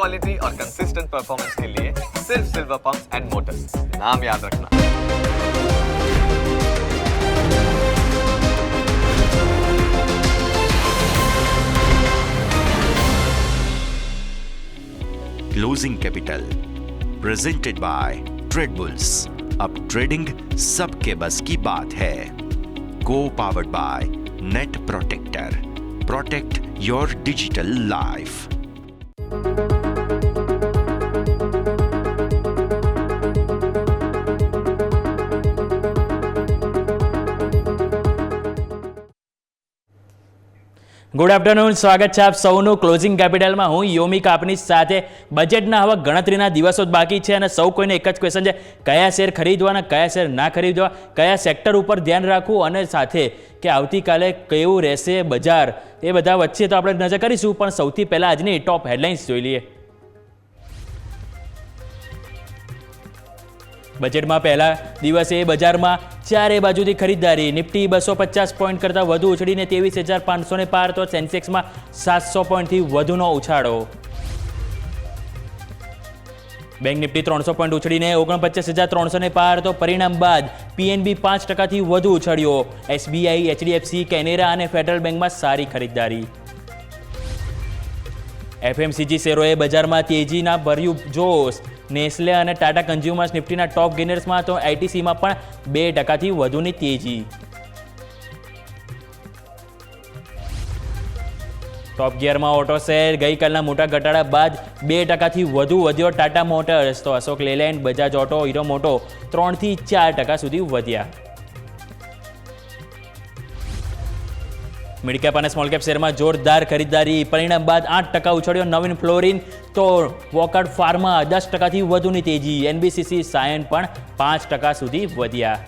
Quality और consistent performance के लिए सिर्फ सिल्वर पंप्स एंड मोटर्स, नाम याद रखना। Closing capital presented by Trade Bulls. अब ट्रेडिंग सबके बस की बात है। को powered by Net Protector. Protect your digital life. Good afternoon, સ્વાગત છે આપ સૌનું ક્લોઝિંગ કેપિટલમાં। હું યોમિક આપની સાથે। બજેટના હવે ગણતરીના દિવસો જ બાકી છે અને સૌ કોઈને એક જ ક્વેશ્ચન છે, કયા શેર ખરીદવાના, કયા શેર ના ખરીદવા, કયા સેક્ટર ઉપર ધ્યાન રાખવું અને સાથે કે આવતીકાલે કેવું રહેશે બજાર, એ બધા વચ્ચે તો આપણે નજર કરીશું। પણ સૌથી પહેલાં આજની ટોપ હેડલાઇન્સ જોઈ લઈએ। બજેટમાં પહેલા દિવસે બજારમાં ચારે બાજુથી ખરીદદારી। નિફ્ટી 250 પોઈન્ટ કરતાં વધુ ઉછળીને 23,500ને પાર, તો સેન્સેક્સમાં 700 પોઈન્ટથી વધુનો ઉછાળો। બેંક નિફ્ટી 300 પોઈન્ટ ઉછળીને 49,300ને પાર, તો પરિણામ બાદ પીએનબી 5%થી વધુ ઉછળ્યો। એસબીઆઈ, એચડીએફસી, કેનેરા અને ફેડરલ બેંકમાં સારી ખરીદદારી। એફએમસીજી શેરોએ બજારમાં તેજીના ભર્યું જોશ। નેસ્લે અને ટાટા કન્ઝ્યુમર્સ નિફ્ટીના ટોપ ગેનર્સમાં, તો આઈટીસીમાં પણ 2%થી વધુની તેજી। ટોપ ગિયરમાં ઓટો શેર ગઈકાલના મોટા ઘટાડા બાદ 2%થી વધુ વધ્યો। ટાટા મોટર્સ, તો Ashok Leyland, Bajaj Auto, Hero Moto 3થી 4% સુધી વધ્યા। મિડ કેપ અને સ્મોલ કેપ શેરમાં જોરદાર ખરીદદારી। પરિણામ બાદ 8% ઉછળ્યો નવીન ફ્લોરિન, તો વોકહાર્ટ ફાર્મા 10%થી વધુની તેજી। એનબીસીસી સાયન પણ 5% સુધી વધ્યા।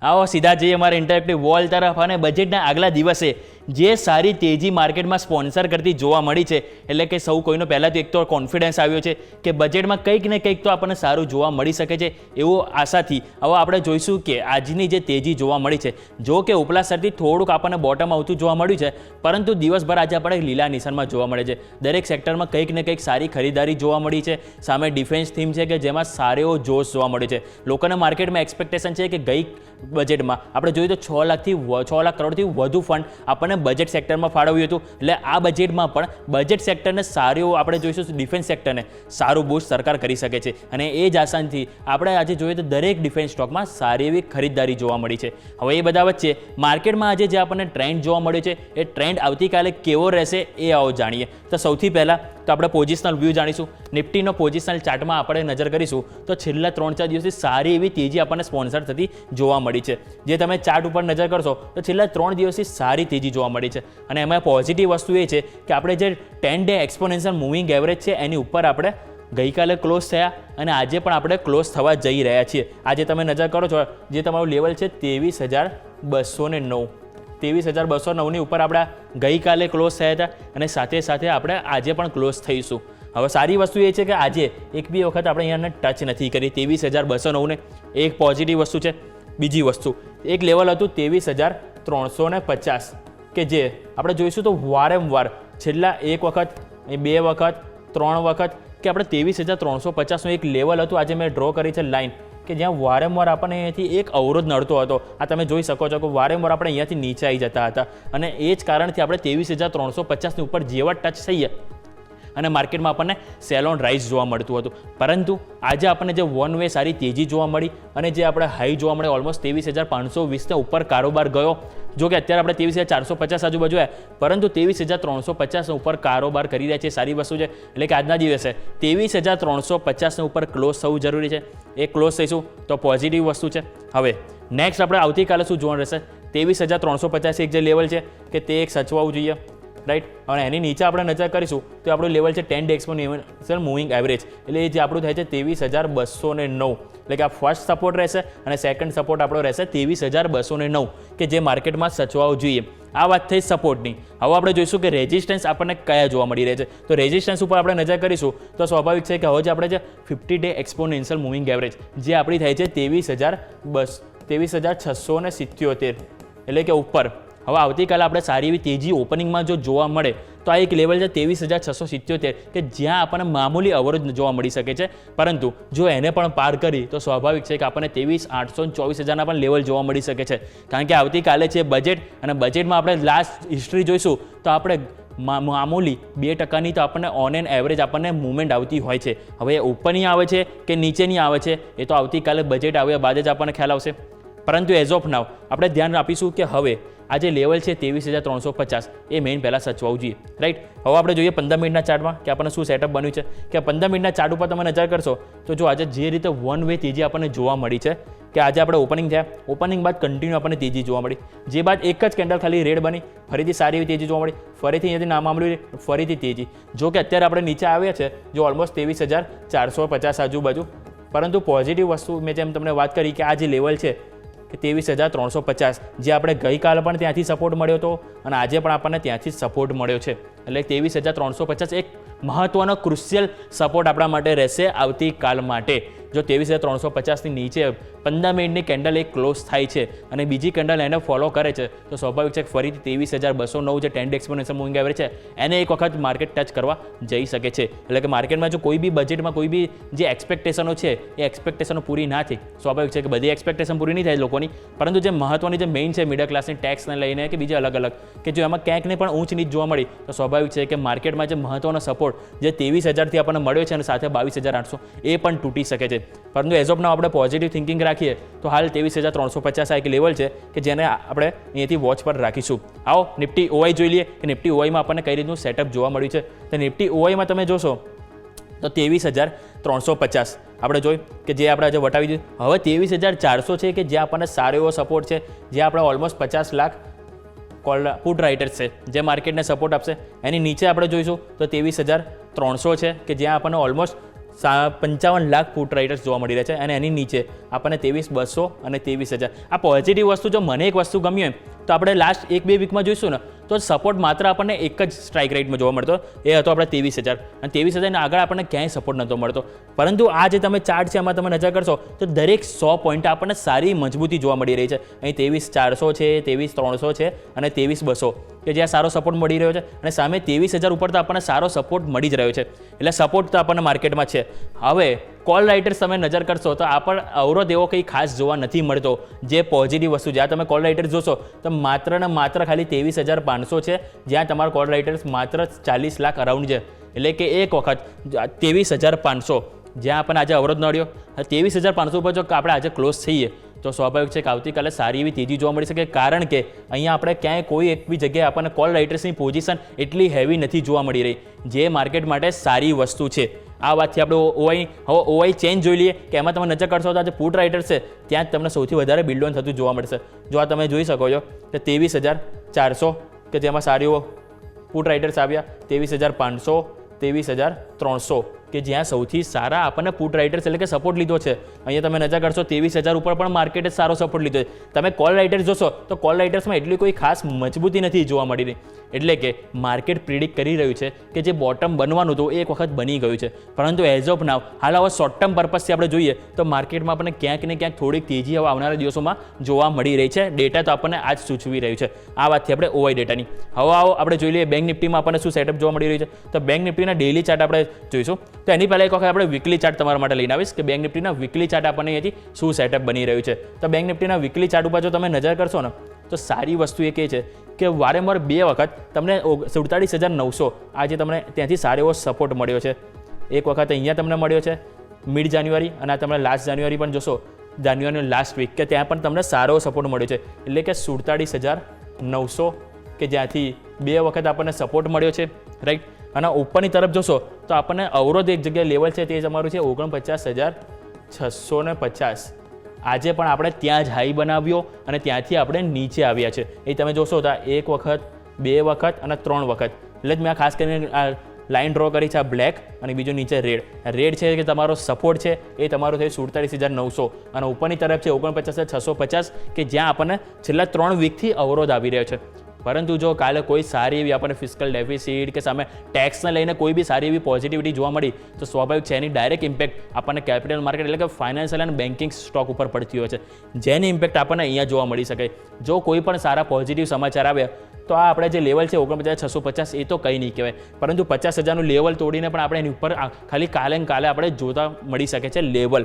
આવો સીધા જઈએ અમારા ઇન્ટરેક્ટિવ વોલ તરફ અને બજેટના આગલા દિવસે જે સારી તેજી માર્કેટમાં સ્પોન્સર કરતી જોવા મળી છે, એટલે કે સૌ કોઈનો પહેલાં તો એક તો કોન્ફિડન્સ આવ્યો છે કે બજેટમાં કંઈક ને કંઈક તો આપણને સારું જોવા મળી શકે છે, એવો આશાથી હવે આપણે જોઈશું કે આજની જે તેજી જોવા મળી છે, જો કે ઉપલા સ્તરથી થોડુંક આપણને બોટમ આવતું જોવા મળ્યું છે, પરંતુ દિવસભર આજે આપણે લીલા નિશાનમાં જોવા મળે છે। દરેક સેક્ટરમાં કંઈક ને કંઈક સારી ખરીદારી જોવા મળી છે। સામે ડિફેન્સ થીમ છે કે જેમાં સારો જોશ જોવા મળ્યો છે। લોકોના માર્કેટમાં એક્સપેક્ટેશન છે કે ગઈ બજેટમાં આપણે જોઈએ તો 6 લાખ કરોડથી વધુ ફંડ આપણને બજેટ સેક્ટરમાં ફાળવ્યું હતું। એટલે આ બજેટમાં પણ બજેટ સેક્ટરને સારું આપણે જોઈશું, ડિફેન્સ સેક્ટરને સારું બૂસ્ટ સરકાર કરી શકે છે અને એ જ આસાનથી આપણે આજે જોઈએ તો દરેક ડિફેન્સ સ્ટોકમાં સારી એવી ખરીદદારી જોવા મળી છે। હવે એ બધા વચ્ચે માર્કેટમાં આજે જે આપણને ટ્રેન્ડ જોવા મળ્યો છે, એ ટ્રેન્ડ આવતીકાલે કેવો રહેશે એ આવો જાણીએ। તો સૌથી પહેલાં તો આપણે પોઝિશનલ વ્યૂ જાણીશું। નિફ્ટીનો પોઝિશનલ ચાર્ટમાં આપણે નજર કરીશું તો છેલ્લા 3-4 દિવસથી સારી એવી તેજી આપણને સ્પોન્સર થતી જોવા મળી છે। જે તમે ચાર્ટ ઉપર નજર કરશો તો છેલ્લા 3 દિવસથી સારી તેજી જોવા મળી છે અને એમાં પોઝિટિવ વસ્તુ એ છે કે આપણે જે 10 ડે એક્સપોનેન્શિયલ મૂવિંગ એવરેજ છે એની ઉપર આપણે ગઈકાલે ક્લોઝ થયા અને આજે પણ આપણે ક્લોઝ થવા જઈ રહ્યા છીએ। આજે તમે નજર કરો છો જે તમારું લેવલ છે 23,209, 23,209ની ઉપર આપણે ગઈકાલે ક્લોઝ થયા હતા અને સાથે સાથે આપણે આજે પણ ક્લોઝ થઈશું। હવે સારી વસ્તુ એ છે કે આજે એક બી વખત આપણે અહીંયાને ટચ નથી કરી 23,209ને, એક પોઝિટિવ વસ્તુ છે। બીજી વસ્તુ એક લેવલ હતું 23,350 કે જે આપણે જોઈશું તો વારંવાર છેલ્લા એક વખત, 2 વખત, 3 વખત કે આપણે 23,350નું એક લેવલ હતું। આજે મેં ડ્રો કરી છે લાઇન કે જ્યાં વારંવાર આપણને અહીંયાથી એક અવરોધ નડતો હતો। આ તમે જોઈ શકો છો કે વારંવાર આપણે અહીંયાથી નીચે આવી જતા હતા અને એ જ કારણથી આપણે 23,350ની ઉપર જેવા ટચ થઈએ અને માર્કેટમાં આપણને સેલ ઓન રાઇઝ જોવા મળતું હતું, પરંતુ આજે આપણને જે વન વે સારી તેજી જોવા મળી અને જે આપણે હાઈ જોવા મળે ઓલમોસ્ટ 23,520ને ઉપર કારોબાર ગયો। જો કે અત્યારે આપણે 23,450 આજુબાજુ આવ્યા, પરંતુ 23,350 ઉપર કારોબાર કરી રહ્યા છે, સારી વસ્તુ છે। એટલે કે આજના દિવસે 23,350 ઉપર ક્લોઝ થવું જરૂરી છે। એ ક્લોઝ થઈશું તો પોઝિટિવ વસ્તુ છે। હવે નેક્સ્ટ આપણે આવતીકાલે શું જોવાનું રહેશે, 23,350 એક જે લેવલ છે કે તે એક સચવાવું જોઈએ, રાઈટ। અને એની નીચે આપણે નજર કરીશું તો આપણું લેવલ છે 10 ડે એક્સપોનેન્શિયલ મૂવિંગ એવરેજ, એટલે એ જે આપણું થાય છે 23,209, એટલે કે આ ફર્સ્ટ સપોર્ટ રહેશે અને સેકન્ડ સપોર્ટ આપણો રહેશે 23,209 કે જે માર્કેટમાં સચવાવું જોઈએ। આ વાત થઈ સપોર્ટની। હવે આપણે જોઈશું કે રેઝિસ્ટન્સ આપણને કયા જોવા મળી રહે છે। તો રેઝિસ્ટન્સ ઉપર આપણે નજર કરીશું તો સ્વાભાવિક છે કે હવે જે આપણે જે 50 ડે એક્સપોનેન્શિયલ મૂવિંગ એવરેજ જે આપણી થાય છે 23,677, એટલે કે ઉપર હવે આવતીકાલે આપણે સારી એવી તેજી ઓપનિંગમાં જો જોવા મળે તો આ એક લેવલ છે 23,677 કે જ્યાં આપણને મામૂલી અવરોધ જોવા મળી શકે છે, પરંતુ જો એને પણ પાર કરી તો સ્વાભાવિક છે કે આપણને 23,800 24,000ના પણ લેવલ જોવા મળી શકે છે, કારણ કે આવતીકાલે છે બજેટ, અને બજેટમાં આપણે લાસ્ટ હિસ્ટ્રી જોઈશું તો આપણે મામૂલી 2% તો આપણને ઓન એન્ડ એવરેજ આપણને મુવમેન્ટ આવતી હોય છે. હવે ઉપરની આવે છે કે નીચેની આવે છે એ તો આવતીકાલે બજેટ આવ્યા બાદ જ આપણને ખ્યાલ આવશે, પરંતુ એઝ ઓફ નાવ આપણે ધ્યાન આપીશું કે હવે આ જે લેવલ છે 23,350 એ મેઇન પહેલાં સચવાવું જોઈએ, રાઈટ. હવે આપણે જોઈએ 15 મિનિટના ચાર્ટમાં કે આપણને શું સેટઅપ બન્યું છે, કે 15 મિનિટના ચાર્ટ ઉપર તમે નજર કરશો તો જો આજે જે રીતે વન વે તેજી આપણને જોવા મળી છે કે આજે આપણે ઓપનિંગ થયા, ઓપનિંગ બાદ કન્ટિન્યુ આપણને તેજી જોવા મળી, જે બાદ એક જ કેન્ડલ ખાલી રેડ બની, ફરીથી સારી એવી તેજી જોવા મળી, ફરીથી અહીંયાથી નામામૂલી ફરીથી તેજી. જો કે અત્યારે આપણે નીચે આવ્યા છે જો ઓલમોસ્ટ 23,450 આજુબાજુ, પરંતુ પોઝિટિવ વસ્તુ મેં જેમ તમને વાત કરી કે આ જે લેવલ છે કે 23,350 જે આપણે ગઈકાલે પણ ત્યાંથી સપોર્ટ મળ્યો હતો અને આજે પણ આપણને ત્યાંથી જ સપોર્ટ મળ્યો છે, એટલે 23,350 એક મહત્વનો ક્રુશિયલ સપોર્ટ આપણા માટે રહેશે આવતીકાલ માટે. જો 23,350ની નીચે 15 મિનિટની કેન્ડલ એક ક્લોઝ થાય છે અને બીજી કેન્ડલ એને ફોલો કરે છે તો સ્વાભાવિક છે કે ફરીથી 23,209 જે 10 એક્સપોનેન્શિયલ મૂવિંગ એવરેજ છે એને એક વખત માર્કેટ ટચ કરવા જઈ શકે છે. એટલે કે માર્કેટમાં જો કોઈ બી બજેટમાં કોઈ બી જે એક્સપેક્ટેશનો છે એ એક્સપેક્ટેશનો પૂરી ના થઈ, સ્વાભાવિક છે કે બધી એક્સપેક્ટેશન પૂરી નહીં થાય લોકોની, પરંતુ જે મહત્વની જે મેઇન છે મિડલ ક્લાસની ટેક્સને લઈને કે બીજા અલગ અલગ કે જો એમાં ક્યાંક ને પણ ઊંચ નીચ જોવા મળી તો સ્વાભાવિક છે કે માર્કેટમાં જે મહત્વનો સપોર્ટ જે 23,000થી આપણને મળ્યો છે અને સાથે 22,800 એ પણ તૂટી શકે છે. પરંતુ એઝ ઓફ નાઉ આપણે પોઝિટિવ થિંકિંગ રાખીએ તો હાલ 23,350 આ એક લેવલ છે કે જેને આપણે અહીંયાથી વોચ પર રાખીશું. આવો નિફ્ટી ઓવાઈ જોઈ લઈએ કે નિફ્ટી ઓવાઈમાં આપણને કઈ રીતનું સેટઅપ જોવા મળ્યું છે. તો નિફ્ટી ઓવાઈમાં તમે જોશો તો 23,350 આપણે જોઈ કે જે આપણે આજે વટાવી દીધું. હવે 23,400 છે કે જે આપણને સારો એવો સપોર્ટ છે, જે આપણે ઓલમોસ્ટ 50 લાખ પુટ રાઇટર્સ છે જે માર્કેટને સપોર્ટ આપશે. એની નીચે આપણે જોઈશું તો 23,300 છે કે જ્યાં આપણને ઓલમોસ્ટ 55 લાખ પુટ રાઇટર્સ જોવા મળી રહ્યા છે, અને એની નીચે આપણને 23,200 અને 23,000. આ પોઝિટિવ વસ્તુ જો મને એક વસ્તુ ગમી હોય તો આપણે લાસ્ટ 1-2 વીકમાં જોઈશું ને તો સપોર્ટ માત્ર આપણને એક જ સ્ટ્રાઇક રેટમાં જોવા મળતો, એ હતો આપણે 23,000, અને 23,000 આગળ આપણને ક્યાંય સપોર્ટ નહોતો મળતો. પરંતુ આ જે તમે ચાર્ટ છે એમાં તમે નજર કરશો તો દરેક 100 પોઈન્ટ આપણને સારી મજબૂતી જોવા મળી રહી છે. અહીં 23,400 છે, 23,300 છે અને 23,200 કે જ્યાં સારો સપોર્ટ મળી રહ્યો છે, અને સામે 23,000 ઉપર તો આપણને સારો સપોર્ટ મળી જ રહ્યો છે. એટલે સપોર્ટ તો આપણને માર્કેટમાં છે. હવે કોલ રાઇટર્સ તમે નજર કરશો તો આપણને અવરોધ એવો કંઈ ખાસ જોવા નથી મળતો, જે પોઝિટિવ વસ્તુ. જ્યાં તમે કોલ રાઇટર્સ જોશો તો માત્ર ને માત્ર ખાલી 23,500 છે, જ્યાં તમારા કોલ રાઇટર્સ માત્ર 40 લાખ અરાઉન્ડ છે. એટલે કે એક વખત 23,500 જ્યાં આપણને આજે અવરોધ નડ્યો, 23,500 ઉપર જો આપણે આજે ક્લોઝ થઈએ તો સ્વાભાવિક છે કે આવતીકાલે સારી એવી તેજી જોવા મળી શકે, કારણ કે અહીંયા આપણે ક્યાંય કોઈ એક બી જગ્યાએ આપણને કોલ રાઇટર્સની પોઝિશન એટલી હેવી નથી જોવા મળી રહી, જે માર્કેટ માટે સારી વસ્તુ છે. આ વાતથી આપણે ઓવાઈ ચેન્જ જોઈ લઈએ કે એમાં તમે નજર કરશો તો આજે પુટ રાઇટર્સ છે ત્યાં જ તમને સૌથી વધારે બિલ્ડ ઓન થતું જોવા મળશે. જો આ તમે જોઈ શકો છો કે 23,400 કે જેમાં સારી પુટ રાઇટર્સ આવ્યા, 23,500, 23,300 કે જ્યાં સૌથી સારા આપણને પુટ રાઇટર્સ એટલે કે સપોર્ટ લીધો છે. અહીંયા તમે નજર કરશો 23,000 ઉપર પણ માર્કેટે સારો સપોર્ટ લીધો છે. તમે કોલ રાઇટર્સ જોશો તો કોલ રાઇટર્સમાં એટલી કોઈ ખાસ મજબૂતી નથી જોવા મળી રહી, એટલે કે માર્કેટ પ્રિડિક્ટ કરી રહ્યું છે કે જે બોટમ બનવાનું હતું એ એક વખત બની ગયું છે. પરંતુ એઝ ઓફ નાવ હાલ હવે શોર્ટ ટર્મ પર્પઝથી આપણે જોઈએ તો માર્કેટમાં આપણને ક્યાંક ને ક્યાંક થોડીક તેજી હવે આવનારા દિવસોમાં જોવા મળી રહી છે. ડેટા તો આપણને આજ સૂચવી રહ્યું છે. આ વાતથી આપણે ઓવાઈ ડેટાની હવે આવો આપણે જોઈ લઈએ બેંક નિફ્ટીમાં આપણને શું સેટઅપ જોવા મળી રહ્યું છે. તો બેંક નિફ્ટીના ડેલી ચાર્ટ આપણે જોઈશું. તો એની પહેલાં એક વખત આપણે વીકલી ચાર્ટ તમારા માટે લઈને આવીશ કે બેંક નિફ્ટીના વીકલી ચાર્ટ આપણને અહીંયાથી શું સેટઅપ બની રહ્યું છે. તો બેંક નિફ્ટીના વીકલી ચાર્ટ ઉપર જો તમે નજર કરશો ને તો સારી વસ્તુ એ કહે છે કે વારંવાર 2 વખત તમને 47,900 આજે તમને ત્યાંથી સારો એવો સપોર્ટ મળ્યો છે. એક વખત અહીંયા તમને મળ્યો છે મિડ જાન્યુઆરી, અને આ તમે લાસ્ટ જાન્યુઆરી પણ જોશો, જાન્યુઆરીનો લાસ્ટ વીક કે ત્યાં પણ તમને સારો સપોર્ટ મળ્યો છે. એટલે કે 47,900 કે જ્યાંથી 2 વખત આપણને સપોર્ટ મળ્યો છે, રાઈટ. અને ઉપરની તરફ જોશો તો આપણને અવરોધ એક જગ્યાએ લેવલ છે તે તમારું છે 49,650. આજે પણ આપણે ત્યાં જ હાઈ બનાવ્યો અને ત્યાંથી આપણે નીચે આવ્યા છે. એ તમે જોશો તો 1 વખત, 2 વખત અને 3 વખત. એટલે જ મેં ખાસ કરીને આ લાઇન ડ્રો કરી છે, આ બ્લેક અને બીજો નીચે રેડ છે કે તમારો સપોર્ટ છે એ તમારો થયો 47,900, અને ઉપરની તરફ છે 49,650 કે જ્યાં આપણને છેલ્લા 3 વીકથી અવરોધ આવી રહ્યો છે. પરંતુ જો કાલે કોઈ સારી એવી આપણને ફિસ્કલ ડેફિસિટ કે સામે ટેક્સને લઈને કોઈ બી સારી એવી પોઝિટિવિટી જોવા મળી તો સ્વાભાવિક છે એની ડાયરેક્ટ ઇમ્પેક્ટ આપણને કેપિટલ માર્કેટ એટલે કે ફાઇનાન્શિયલ અને બેન્કિંગ સ્ટોક ઉપર પડતી હોય છે, જેની ઇમ્પેક્ટ આપણને અહીંયા જોવા મળી શકે. જો કોઈ પણ સારા પોઝિટિવ સમાચાર આવ્યા તો આ આપણે જે લેવલ છે 49,650 એ તો કંઈ નહીં કહેવાય, પરંતુ 50,000નું લેવલ તોડીને પણ આપણે એની ઉપર ખાલી કાલે આપણે જોતા મળી શકે છે લેવલ.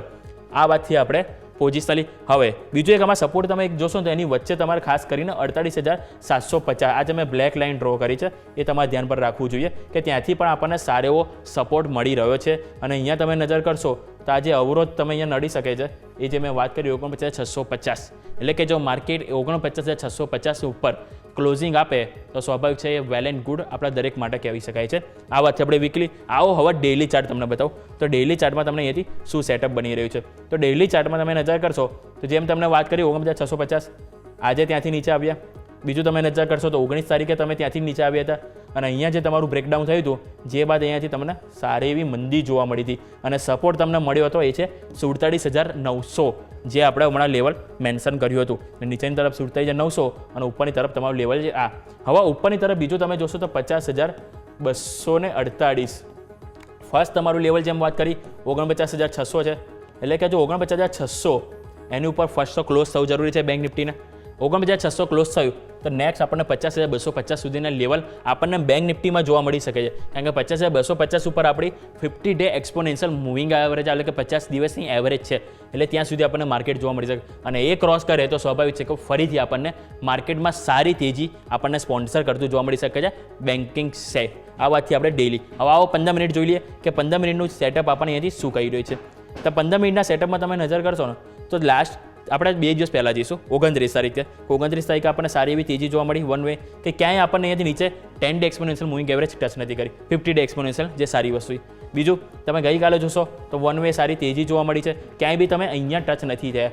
આ વાતથી આપણે પોઝિશનલી હવે બીજું એક આમાં સપોર્ટ તમે એક જોશો તો એની વચ્ચે તમારે ખાસ કરીને 48,750 આ જે મેં બ્લેક લાઇન ડ્રો કરી છે એ તમારે ધ્યાન પર રાખવું જોઈએ કે ત્યાંથી પણ આપણને સારો એવો સપોર્ટ મળી રહ્યો છે. અને અહીંયા તમે નજર કરશો તો આ જે અવરોધ તમે અહીંયા નડી શકે છે એ જે મેં વાત કરી 49,650 એટલે કે જો માર્કેટ 49,650 ઉપર ક્લોઝિંગ આપે તો સ્વાભાવિક છે એ વેલ એન્ડ ગુડ આપણા દરેક માટે કહેવી શકાય છે. આ વાતથી આપણે વીકલી આવો હવે ડેઇલી ચાર્ટ તમને બતાવું તો ડેઇલી ચાર્ટમાં તમને અહીંયાથી શું સેટઅપ બની રહ્યું છે. તો ડેઇલી ચાર્ટમાં તમે નજર કરશો તો જેમ તમને વાત કરી 49,650 આજે ત્યાંથી નીચે આવ્યા. બીજું તમે નજર કરશો તો 19 તારીખે તમે ત્યાંથી નીચે આવ્યા હતા અને અહીંયા જે તમારું બ્રેકડાઉન થયું હતું જે બાદ અહીંયાથી તમને સારી એવી મંદી જોવા મળી હતી અને સપોર્ટ તમને મળ્યો હતો એ છે 47,900 જે આપણે હમણાં લેવલ મેન્શન કર્યું હતું. નીચેની તરફ 47,900 અને ઉપરની તરફ તમારું લેવલ છે આ. હવે ઉપરની તરફ બીજું તમે જોશો તો 50,248 ફર્સ્ટ તમારું લેવલ જેમ વાત કરી 49,600 છે એટલે કે જો 49,600 એની ઉપર ફર્સ્ટ તો ક્લોઝ થવું જરૂરી છે બેંક નિફ્ટીને. 49,600 ક્લોઝ થયું તો નેક્સ્ટ આપણને 50,250 સુધીના લેવલ આપણને બેંક નિફ્ટીમાં જોવા મળી શકે છે, કારણ કે 50,250 ઉપર આપણી 50 ડે એક્સપોનેન્શિયલ મૂવિંગ એવરેજ એટલે કે 50 દિવસની એવરેજ છે, એટલે ત્યાં સુધી આપણને માર્કેટ જોવા મળી શકે અને એ ક્રોસ કરે તો સ્વાભાવિક છે કે ફરીથી આપણને માર્કેટમાં સારી તેજી આપણને સ્પોન્સર કરતું જોવા મળી શકે છે બેન્કિંગ સે. આ વાતથી આપણે ડેઇલી હવે આવો 15 મિનિટ જોઈ લઈએ કે 15 મિનિટનું સેટઅપ આપણને અહીંયાથી શું કહી રહ્યું છે. તો 15 મિનિટના સેટઅપમાં તમે નજર કરશો ને તો લાસ્ટ આપણે 2 દિવસ પહેલાં જઈશું 29 તારીખે. 29 તારીખે આપણને સારી એવી તેજી જોવા મળી વન વે કે ક્યાંય આપણને અહીંયાથી નીચે 10 day exponential moving average touch નથી કરી, 50 ડે એક્સપોનેન્શિયલ જે સારી વસ્તુ. બીજું તમે ગઈકાલે જોશો તો વન વે સારી તેજી જોવા મળી છે, ક્યાંય બી તમે અહીંયા ટચ નથી થયા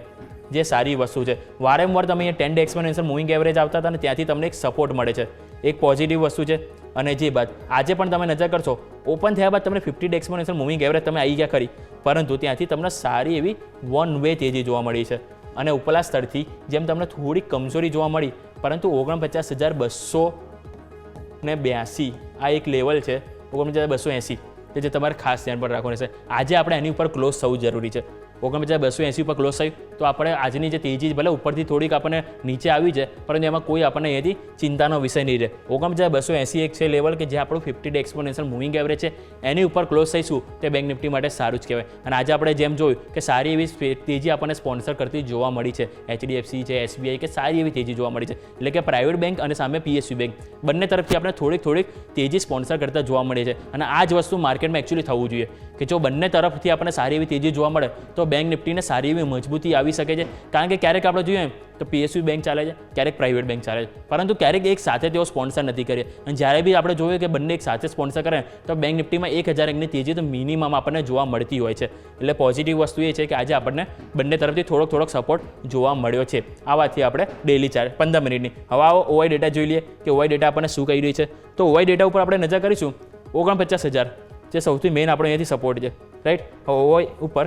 જે સારી વસ્તુ છે. વારંવાર તમે અહીંયા 10 ડે એક્સપોનેન્શિયલ મૂવિંગ એવરેજ આવતા હતા અને ત્યાંથી તમને એક સપોર્ટ મળે છે, એક પોઝિટિવ વસ્તુ છે. અને જે બાદ આજે પણ તમે નજર કરશો ઓપન થયા બાદ તમને 50 ડે એક્સપોનેન્શિયલ મૂવિંગ એવરેજ તમે આવી ગયા ખરી, પરંતુ ત્યાંથી તમને સારી એવી વન વે તેજી જોવા મળી છે. અને ઉપલા સ્તરથી જેમ તમને થોડી કમજોરી જોવા મળી પરંતુ 49,282 આ એક લેવલ છે 49,280 કે જે તમારે ખાસ ધ્યાન પર રાખવાનું છે. આજે આપણે એની ઉપર ક્લોઝ થવું જરૂરી છે. 49,280 ઉપર ક્લોઝ થયું તો આપણે આજની જે તેજી ભલે ઉપરથી થોડીક આપણને નીચે આવી છે પરંતુ એમાં કોઈ આપણને અહીંયાથી ચિંતાનો વિષય નહીં રહે. 49,280 એક છે લેવલ કે જે આપણું 50 ડે એક્સપોનેન્શિયલ મૂવિંગ એવરેજ છે એની ઉપર ક્લોઝ થઈશું તે બેંક નિફ્ટી માટે સારું જ કહેવાય. અને આજે આપણે જેમ જોયું કે સારી એવી તેજી આપણને સ્પોન્સર કરતી જોવા મળી છે, HDFC છે, SBI કે સારી એવી તેજી જોવા મળી છે, એટલે કે પ્રાઇવેટ બેંક અને સામે PSU બેંક બંને તરફથી આપણે થોડીક તેજી સ્પોન્સર કરતા જોવા મળી છે. અને આ જ વસ્તુ માર્કેટમાં એકચ્યુઅલી થવું જોઈએ કે જો બંને તરફથી આપણને સારી એવી તેજી જોવા મળે તો બેંક નિફ્ટીને સારી એવી મજબૂતી આવી શકે છે, કારણ કે ક્યારેક આપણે જોઈએ તો PSU બેંક ચાલે છે, ક્યારેક પ્રાઇવેટ બેંક ચાલે છે, પરંતુ ક્યારેક એક સાથે તેઓ સ્પોન્સર નથી કરે. અને જ્યારે બી આપણે જોઈએ કે બંને એક સાથે સ્પોન્સર કરે તો બેંક નિફ્ટીમાં 1,000 અંકની તેજી તો મિનિમમ આપણને જોવા મળતી હોય છે. એટલે પોઝિટિવ વસ્તુ એ છે કે આજે આપણને બંને તરફથી થોડોક સપોર્ટ જોવા મળ્યો છે. આ વાતથી આપણે ડેઇલી ચાર્ટ 15 મિનિટની હવે આવો ઓવાઈ ડેટા જોઈ લઈએ કે ઓવાઈ ડેટા આપણને શું કહી રહી છે. તો ઓવાઈ ડેટા ઉપર આપણે નજર કરીશું 49,000 જે સૌથી મેઇન આપણો અહીંયાથી સપોર્ટ છે, રાઈટ. ઓવાઈ ઉપર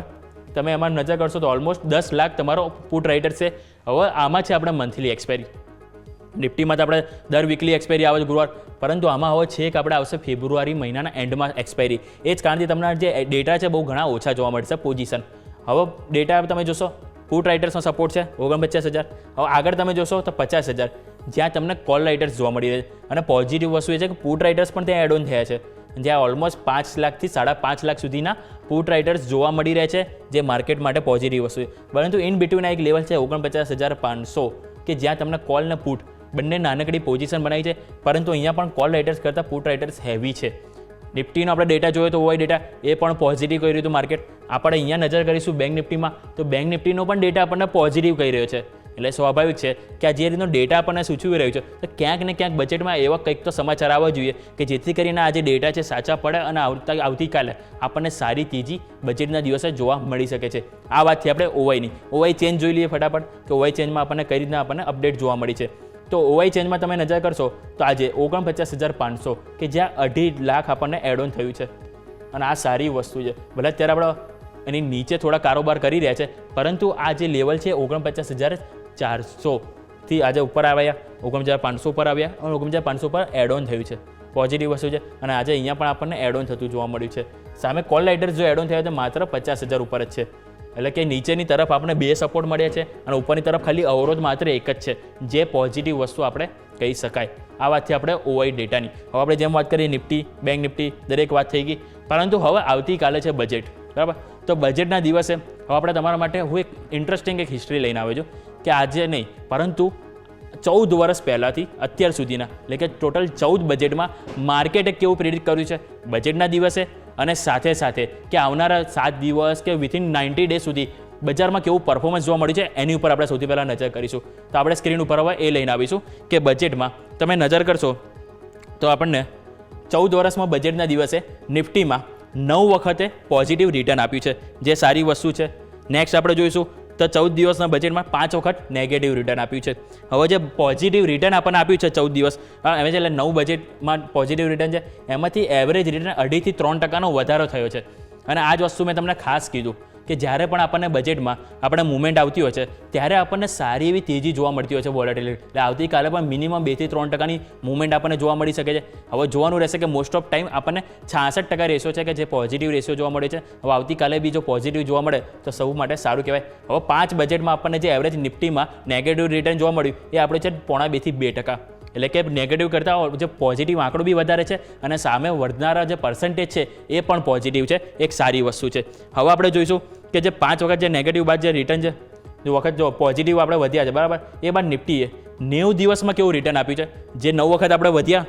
તમે એમાં નજર કરશો તો ઓલમોસ્ટ 10 લાખ તમારો પુટ રાઇટર છે. હવે આમાં છે આપણે મંથલી એક્સપાયરી. નિફ્ટીમાં તો આપણે દર વીકલી એક્સપાયરી આવે છે ગુરુવાર, પરંતુ આમાં હવે છે કે આપણે આવશે ફેબ્રુઆરી મહિનાના એન્ડમાં એક્સપાયરી. એ જ કારણથી તમને જે ડેટા છે બહુ ઘણા ઓછા જોવા મળશે પોઝિશન. હવે ડેટા તમે જોશો પુટ રાઇટર્સનો સપોર્ટ છે 49,000. હવે આગળ તમે જોશો તો 50,000 જ્યાં તમને કોલ રાઇટર્સ જોવા મળી રહે છે. અને પોઝિટિવ વસ્તુ એ છે કે પુટ રાઇટર્સ પણ ત્યાં એડ ઓન થયા છે, જ્યાં ઓલમોસ્ટ 5 લાખથી 5.5 લાખ સુધીના પુટ રાઇટર્સ જોવા મળી રહે છે, જે માર્કેટ માટે પોઝિટિવ વસ્તુ છે. પરંતુ ઇન બિટવીન એક લેવલ છે 49,500 કે જ્યાં તમને કોલ ને પુટ બંને નાનકડી પોઝિશન બનાવી છે, પરંતુ અહીંયા પણ કોલ રાઇટર્સ કરતાં પુટ રાઇટર્સ હેવી છે. નિફ્ટીનો આપણે ડેટા જોઈએ તો ઓવાઈ ડેટા એ પણ પોઝિટિવ કહી રહ્યું હતું માર્કેટ. આપણે અહીંયા નજર કરીશું બેંક નિફ્ટીમાં તો બેંક નિફ્ટીનો પણ ડેટા આપણને પોઝિટિવ કહી રહ્યો છે. એટલે સ્વાભાવિક છે કે આ જે રીતનો ડેટા આપણને સૂચવી રહ્યું છે તો ક્યાંક ને ક્યાંક બજેટમાં એવા કંઈક તો સમાચાર આવવા જોઈએ કે જેથી કરીને આ જે ડેટા છે સાચા પડે અને આવતીકાલે આપણને સારી તેજી બજેટના દિવસે જોવા મળી શકે છે. આ વાતથી આપણે ઓવાઈ ચેન્જ જોઈ લઈએ ફટાફટ કે ઓવાઈ ચેન્જમાં આપણને કઈ રીતના આપણને અપડેટ જોવા મળી છે. તો ઓવાઈ ચેન્જમાં તમે નજર કરશો તો આજે 49,500 કે જ્યાં 2.5 લાખ આપણને એડ ઓન થયું છે. અને આ સારી વસ્તુ છે. ભલે અત્યારે આપણે એની નીચે થોડા કારોબાર કરી રહ્યા છે, પરંતુ આ જે લેવલ છે 49,400 થી આજે ઉપર આવ્યા, 49,500 ઉપર આવ્યા અને 49,500 પર એડ ઓન થયું છે, પોઝિટિવ વસ્તુ છે. અને આજે અહીંયા પણ આપણને એડ ઓન થતું જોવા મળ્યું છે. સામે કોલ રાઇડર્સ જો એડ ઓન થયા તો માત્ર 50,000 ઉપર જ છે. એટલે કે નીચેની તરફ આપણે 2 સપોર્ટ મળ્યા છે અને ઉપરની તરફ ખાલી અવરોધ માત્ર એક જ છે, જે પોઝિટિવ વસ્તુ આપણે કહી શકાય. આ વાતથી આપણે ઓઆઈ ડેટાની. હવે આપણે જેમ વાત કરીએ નિફ્ટી, બેંક નિફ્ટી, દરેક વાત થઈ ગઈ. પરંતુ હવે આવતીકાલે છે બજેટ, બરાબર? તો બજેટના દિવસે હવે આપણે તમારા માટે હું એક ઇન્ટરેસ્ટિંગ એક હિસ્ટ્રી લઈને આવ્યો છું કે આજે નહીં પરંતુ 14 વર્ષ પહેલાંથી અત્યાર સુધીના, એટલે કે ટોટલ 14 બજેટમાં માર્કેટે કેવું પ્રેરિત કર્યું છે બજેટના દિવસે, અને સાથે સાથે કે આવનારા 7 દિવસ કે વિથિન 90 ડે સુધી બજારમાં કેવું પરફોર્મન્સ જોવા મળ્યું છે એની ઉપર આપણે સૌથી પહેલાં નજર કરીશું. તો આપણે સ્ક્રીન ઉપર હવે એ લઈને આવીશું કે બજેટમાં તમે નજર કરશો તો આપણને 14 વર્ષમાં બજેટના દિવસે નિફ્ટીમાં 9 વખતે પોઝિટિવ રિટર્ન આપ્યું છે, જે સારી વસ્તુ છે. નેક્સ્ટ આપણે જોઈશું તો 14 દિવસના બજેટમાં 5 વખત નેગેટિવ રિટર્ન આપ્યું છે. હવે જે પોઝિટિવ રિટર્ન આપણને આપ્યું છે 14 દિવસ એમ એટલે 9 બજેટમાં પોઝિટિવ રિટર્ન છે, એમાંથી એવરેજ રિટર્ન 2.5 થી 3% વધારો થયો છે. અને આ જ વસ્તુ મેં તમને ખાસ કીધું કે જ્યારે પણ આપણને બજેટમાં આપણે મુવમેન્ટ આવતી હોય છે ત્યારે આપણને સારી એવી તેજી જોવા મળતી હોય છે વોલેટિલિટી. એટલે આવતીકાલે પણ મિનિમમ 2 થી 3% મુવમેન્ટ આપણને જોવા મળી શકે છે. હવે જોવાનું રહેશે કે મોસ્ટ ઓફ ટાઈમ આપણને 66% રેશિયો છે કે જે પોઝિટિવ રેશિયો જોવા મળે છે. હવે આવતીકાલે બી જો પોઝિટિવ જોવા મળે તો સૌ માટે સારું કહેવાય. હવે 5 બજેટમાં આપણને જે એવરેજ નિફ્ટીમાં નેગેટિવ રિટર્ન જોવા મળ્યું એ આપણે છે 0.5 થી 2%. એટલે કે નેગેટિવ કરતાં જે પોઝિટિવ આંકડો બી વધારે છે અને સામે વધનારા જે પર્સન્ટેજ છે એ પણ પોઝિટિવ છે, એક સારી વસ્તુ છે. હવે આપણે જોઈશું કે જે 5 વખત જે નેગેટિવ બાદ જે રિટર્ન છે, જે વખત જો પોઝિટિવ આપણે વધ્યા છે, બરાબર, એ બાદ નિફ્ટીએ 90 દિવસમાં કેવું રિટર્ન આપ્યું છે. જે 9 વખત આપણે વધ્યા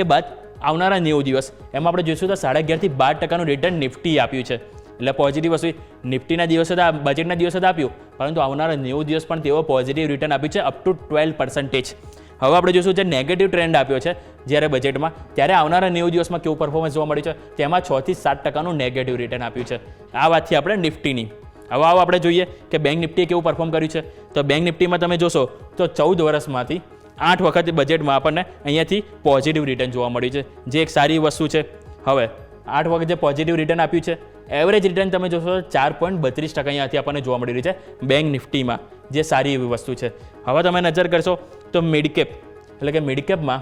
એ બાદ આવનારા 90 દિવસ એમાં આપણે જોઈશું તો 11.5 થી 12% રિટર્ન નિફ્ટી આપ્યું છે. એટલે પોઝિટિવ વસ્તુ નિફ્ટીના દિવસે તો બજેટના દિવસે તો આપ્યું, પરંતુ આવનારા 90 દિવસ પણ તેઓ પોઝિટિવ રિટર્ન આપ્યું છે અપ ટુ 12%. હવે આપણે જોઈશું જે નેગેટિવ ટ્રેન્ડ આપ્યો છે જ્યારે બજેટમાં, ત્યારે આવનારા 90 દિવસમાં કેવું પરફોર્મન્સ જોવા મળ્યું છે, તેમાં 6 થી 7% નેગેટિવ રિટર્ન આપ્યું છે. આ વાતથી આપણે નિફ્ટીની. હવે આપણે જોઈએ કે બેંક નિફ્ટીએ કેવું પરફોર્મ કર્યું છે. તો બેંક નિફ્ટીમાં તમે જોશો તો 14 વર્ષમાંથી 8 વખત બજેટમાં આપણને અહીંયાથી પોઝિટિવ રિટર્ન જોવા મળ્યું છે, જે એક સારી વસ્તુ છે. હવે 8 વખત જે પોઝિટિવ રિટર્ન આપ્યું છે, એવરેજ રિટર્ન તમે જોશો 4.32% અહીંયાથી આપણને જોવા મળી રહ્યું છે બેંક નિફ્ટીમાં, જે સારી એવી વસ્તુ છે. હવે તમે નજર કરશો તો મિડકેપ, એટલે કે મિડકેપમાં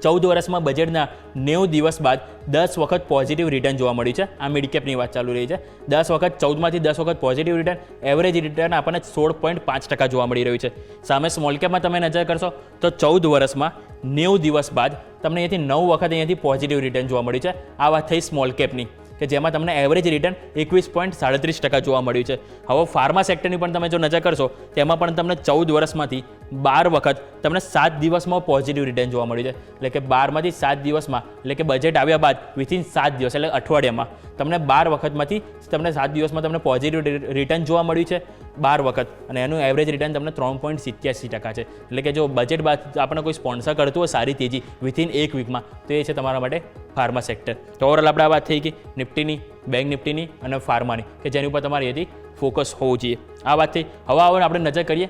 14 વર્ષમાં બજેટના 90 દિવસ બાદ 10 વખત પોઝિટિવ રિટર્ન જોવા મળ્યું છે. આ મિડકેપની વાત ચાલુ રહી છે. 10 વખત 14માંથી 10 વખત પોઝિટિવ રિટર્ન, એવરેજ રિટર્ન આપણને 16.5% જોવા મળી રહ્યું છે. સામે સ્મોલ કેપમાં તમે નજર કરશો તો 14 વર્ષમાં 90 દિવસ બાદ તમને અહીંયાથી 9 વખત અહીંયાથી પોઝિટિવ રિટર્ન જોવા મળ્યું છે. આ વાત થઈ સ્મોલ કેપની, કે જેમાં તમને એવરેજ રિટર્ન 21.37% જોવા મળ્યું છે. હવે ફાર્મા સેક્ટરની પણ તમે જો નજર કરશો તેમાં પણ તમને 14 વર્ષમાંથી 12 વખત તમને 7 દિવસમાં પોઝિટિવ રિટર્ન જોવા મળ્યું છે. એટલે કે 12માંથી 7 દિવસમાં, એટલે કે બજેટ આવ્યા બાદ વિથિન 7 દિવસ એટલે અઠવાડિયામાં તમને 12 વખતમાંથી તમને 7 દિવસમાં તમને પોઝિટિવ રિટર્ન જોવા મળ્યું છે 12 વખત, અને એનું એવરેજ રિટર્ન તમને 3.87% છે. એટલે કે જો બજેટ બાદ આપણને કોઈ સ્પોન્સર કરતું હોય સારી તેજી વિથિન 1 વીકમાં, તો એ છે તમારા માટે ફાર્મા સેક્ટર. તો ઓવરઓલ આપણે આ વાત થઈ ગઈ નિફ્ટીની, બેંક નિફ્ટીની અને ફાર્માની, કે જેની ઉપર તમારે એથી ફોકસ હોવું જોઈએ. આ વાત થઈ. હવે આપણે નજર કરીએ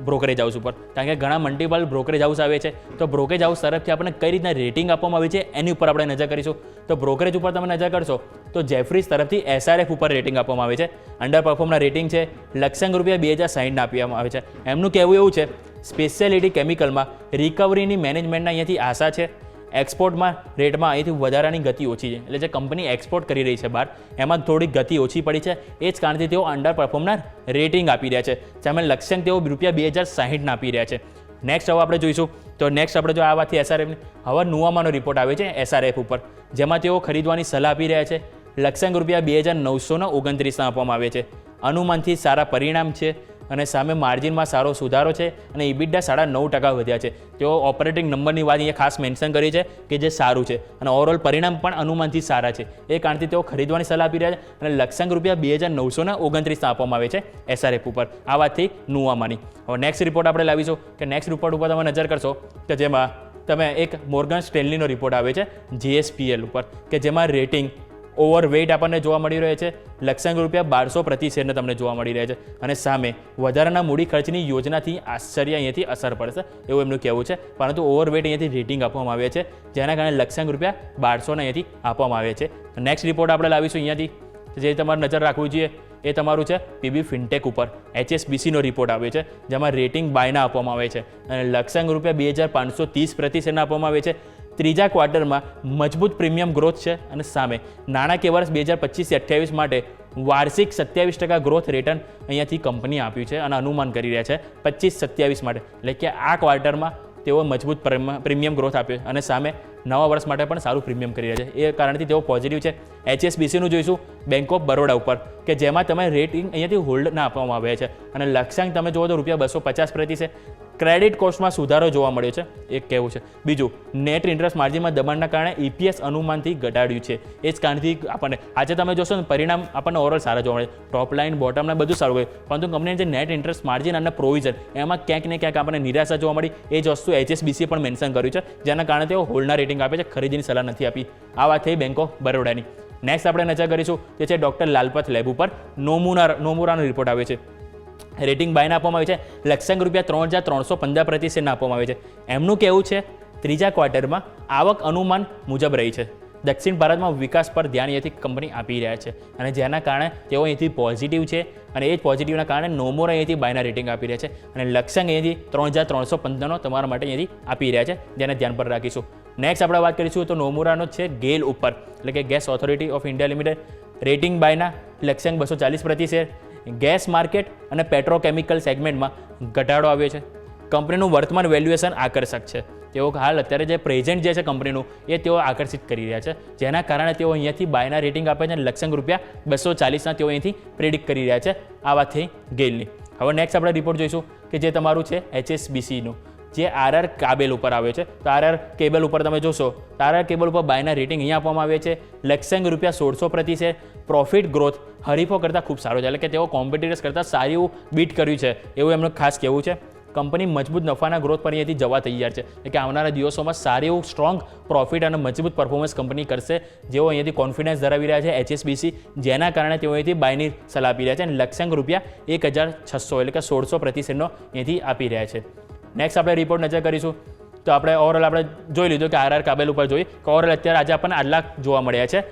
બ્રોકરેજ હાઉસ ઉપર, કારણ કે ઘણા મલ્ટિપલ બ્રોકરેજ હાઉસ આવે છે. તો બ્રોકરેજ હાઉસ તરફથી આપણને કઈ રીતના રેટિંગ આપવામાં આવી છે એની ઉપર આપણે નજર કરીશું. તો બ્રોકરેજ ઉપર તમે નજર કરશો તો જેફરીઝ તરફથી SRF ઉપર રેટિંગ આપવામાં આવે છે. અંડર પરફોર્મના રેટિંગ છે ₹1,60,000 2060 આપવામાં આવે છે. એમનું કહેવું એવું છે સ્પેશિયાલિટી કેમિકલમાં રિકવરીની મેનેજમેન્ટના અહીંયાથી આશા છે. એક્સપોર્ટમાં રેટમાં અહીંથી વધારાની ગતિ ઓછી છે, એટલે જે કંપની એક્સપોર્ટ કરી રહી છે બહાર એમાં થોડી ગતિ ઓછી પડી છે. એ જ કારણથી તેઓ અંડર પરફોર્મના રેટિંગ આપી રહ્યા છે. સામે લક્ષ્યાંક તેઓ ₹2060 આપી રહ્યા છે. નેક્સ્ટ હવે આપણે જોઈશું તો નેક્સ્ટ આપણે જો આ વાતથી SRFની, હવે નુવામાનો રિપોર્ટ આવે છે SRF ઉપર, જેમાં તેઓ ખરીદવાની સલાહ આપી રહ્યા છે. લક્ષ્યાંક ₹2,929 આપવામાં આવે છે. અનુમાનથી સારા પરિણામ છે અને સામે માર્જિનમાં સારો સુધારો છે અને ઇબિડા 9.5% વધ્યા છે. તેઓ ઓપરેટિંગ નંબરની વાત અહીંયા ખાસ મેન્શન કરી છે કે જે સારું છે, અને ઓવરઓલ પરિણામ પણ અનુમાનથી સારા છે. એ કારણથી તેઓ ખરીદવાની સલાહ આપી રહ્યા છે અને લક્ષ્યાંક ₹2,929 આપવામાં આવે છે SRF ઉપર. આ વાત થઈ નુવામાની. હવે નેક્સ્ટ રિપોર્ટ આપણે લાવીશું કે નેક્સ્ટ રિપોર્ટ ઉપર તમે નજર કરશો કે જેમાં તમે એક મોર્ગન સ્ટેનલીનો રિપોર્ટ આવે છે GSPL ઉપર, કે જેમાં રેટિંગ ઓવરવેઇટ આપણને જોવા મળી રહે છે. લક્ષ્યાંક ₹1200 પ્રતિ શેરને તમને જોવા મળી રહે છે. અને સામે વધારાના મૂડી ખર્ચની યોજનાથી આશ્ચર્ય અહીંયાથી અસર પડશે એવું એમનું કહેવું છે. પરંતુ ઓવરવેઇટ અહીંયાથી રેટિંગ આપવામાં આવે છે, જેના કારણે લક્ષ્યાંક ₹1200 અહીંયાથી આપવામાં આવે છે. નેક્સ્ટ રિપોર્ટ આપણે લાવીશું અહીંયાથી, જે તમારે નજર રાખવું જોઈએ એ તમારું છે પીબી ફિનટેક ઉપર HSBCનો રિપોર્ટ આવ્યો છે, જેમાં રેટિંગ બાયના આપવામાં આવે છે અને લક્ષ્યાંક રૂપિયા 2,530 પ્રતિ શેરના આપવામાં આવે છે. ત્રીજા ક્વાર્ટરમાં મજબૂત પ્રીમિયમ ગ્રોથ છે અને સામે નાણાકીય વર્ષ 2025-28 માટે વાર્ષિક 27% ગ્રોથ રિટર્ન અહીંયાથી કંપની આપ્યું છે અને અનુમાન કરી રહ્યા છે 25-27 માટે, એટલે કે આ ક્વાર્ટરમાં તેઓ મજબૂત પ્રીમિયમ ગ્રોથ આપ્યો અને સામે નવા વર્ષ માટે પણ સારું પ્રીમિયમ કરી રહ્યા છે. એ કારણથી તેઓ પોઝિટિવ છે. HSBCનું જોઈશું બેંક ઓફ બરોડા ઉપર, કે જેમાં તમે રેટિંગ અહીંયાથી હોલ્ડ ના આપવામાં આવ્યા છે અને લક્ષ્યાંક તમે જુઓ તો ₹250 પ્રતિ છે. ક્રેડિટ કોસ્ટમાં સુધારો જોવા મળ્યો છે, એક કહેવું છે. બીજું, નેટ ઇન્ટરેસ્ટ માર્જિનમાં દબાણના કારણે EPS અનુમાનથી ઘટાડ્યું છે. એ જ કારણથી આપણને આજે તમે જોશો ને પરિણામ આપણને ઓવરઓલ સારા જોવા મળે, ટોપ લાઇન બોટમ લાઇન બધું સારું હોય, પરંતુ કંપનીની જે નેટ ઇન્ટરેસ્ટ માર્જિન અને પ્રોવિઝન એમાં ક્યાંક ને ક્યાંક આપણને નિરાશા જોવા મળી. એ જ વસ્તુ HSBC પણ મેન્શન કર્યું છે, જેના કારણે તેઓ હોલ્ડના રેટિંગ આપે છે, ખરીદીની સલાહ નથી આપી. આ વાત થઈ બેંક ઓફ બરોડાની. નેક્સ્ટ આપણે નજર કરીશું તે છે ડૉક્ટર લાલપત લેબ ઉપર. નોમુરાનો રિપોર્ટ આવ્યો છે. રેટિંગ બાયના આપવામાં આવે છે, લક્ષ્યાંક ₹3,315 પ્રતિ શેરના આપવામાં આવે છે. એમનું કહેવું છે ત્રીજા ક્વાર્ટરમાં આવક અનુમાન મુજબ રહી છે. દક્ષિણ ભારતમાં વિકાસ પર ધ્યાન અહીંયાથી કંપની આપી રહ્યા છે અને જેના કારણે તેઓ અહીંથી પોઝિટિવ છે અને એ જ પોઝિટિવના કારણે નોમોરા અહીંયાથી બાયના રેટિંગ આપી રહ્યા છે અને લક્ષ્યાંક અહીંયાથી 3,315નો તમારા માટે અહીંયાથી આપી રહ્યા છે, જેને ધ્યાન પર રાખીશું. નેક્સ્ટ આપણે વાત કરીશું તો નોમુરાનો છે ગેલ ઉપર, એટલે કે gas authority of India limited. Rating બાયના, લક્ષ્યાંક 240 પ્રતિ શેર. ગેસ માર્કેટ અને પેટ્રોકેમિકલ સેગમેન્ટમાં ઘટાડો આવ્યો છે. કંપનીનું વર્તમાન વેલ્યુએશન આકર્ષક છે. તેઓ હાલ અત્યારે જે પ્રેઝન્ટ જે છે કંપનીનું એ તેઓ આકર્ષિત કરી રહ્યા છે, જેના કારણે તેઓ અહીંયાથી બાયના રેટિંગ આપે છે અને લક્ષ્યાંક ₹240ના તેઓ અહીંથી પ્રેડિક્ટ કરી રહ્યા છે. આ વાત થઈ ગેલની. હવે નેક્સ્ટ આપણે રિપોર્ટ જોઈશું કે જે તમારું છે HSBCનું, જે RR કાબેલ ઉપર આવે છે. તો RR કેબલ ઉપર તમે જોશો તો RR કેબલ ઉપર બાયના રેટિંગ અહીંયા આપવામાં આવે છે, લક્ષ્યાંક ₹1600 પ્રતિ છે. પ્રોફિટ ગ્રોથ હરીફો કરતાં ખૂબ સારો છે, એટલે કે તેઓ કોમ્પિટિટર્સ કરતાં સારી એવું બીટ કર્યું છે એવું એમનું ખાસ કહેવું છે. કંપની મજબૂત નફાના ગ્રોથ પર અહીંયાથી જવા તૈયાર છે, એટલે કે આવનારા દિવસોમાં સારી એવું સ્ટ્રોંગ પ્રોફિટ અને મજબૂત પરફોર્મન્સ કંપની કરશે, જેઓ અહીંયાથી કોન્ફિડન્સ ધરાવી રહ્યા છે HSBC, જેના કારણે તેઓ અહીંયાથી બાયની સલાહ આપી રહ્યા છે અને લક્ષ્યાંક ₹1,600 એટલે કે 1600 પ્રતિ શેરનો અહીંયાથી આપી રહ્યા છે. નેક્સ્ટ આપણે રિપોર્ટ નજર કરીશું તો આપણે ઓવરઓલ આપણે જોઈ લીધું કે RR કાબેલ ઉપર જોઈએ કે ઓવરઓલ અત્યારે આજે આપણને આટલા જોવા મળ્યા છે.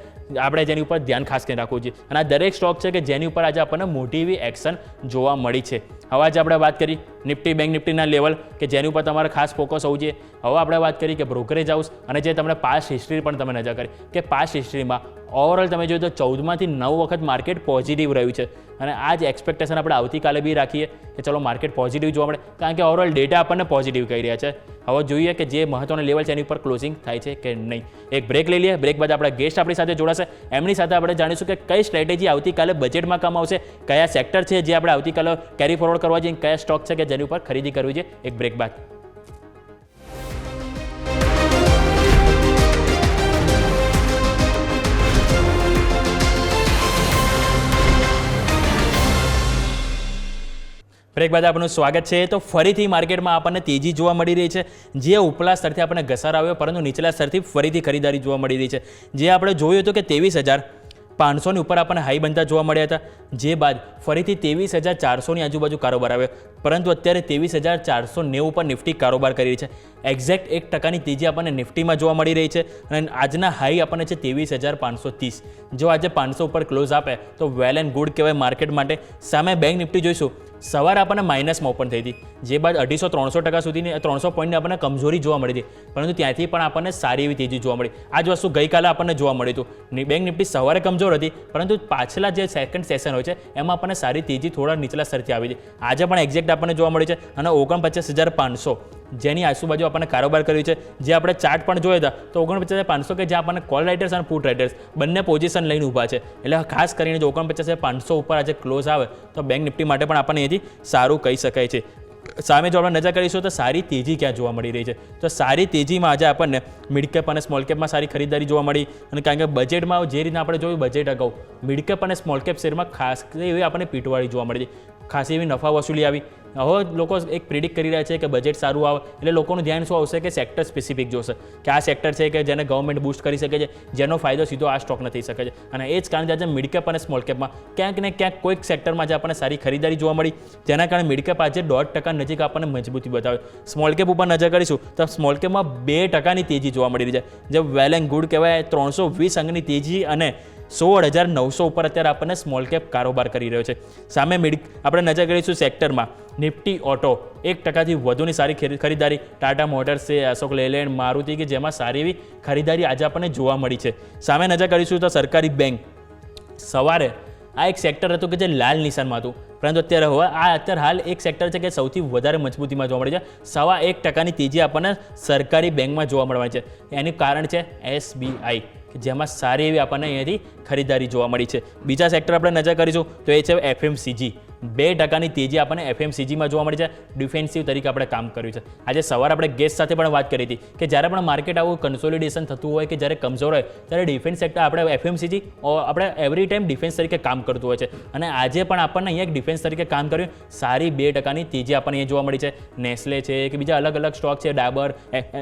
આપણે જેની ઉપર ધ્યાન ખાસ કરીને રાખવું જોઈએ અને આ દરેક સ્ટોક છે કે જેની ઉપર આજે આપણને મોટી એવી એક્શન જોવા મળી છે. હવે આજે આપણે વાત કરી નિફ્ટી બેંક નિફ્ટીના લેવલ કે જેની ઉપર તમારે ખાસ ફોકસ હોવું જોઈએ. હવે આપણે વાત કરી કે બ્રોકરેજ હાઉસ અને જે તમને પાસ્ટ હિસ્ટ્રી પણ તમે નજર કરી કે પાસ્ટ હિસ્ટ્રીમાં ઓવરઓલ તમે જોઈએ તો 14માંથી 9 વખત માર્કેટ પોઝિટિવ રહ્યું છે અને આ જ એક્સપેક્ટેશન આપણે આવતીકાલે બી રાખીએ કે ચલો માર્કેટ પોઝિટિવ જોવા મળે, કારણ કે ઓવરઓલ ડેટા આપણને પોઝિટિવ કહી રહ્યા છે. હવે જોઈએ કે જે મહત્વના લેવલ છે એની ઉપર ક્લોઝિંગ થાય છે કે નહીં. એક બ્રેક લઈ લઈએ, બ્રેક બાદ આપણા ગેસ્ટ આપણી સાથે જોડાશે, એમની સાથે આપણે જાણીશું કે કઈ સ્ટ્રેટેજી આવતીકાલે બજેટમાં કામ આવશે, કયા સેક્ટર છે જે આપણે આવતીકાલે કેરી ફોરવર્ડ કરવા જોઈએ, કયા સ્ટોક છે કે જેની ઉપર ખરીદી કરવી છે. એક બ્રેક બાદ. બ્રેક બાદ આપનું સ્વાગત છે. તો ફરીથી માર્કેટમાં આપણને તેજી જોવા મળી રહી છે, જે ઉપલા સ્તરથી આપણને ઘસારો આવ્યો પરંતુ નીચલા સ્તરથી ફરીથી ખરીદારી જોવા મળી રહી છે. જે આપણે જોયું હતું કે 23,500ની ઉપર આપણને હાઈ બનતા જોવા મળ્યા હતા, જે બાદ ફરીથી 23,400ની આજુબાજુ કારોબાર આવ્યો, પરંતુ અત્યારે 23,490 પર નિફ્ટી કારોબાર કરી રહી છે. એક્ઝેક્ટ 1% તેજી આપણને નિફ્ટીમાં જોવા મળી રહી છે અને આજના હાઈ આપણને છે 23,530. જો આજે 500 ઉપર ક્લોઝ આપે તો વેલ એન્ડ ગુડ કહેવાય માર્કેટ માટે. સામે બેંક નિફ્ટી જોઈશું, સવારે આપણને માઇનસમાં ઓપન થઈ હતી, જે બાદ 250-300% સુધીની 300 પોઈન્ટની આપણને કમજોરી જોવા મળી હતી, પરંતુ ત્યાંથી પણ આપણને સારી એવી તેજી જોવા મળી. આ જ વસ્તુ ગઈકાલે આપણને જોવા મળી હતું. બેંક નિફ્ટી સવારે કમજોર હતી, પરંતુ પાછલા જે સેકન્ડ સેશન હોય છે એમાં આપણને સારી તેજી થોડા નીચલા સ્તરથી આવી હતી. આજે પણ એક્ઝેક્ટ આપણને જોવા મળી છે અને 49,500 જેની આજુબાજુ આપણને કારોબાર કર્યું છે. જે આપણે ચાર્ટ પણ જોયા હતા તો 49,500 કે જ્યાં આપણને કોલ રાઇટર્સ અને પુટ રાઇટર્સ બંને પોઝિશન લઈને ઊભા છે, એટલે ખાસ કરીને જો 49,500 ઉપર આજે ક્લોઝ આવે તો બેંક નિફ્ટી માટે પણ આપણને એથી સારું કહી શકાય છે. સામે જો આપણે નજર કરીશું તો સારી તેજી ક્યાં જોવા મળી રહી છે, તો સારી તેજીમાં આજે આપણને મિડ કેપ અને સ્મોલ કેપમાં સારી ખરીદારી જોવા મળી. અને કારણ કે બજેટમાં જે રીતે આપણે જોયું બજેટ અગાઉ મિડ કેપ અને સ્મોલ કેપ શેરમાં ખાસ એવી આપણને પીટવાળી જોવા મળી હતી, ખાસી એવી નફા વસૂલી આવી. હવે લોકો એક પ્રિડિક્ટ કરી રહ્યા છે કે બજેટ સારું આવે એટલે લોકોનું ધ્યાન શું આવશે કે સેક્ટર સ્પેસિફિક જોશે કે આ સેક્ટર છે કે જેને ગવર્મેન્ટ બૂસ્ટ કરી શકે છે, જેનો ફાયદો સીધો આ સ્ટોકને થઈ શકે છે. અને એ જ કારણે આજે મિડ કેપ અને સ્મોલ કેપમાં ક્યાંક ને ક્યાંક કોઈક સેક્ટરમાં આજે આપણને સારી ખરીદારી જોવા મળી, જેના કારણે મિડ કેપ આજે 1.5% નજીક આપણને મજબૂતી બતાવે. સ્મોલ કેપ ઉપર નજર કરીશું તો સ્મોલ કેપમાં 2%ની તેજી જોવા મળી રહી છે, જે વેલ એન્ડ ગુડ કહેવાય. 320 અંકની તેજી અને 16,900 ઉપર અત્યારે આપણને સ્મોલ કેપ કારોબાર કરી રહ્યો છે. સામે આપણે નજર કરીશું સેક્ટરમાં નિફ્ટી ઓટો 1%થી વધુની સારી ખરીદારી, ટાટા મોટર્સ છે, અશોક લેલેન્ડ, મારુતિ કે જેમાં સારી એવી ખરીદારી આજે આપણને જોવા મળી છે. સામે નજર કરીશું તો સરકારી બેંક, સવારે આ એક સેક્ટર હતું કે જે લાલ નિશાનમાં હતું, પરંતુ અત્યારે હાલ એક સેક્ટર છે કે સૌથી વધારે મજબૂતીમાં જોવા મળે છે. 1.25% તેજી આપણને સરકારી બેંકમાં જોવા મળવાની છે. એનું કારણ છે SBI કે જેમાં સારી એવી આપણને અહીંયાથી ખરીદારી જોવા મળી છે. બીજા સેક્ટર આપણે નજર કરીશું તો એ છે FMCG. 2% તેજી આપણને FMCGમાં જોવા મળી છે. ડિફેન્સિવ તરીકે આપણે કામ કર્યું છે. આજે સવારે આપણે ગેસ સાથે પણ વાત કરી હતી કે જ્યારે પણ માર્કેટ આવું કન્સોલિડેશન થતું હોય કે જ્યારે કમજોર હોય ત્યારે ડિફેન્સ સેક્ટર આપણે FMCG આપણે એવરી ટાઈમ ડિફેન્સ તરીકે કામ કરતું હોય છે અને આજે પણ આપણને અહીંયા એક ડિફેન્સ તરીકે કામ કર્યું. સારી 2%ની તેજી આપણને અહીંયા જોવા મળી છે. નેસ્લે છે કે બીજા અલગ અલગ સ્ટોક છે, ડાબર,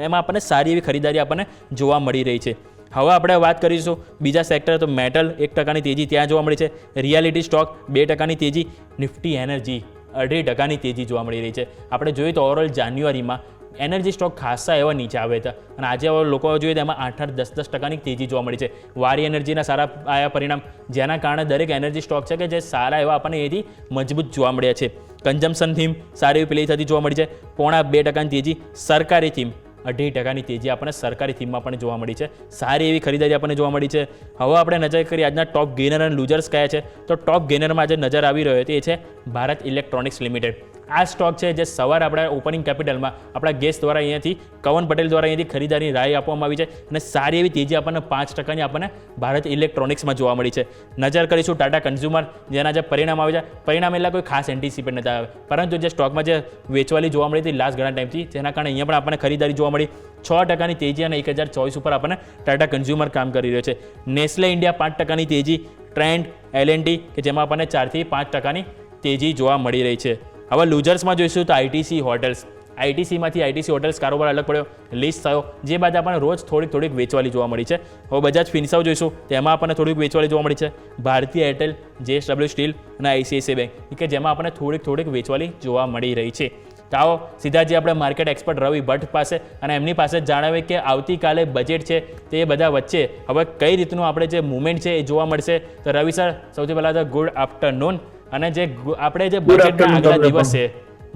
એમાં આપણને સારી એવી ખરીદારી આપણને જોવા મળી રહી છે. હવે આપણે વાત કરીશું બીજા સેક્ટર તો મેટલ 1%ની તેજી ત્યાં જોવા મળી છે. રિયાલિટી સ્ટોક 2%ની તેજી. નિફ્ટી એનર્જી 2.5%ની તેજી જોવા મળી રહી છે. આપણે જોઈએ તો ઓવરઓલ જાન્યુઆરીમાં એનર્જી સ્ટોક ખાસા એવા નીચે આવ્યા હતા અને આજે લોકો જોઈએ તો એમાં 8-8, 10% તેજી જોવા મળી છે. વારી એનર્જીના સારા આયા પરિણામ, જેના કારણે દરેક એનર્જી સ્ટોક છે કે જે સારા એવા આપણને એથી મજબૂત જોવા મળ્યા છે. કન્ઝમ્પશન થીમ સારી એવી પ્લે થતી જોવા મળી છે. 0.5% તેજી. સરકારી થીમ 2.5%ની તેજી આપણને સરકારી થીમમાં પણ જોવા મળી છે. સારી એવી ખરીદારી આપણને જોવા મળી છે. હવે આપણે નજર કરીએ આજના ટોપ ગેનર અને લૂઝર્સ કયા છે તો ટોપ ગેનરમાં આજે નજર આવી રહ્યો તે છે ભારત ઇલેક્ટ્રોનિક્સ લિમિટેડ. આ સ્ટોક છે જે સવારે આપણા ઓપનિંગ કેપિટલમાં આપણા ગેસ્ટ દ્વારા અહીંયાથી કવન પટેલ દ્વારા અહીંયાથી ખરીદારીની રાય આપવામાં આવી છે અને સારી એવી તેજી આપણને 5%ની આપણને ભારત ઇલેક્ટ્રોનિક્સમાં જોવા મળી છે. નજર કરીશું ટાટા કન્ઝ્યુમર, જેના જે પરિણામ આવે છે, પરિણામ એટલે કોઈ ખાસ એન્ટિસિપેટ નથી આવે, પરંતુ જે સ્ટોકમાં જે વેચવાલી જોવા મળી હતી લાસ્ટ ઘણા ટાઈમથી, જેના કારણે અહીંયા પણ આપણને ખરીદારી જોવા મળી. 6%ની તેજી અને 1024 ઉપર આપણને ટાટા કન્ઝ્યુમર કામ કરી રહ્યો છે. નેસ્લે ઇન્ડિયા 5%ની તેજી. ટ્રેન્ડ, L&T કે જેમાં આપણને 4થી 5%ની તેજી જોવા મળી રહી છે. હવે લૂઝર્સમાં જોઈશું તો ITC હોટેલ્સ. ITCમાંથી ITC હોટેલ્સ કારોબાર અલગ પડ્યો, લિસ્ટ થયો, જે બાદ આપણને રોજ થોડીક વેચવાલી જોવા મળી છે. હવે બજાજ ફિન્સર્વ જોઈશું તેમાં આપણને થોડીક વેચવાલી જોવા મળી છે. ભારતીય એરટેલ, JSW સ્ટીલ અને ICICI બેંક કે જેમાં આપણને થોડીક વેચવાલી જોવા મળી રહી છે. તો આવો સીધા જે આપણે માર્કેટ એક્સપર્ટ રવિ ભટ્ટ પાસે અને એમની પાસે જણાવે કે આવતીકાલે બજેટ છે તે બધા વચ્ચે હવે કઈ રીતનું આપણે જે મુવમેન્ટ છે એ જોવા મળશે. તો રવિ સર, સૌથી પહેલાં તો ગુડ આફ્ટરનૂન. અને જે આપણે જે બજેટના આગલા દિવસે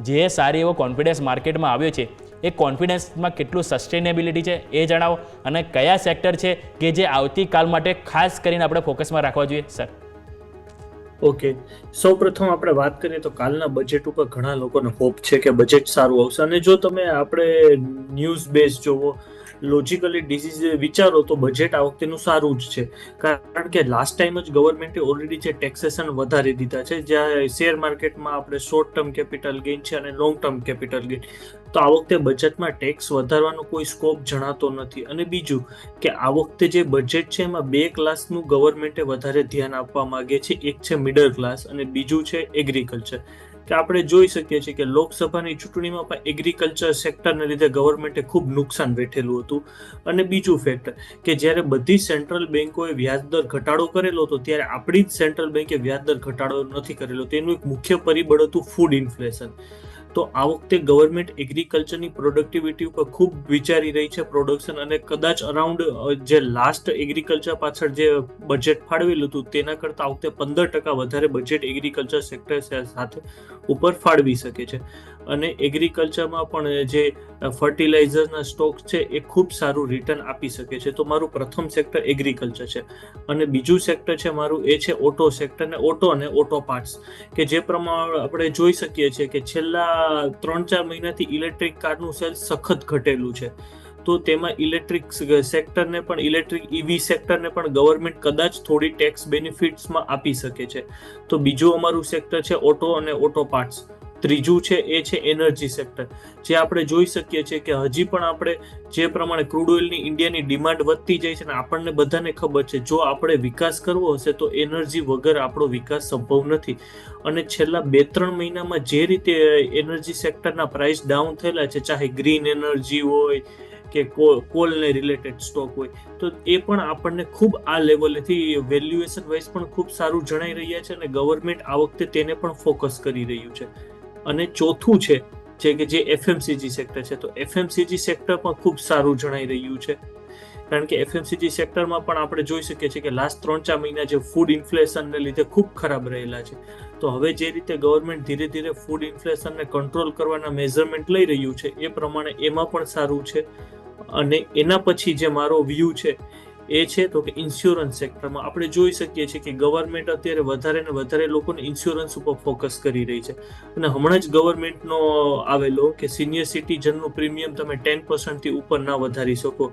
જે સારી એવો કોન્ફિડન્સ માર્કેટમાં આવ્યો છે એ કોન્ફિડન્સમાં કેટલું સસ્ટેનેબિલિટી છે એ જણાવો અને કયા સેક્ટર છે કે જે આવતીકાલ માટે ખાસ કરીને આપણે ફોકસમાં રાખવા જોઈએ સર. ઓકે, સૌપ્રથમ આપણે વાત કરીએ તો કાલના બજેટ ઉપર ઘણા લોકોને હોપ છે કે બજેટ સારું આવશે અને જો તમે આપણે ન્યૂઝ બેઝ જોવો, લોજિકલી ડિસીઝ વિચારો તો બજેટ આ વખતેનું સારું જ છે. કારણ કે લાસ્ટ ટાઈમ જ ગવર્મેન્ટે ઓલરેડી જે ટેક્સેશન વધારી દીધા છે, જ્યાં શેર માર્કેટમાં આપણે શોર્ટ ટર્મ કેપિટલ ગેઇન છે અને લોંગ ટર્મ કેપિટલ ગેઇન, તો આ વખતે બજેટમાં ટેક્સ વધારવાનો કોઈ સ્કોપ જણાતો નથી. અને બીજું કે આ વખતે જે બજેટ છે એમાં 2 ક્લાસનું ગવર્મેન્ટે વધારે ધ્યાન આપવા માંગે છે. એક છે મિડલ ક્લાસ અને બીજું છે એગ્રીકલ્ચર. કે આપણે જોઈ શકીએ છીએ કે લોકસભાની ચૂંટણીમાં પણ એગ્રીકલ્ચર સેક્ટરને લીધે ગવર્મેન્ટે ખૂબ નુકસાન વેઠેલું હતું. અને બીજું ફેક્ટર કે જ્યારે બધી સેન્ટ્રલ બેન્કોએ વ્યાજદર ઘટાડો કરેલો હતો ત્યારે આપણી જ સેન્ટ્રલ બેન્કે વ્યાજદર ઘટાડો નથી કરેલો. તેનું એક મુખ્ય પરિબળ હતું ફૂડ ઇન્ફ્લેશન. તો આ વખતે ગવર્મેન્ટ એગ્રીકલ્ચરની પ્રોડક્ટિવિટી ઉપર ખૂબ વિચારી રહી છે, પ્રોડક્શન, અને કદાચ અરાઉન્ડ જે લાસ્ટ એગ્રીકલ્ચર પાછળ જે બજેટ ફાળવેલું હતું તેના કરતાં આ વખતે 15% વધારે બજેટ એગ્રીકલ્ચર સેક્ટર સાથે ઉપર ફાળવી શકે છે. અને એગ્રીકલ્ચરમાં પણ જે ફર્ટિલાઇઝરના સ્ટોક છે એ ખૂબ સારું રિટર્ન આપી શકે છે. તો મારું પ્રથમ સેક્ટર એગ્રીકલ્ચર છે. અને બીજું સેક્ટર છે મારું એ છે ઓટો સેક્ટર ને ઓટો પાર્ટ્સ, કે જે પ્રમાણે આપણે જોઈ શકીએ છીએ કે છેલ્લા 3-4 મહિનાથી ઇલેક્ટ્રિક કારનું સેલ સખત ઘટેલું છે. તો તેમાં ઇલેક્ટ્રિક સેક્ટરને પણ, ઇલેક્ટ્રિક EV સેક્ટરને પણ ગવર્મેન્ટ કદાચ થોડી ટેક્સ બેનિફિટ્સમાં આપી શકે છે. તો બીજું અમારું સેક્ટર છે ઓટો અને ઓટો પાર્ટ્સ. ત્રીજું છે એ છે એનર્જી સેક્ટર, જે આપણે જોઈ શકીએ છીએ કે હજી પણ આપણે જે પ્રમાણે ક્રૂડ ઓઇલની ઇન્ડિયાની ડિમાન્ડ વધતી જાય છે અને આપણને બધાને ખબર છે જો આપણે વિકાસ કરવો હશે તો એનર્જી વગર આપણો વિકાસ સંભવ નથી. અને છેલ્લા 2-3 મહિનામાં જે રીતે એનર્જી સેક્ટરના પ્રાઇસ ડાઉન થયેલા છે, ચાહે ગ્રીન એનર્જી હોય કે કોલને રિલેટેડ સ્ટોક હોય, તો એ પણ આપણને ખૂબ આ લેવલેથી વેલ્યુએશન વાઇઝ પણ ખૂબ સારું જણાઈ રહ્યા છે અને ગવર્મેન્ટ આ વખતે તેને પણ ફોકસ કરી રહ્યું છે. અને ચોથું છે જે FMCG સેક્ટર છે. તો FMCG સેક્ટર પણ ખૂબ સારું જણાઈ રહ્યું છે કારણ કે FMCG સેક્ટરમાં પણ આપણે જોઈ શકીએ છીએ કે લાસ્ટ 3-4 મહિના જે ફૂડ ઇન્ફ્લેશનને લીધે ખૂબ ખરાબ રહેલા છે. તો હવે જે રીતે ગવર્મેન્ટ ધીરે ધીરે ફૂડ ઇન્ફ્લેશનને કંટ્રોલ કરવાના મેઝરમેન્ટ લઈ રહ્યું છે એ પ્રમાણે એમાં પણ સારું છે. અને એના પછી જે મારો વ્યૂ છે એ છે તો કે ઇન્સ્યોરન્સ સેક્ટરમાં આપણે જોઈ શકીએ છીએ કે ગવર્મેન્ટ અત્યારે વધારે ને વધારે લોકોને ઇન્સ્યોરન્સ ઉપર ફોકસ કરી રહી છે. અને હમણાં જ ગવર્મેન્ટનો આવેલો કે સિનિયર સિટીઝનનું પ્રીમિયમ તમે 10% ઉપર ના વધારી શકો.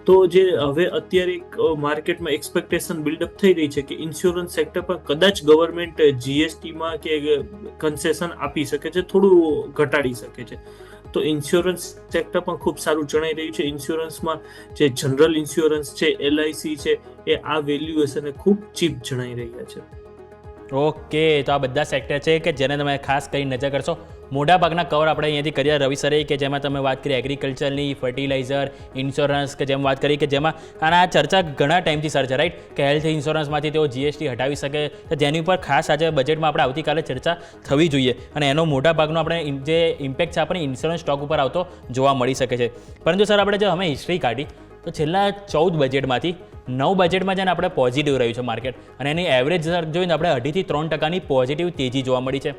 તો જે હવે અત્યારે માર્કેટમાં એક્સપેક્ટેશન બિલ્ડઅપ થઈ રહી છે કે ઇન્સ્યોરન્સ સેક્ટર પર કદાચ ગવર્મેન્ટ GSTમાં કે કન્સેશન આપી શકે છે, થોડું ઘટાડી શકે છે. તો ઇન્સ્યોરન્સ સેક્ટર પણ ખૂબ સારું જણાઈ રહ્યું છે. ઇન્સ્યોરન્સમાં જે જનરલ ઇન્સ્યોરન્સ છે, LIC છે, એ આ વેલ્યુએશન ખૂબ ચીપ જણાઈ રહ્યા છે. ઓકે, તો આ બધા સેક્ટર છે કે જેને તમે ખાસ કરી નજર કરશો. મોટાભાગના કવર આપણે અહીંયાથી કર્યા રવિ સરે, કે જેમાં તમે વાત કરી એગ્રીકલ્ચરની, ફર્ટિલાઇઝર, ઇન્સ્યોરન્સ, કે જેમ વાત કરી કે જેમાં અને આ ચર્ચા ઘણા ટાઈમથી સર છે, રાઈટ, કે હેલ્થ ઇન્સ્યોરન્સમાંથી તેઓ GST હટાવી શકે, તો જેની ઉપર ખાસ આજે બજેટમાં આપણે આવતીકાલે ચર્ચા થવી જોઈએ. અને એનો મોટાભાગનો આપણે જે ઇમ્પેક્ટ છે આપણે ઇન્સ્યોરન્સ સ્ટોક ઉપર આવતો જોવા મળી શકે છે. પરંતુ સર આપણે જો અમે હિસ્ટ્રી કાઢી તો છેલ્લા 14 બજેટમાંથી 9 બજેટમાં જેને આપણે પોઝિટિવ રહ્યું છે માર્કેટ, અને એની એવરેજ જોઈને આપણે 2.5 થી 3% પોઝિટિવ તેજી જોવા મળી છે.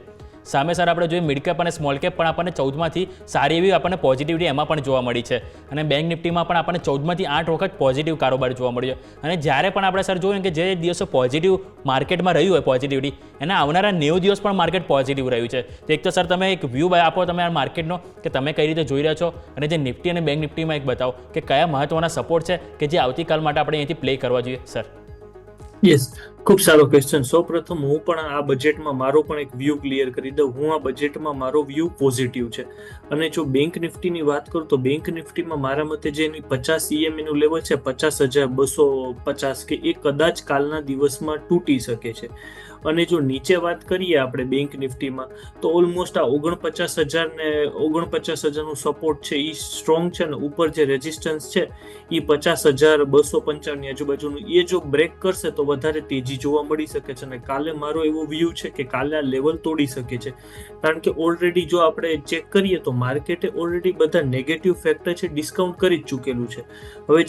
સામે સર આપણે જોઈએ મિડ કેપ અને સ્મોલ કેપ પણ આપણને 14માંથી સારી એવી આપણને પોઝિટિવિટી એમાં પણ જોવા મળી છે. અને બેંક નિફ્ટીમાં પણ આપણને 14માંથી 8 વખત પોઝિટિવ કારોબાર જોવા મળ્યો. અને જ્યારે પણ આપણે સર જોયું કે જે દિવસો પોઝિટિવ માર્કેટમાં રહ્યું હોય પોઝિટિવિટી, એના આવનારા 90 દિવસ પણ માર્કેટ પોઝિટિવ રહ્યું છે. તો એક તો સર તમે એક વ્યૂ આપો તમે આ માર્કેટનો કે તમે કઈ રીતે જોઈ રહ્યા છો, અને જે નિફ્ટી અને બેંક નિફ્ટીમાં એક બતાવો કે કયા મહત્વના સપોર્ટ છે કે જે આવતીકાલ માટે આપણે અહીંથી પ્લે કરવા જોઈએ સર. યસ, ખૂબ સારો ક્વેશ્ચન. સૌપ્રથમ હું પણ આ બજેટમાં મારો પણ એક વ્યૂ ક્લિયર કરી દઉં. હું આ બજેટમાં મારો વ્યૂ પોઝિટિવ છે. અને જો બેંક નિફ્ટીની વાત કરું તો બેંક નિફ્ટીમાં મારા મતે જે એની 50 EMA નું લેવલ છે 50,250 કે એ કદાચ કાલના દિવસમાં તૂટી શકે છે. અને જો નીચે વાત કરીએ આપણે બેંક નિફ્ટીમાં તો ઓલમોસ્ટ આ 49,000નું સપોર્ટ છે એ સ્ટ્રોંગ છે, ને ઉપર જે રેઝિસ્ટન્સ છે એ 50,255 આજુબાજુનું, એ જો બ્રેક કરશે તો વધારે તેજી જોવા મળી શકે છે. અને કાલે મારો એવો વ્યૂ છે કે કાલે આ લેવલ તોડી શકે છે. કારણ કે ઓલરેડી જો આપણે ચેક કરીએ તો માર્કેટે ઓલરેડી બધા નેગેટિવ ફેક્ટર છે ડિસ્કાઉન્ટ કરી જ ચૂકેલું છે. હવે